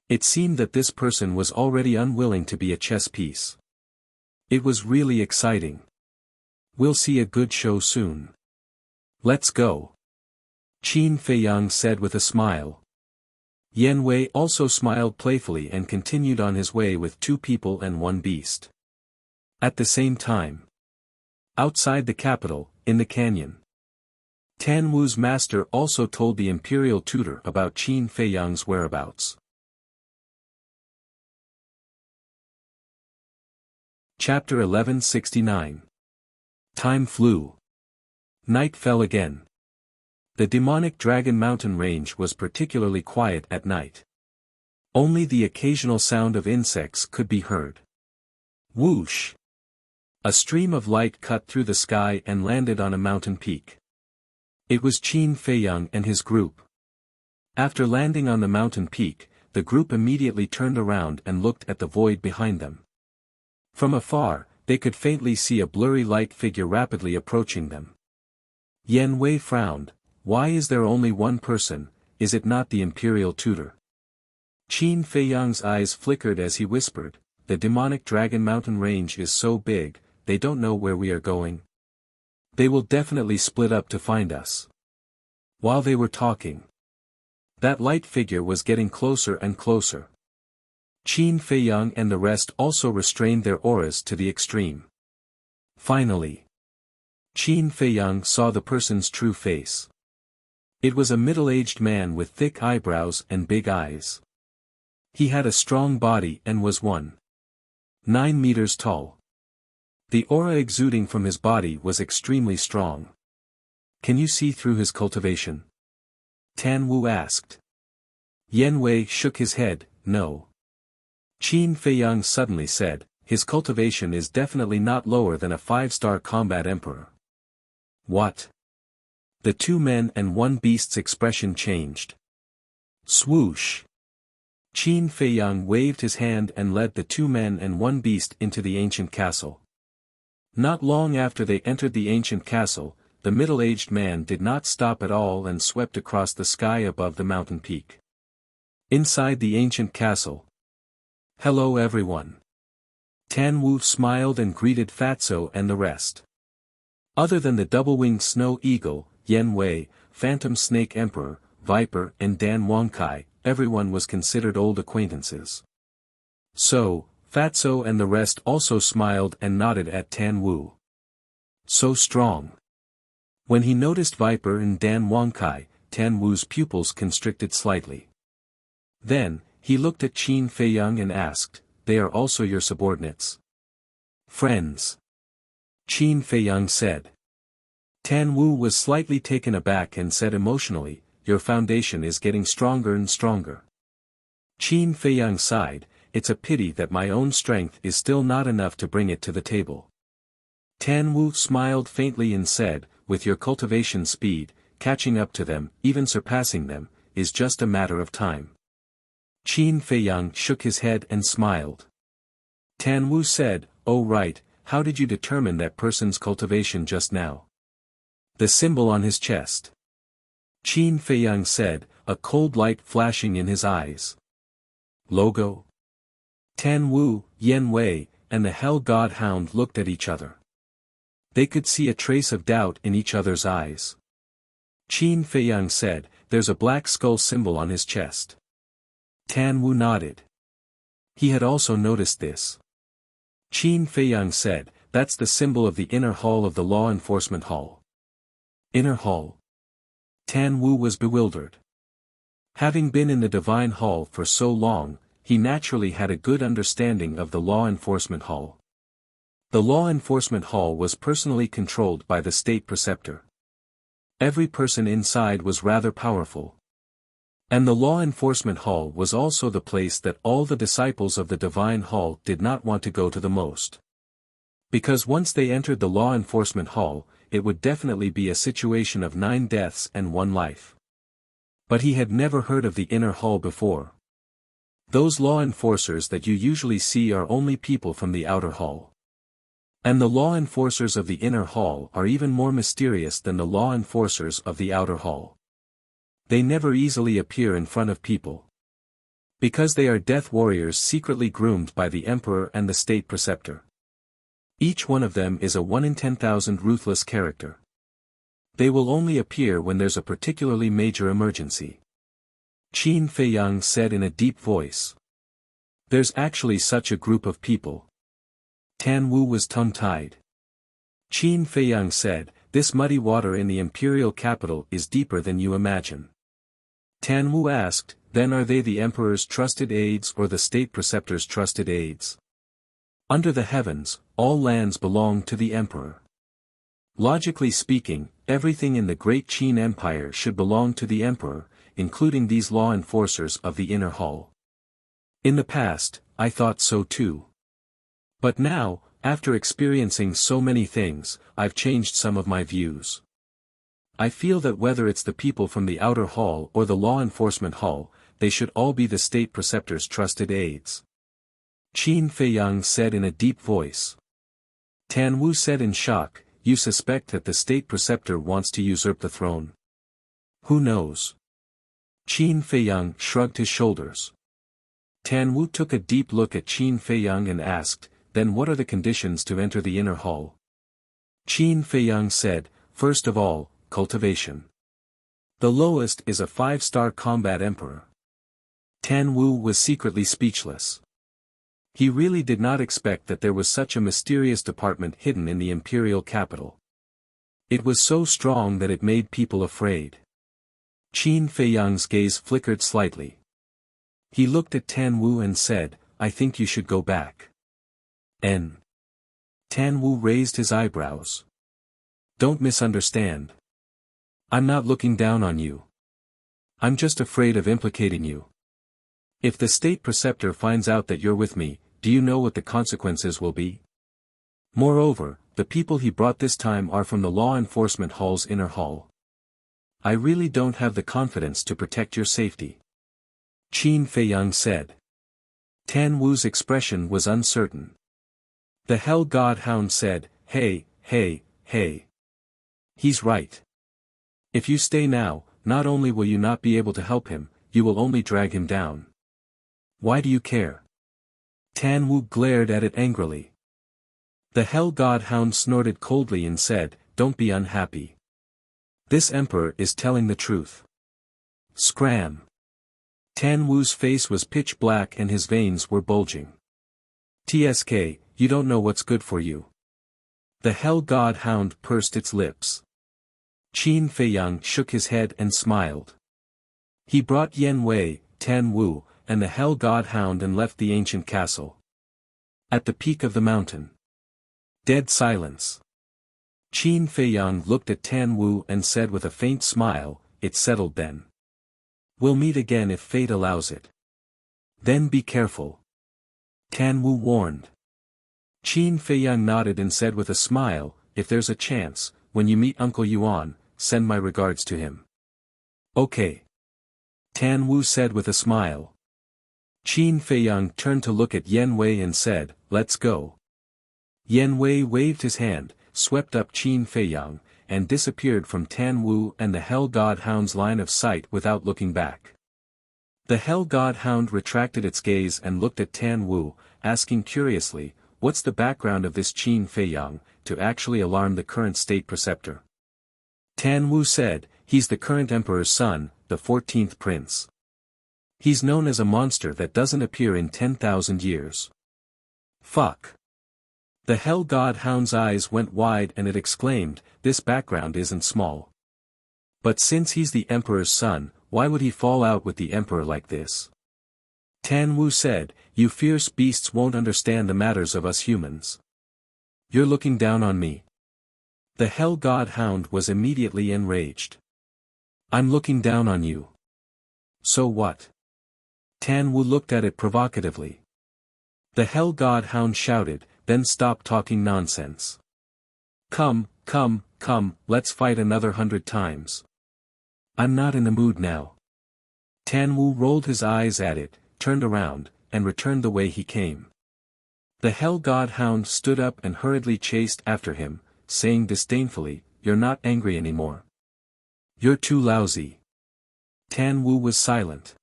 It seemed that this person was already unwilling to be a chess piece. It was really exciting. "We'll see a good show soon. Let's go," Qin Feiyang said with a smile. Yan Wei also smiled playfully and continued on his way with 2 people and 1 beast. At the same time, outside the capital, in the canyon, Tan Wu's master also told the imperial tutor about Qin Feiyang's whereabouts. Chapter 1169. Time flew. Night fell again. The demonic Dragon Mountain range was particularly quiet at night. Only the occasional sound of insects could be heard. Whoosh! A stream of light cut through the sky and landed on a mountain peak. It was Qin Feiyang and his group. After landing on the mountain peak, the group immediately turned around and looked at the void behind them. From afar, they could faintly see a blurry light figure rapidly approaching them. Yan Wei frowned. Why is there only one person? Is it not the imperial tutor? Qin Feiyang's eyes flickered as he whispered, "The demonic Dragon Mountain range is so big, they don't know where we are going. They will definitely split up to find us." While they were talking, that light figure was getting closer and closer. Qin Feiyang and the rest also restrained their auras to the extreme. Finally, Qin Feiyang saw the person's true face. It was a middle-aged man with thick eyebrows and big eyes. He had a strong body and was 1.9 meters tall. The aura exuding from his body was extremely strong. "Can you see through his cultivation?" Tan Wu asked. Yan Wei shook his head, "No." Qin Feiyang suddenly said, "His cultivation is definitely not lower than a 5-star combat emperor." "What?" The 2 men and 1 beast's expression changed. Swoosh! Qin Feiyang waved his hand and led the 2 men and 1 beast into the ancient castle. Not long after they entered the ancient castle, the middle-aged man did not stop at all and swept across the sky above the mountain peak. Inside the ancient castle. "Hello everyone." Tan Wu smiled and greeted Fatso and the rest. Other than the double-winged snow eagle, Yan Wei, Phantom Snake Emperor, Viper and Dan Wangkai, everyone was considered old acquaintances. So, Fatso and the rest also smiled and nodded at Tan Wu. "So strong." When he noticed Viper and Dan Wangkai, Tan Wu's pupils constricted slightly. Then, he looked at Qin Feiyang and asked, "They are also your subordinates?" "Friends," Qin Feiyang said. Tan Wu was slightly taken aback and said emotionally, "Your foundation is getting stronger and stronger." Qin Feiyang sighed, "It's a pity that my own strength is still not enough to bring it to the table." Tan Wu smiled faintly and said, "With your cultivation speed, catching up to them, even surpassing them, is just a matter of time." Qin Feiyang shook his head and smiled. Tan Wu said, "Oh right, how did you determine that person's cultivation just now?" "The symbol on his chest." Qin Feiyang said, a cold light flashing in his eyes. "Logo?" Tan Wu, Yan Wei, and the Hell God Hound looked at each other. They could see a trace of doubt in each other's eyes. Qin Feiyang said, "There's a black skull symbol on his chest." Tan Wu nodded. He had also noticed this. Qin Feiyang said, "That's the symbol of the inner hall of the law enforcement hall." Inner hall? Tan Wu was bewildered. Having been in the divine hall for so long, he naturally had a good understanding of the law enforcement hall. The law enforcement hall was personally controlled by the state preceptor. Every person inside was rather powerful. And the law enforcement hall was also the place that all the disciples of the divine hall did not want to go to the most. Because once they entered the law enforcement hall, it would definitely be a situation of 9 deaths and 1 life. But he had never heard of the inner hall before. Those law enforcers that you usually see are only people from the outer hall. And the law enforcers of the inner hall are even more mysterious than the law enforcers of the outer hall. They never easily appear in front of people. Because they are death warriors secretly groomed by the emperor and the state preceptor. Each one of them is a 1 in 10,000 ruthless character. They will only appear when there's a particularly major emergency. Qin Feiyang said in a deep voice. There's actually such a group of people. Tan Wu was tongue-tied. Qin Feiyang said, this muddy water in the imperial capital is deeper than you imagine. Tan Wu asked, then are they the emperor's trusted aides or the state preceptor's trusted aides? Under the heavens, all lands belong to the emperor. Logically speaking, everything in the great Qin Empire should belong to the emperor, including these law enforcers of the inner hall. In the past, I thought so too. But now, after experiencing so many things, I've changed some of my views. I feel that whether it's the people from the outer hall or the law enforcement hall, they should all be the state preceptor's trusted aides. Qin Feiyang said in a deep voice. Tan Wu said in shock, you suspect that the state preceptor wants to usurp the throne? Who knows? Qin Feiyang shrugged his shoulders. Tan Wu took a deep look at Qin Feiyang and asked, then what are the conditions to enter the inner hall? Qin Feiyang said, first of all, cultivation. The lowest is a 5-star combat emperor. Tan Wu was secretly speechless. He really did not expect that there was such a mysterious department hidden in the imperial capital. It was so strong that it made people afraid. Qin Feiyang's gaze flickered slightly. He looked at Tan Wu and said, I think you should go back. Tan Wu raised his eyebrows. Don't misunderstand. I'm not looking down on you. I'm just afraid of implicating you. If the state preceptor finds out that you're with me, do you know what the consequences will be? Moreover, the people he brought this time are from the law enforcement hall's inner hall. I really don't have the confidence to protect your safety. Qin Feiyang said. Tan Wu's expression was uncertain. The Hell God Hound said, hey. He's right. If you stay now, not only will you not be able to help him, you will only drag him down. Why do you care? Tan Wu glared at it angrily. The Hell God Hound snorted coldly and said, don't be unhappy. This emperor is telling the truth. Scram. Tan Wu's face was pitch black and his veins were bulging. TSK, you don't know what's good for you. The Hell God Hound pursed its lips. Qin Feiyang shook his head and smiled. He brought Yen Wei, Tan Wu, and the Hell God Hound and left the ancient castle. At the peak of the mountain. Dead silence. Qin Feiyang looked at Tan Wu and said with a faint smile, it's settled then. We'll meet again if fate allows it. Then be careful. Tan Wu warned. Qin Feiyang nodded and said with a smile, if there's a chance, when you meet Uncle Yuan, send my regards to him. Okay. Tan Wu said with a smile. Qin Feiyang turned to look at Yen Wei and said, let's go. Yen Wei waved his hand, swept up Qin Feiyang, and disappeared from Tan Wu and the Hell God Hound's line of sight without looking back. The Hell God Hound retracted its gaze and looked at Tan Wu, asking curiously, what's the background of this Qin Feiyang, to actually alarm the current state preceptor? Tan Wu said, he's the current emperor's son, the 14th prince. He's known as a monster that doesn't appear in 10,000 years. Fuck. The Hell God Hound's eyes went wide and it exclaimed, this background isn't small. But since he's the emperor's son, why would he fall out with the emperor like this? Tan Wu said, you fierce beasts won't understand the matters of us humans. You're looking down on me. The Hell God Hound was immediately enraged. I'm looking down on you. So what? Tan Wu looked at it provocatively. The Hell God Hound shouted, then stop talking nonsense. Come, let's fight another 100 times. I'm not in the mood now. Tan Wu rolled his eyes at it, turned around, and returned the way he came. The Hell God Hound stood up and hurriedly chased after him, saying disdainfully, "You're not angry anymore. You're too lousy." Tan Wu was silent.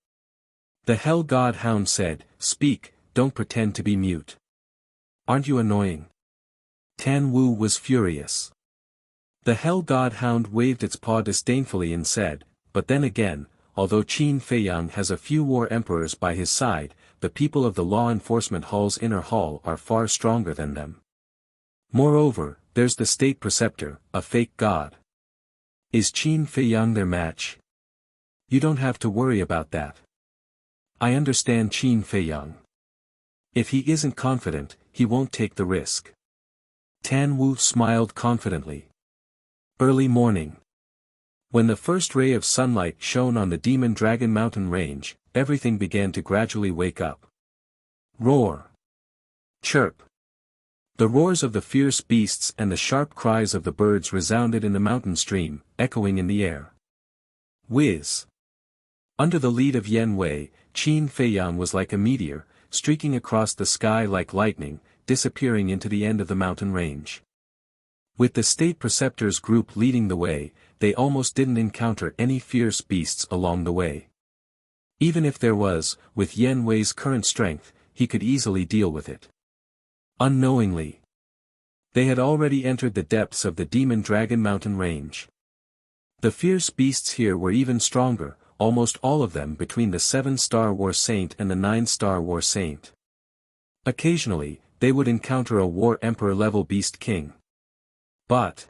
The Hell God Hound said, "Speak, don't pretend to be mute. Aren't you annoying?" Tan Wu was furious. The Hell God Hound waved its paw disdainfully and said, "But then again, although Qin Feiyang has a few war emperors by his side, the people of the law enforcement hall's inner hall are far stronger than them. Moreover, there's the state preceptor, a fake god. Is Qin Feiyang their match? You don't have to worry about that. I understand Qin Feiyang. If he isn't confident, he won't take the risk." Tan Wu smiled confidently. Early morning. When the first ray of sunlight shone on the Demon Dragon Mountain range, everything began to gradually wake up. Roar. Chirp. The roars of the fierce beasts and the sharp cries of the birds resounded in the mountain stream, echoing in the air. Whiz. Under the lead of Yen Wei, Qin Feiyang was like a meteor, streaking across the sky like lightning, disappearing into the end of the mountain range. With the state preceptors group leading the way, they almost didn't encounter any fierce beasts along the way. Even if there was, with Yen Wei's current strength, he could easily deal with it. Unknowingly, they had already entered the depths of the Demon Dragon Mountain range. The fierce beasts here were even stronger, almost all of them between the 7-star War Saint and the 9-star War Saint. Occasionally, they would encounter a War Emperor level Beast King. But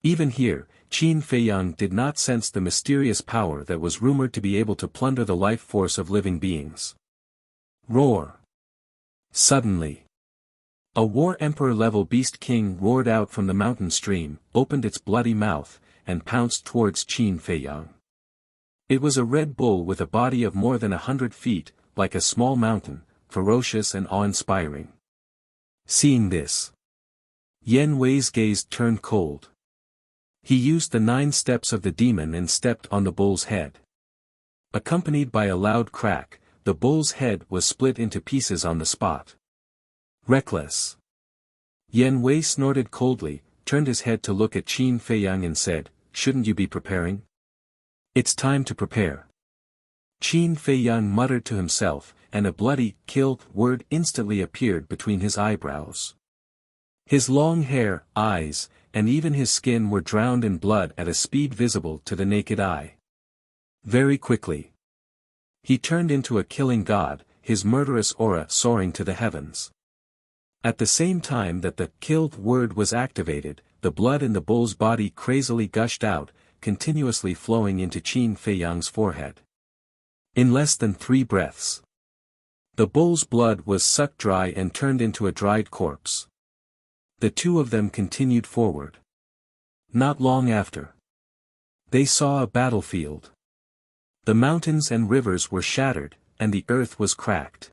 even here, Qin Feiyang did not sense the mysterious power that was rumored to be able to plunder the life force of living beings. Roar. Suddenly, a War Emperor level Beast King roared out from the mountain stream, opened its bloody mouth, and pounced towards Qin Feiyang. It was a red bull with a body of more than 100 feet, like a small mountain, ferocious and awe-inspiring. Seeing this, Yen Wei's gaze turned cold. He used the 9 steps of the demon and stepped on the bull's head. Accompanied by a loud crack, the bull's head was split into pieces on the spot. Reckless. Yen Wei snorted coldly, turned his head to look at Qin Feiyang and said, "Shouldn't you be preparing? It's time to prepare." Qin Feiyang muttered to himself, and a bloody, "kill" word instantly appeared between his eyebrows. His long hair, eyes, and even his skin were drowned in blood at a speed visible to the naked eye. Very quickly, he turned into a killing god, his murderous aura soaring to the heavens. At the same time that the "killed" word was activated, the blood in the bull's body crazily gushed out, continuously flowing into Qin Feiyang's forehead. In less than 3 breaths, the bull's blood was sucked dry and turned into a dried corpse. The two of them continued forward. Not long after, they saw a battlefield. The mountains and rivers were shattered, and the earth was cracked.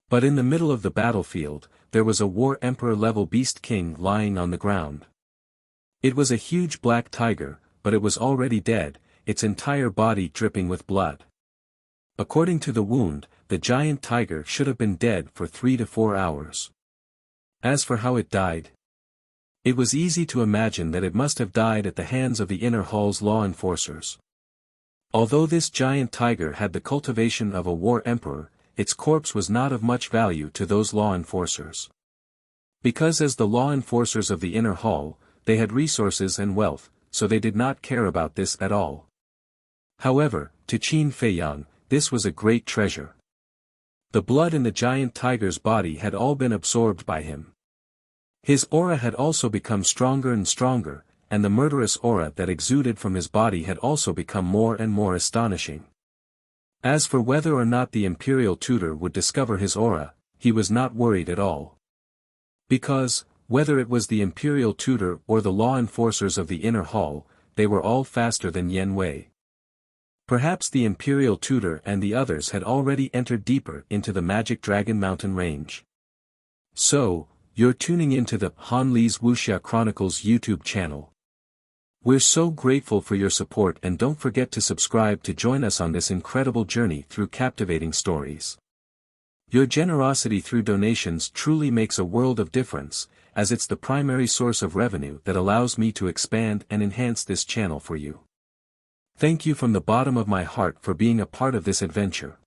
But in the middle of the battlefield, there was a War Emperor level Beast King lying on the ground. It was a huge black tiger, but it was already dead, its entire body dripping with blood. According to the wound, the giant tiger should have been dead for 3 to 4 hours. As for how it died, it was easy to imagine that it must have died at the hands of the inner hall's law enforcers. Although this giant tiger had the cultivation of a War Emperor, its corpse was not of much value to those law enforcers. Because as the law enforcers of the inner hall, they had resources and wealth, so they did not care about this at all. However, to Qin Feiyang, this was a great treasure. The blood in the giant tiger's body had all been absorbed by him. His aura had also become stronger and stronger, and the murderous aura that exuded from his body had also become more and more astonishing. As for whether or not the imperial tutor would discover his aura, he was not worried at all. Because, whether it was the imperial tutor or the law enforcers of the inner hall, they were all faster than Yen Wei. Perhaps the Imperial Tutor and the others had already entered deeper into the Magic Dragon Mountain range. So, you're tuning into the Han Li's Wuxia Chronicles YouTube channel. We're so grateful for your support, and don't forget to subscribe to join us on this incredible journey through captivating stories. Your generosity through donations truly makes a world of difference, as it's the primary source of revenue that allows me to expand and enhance this channel for you. Thank you from the bottom of my heart for being a part of this adventure.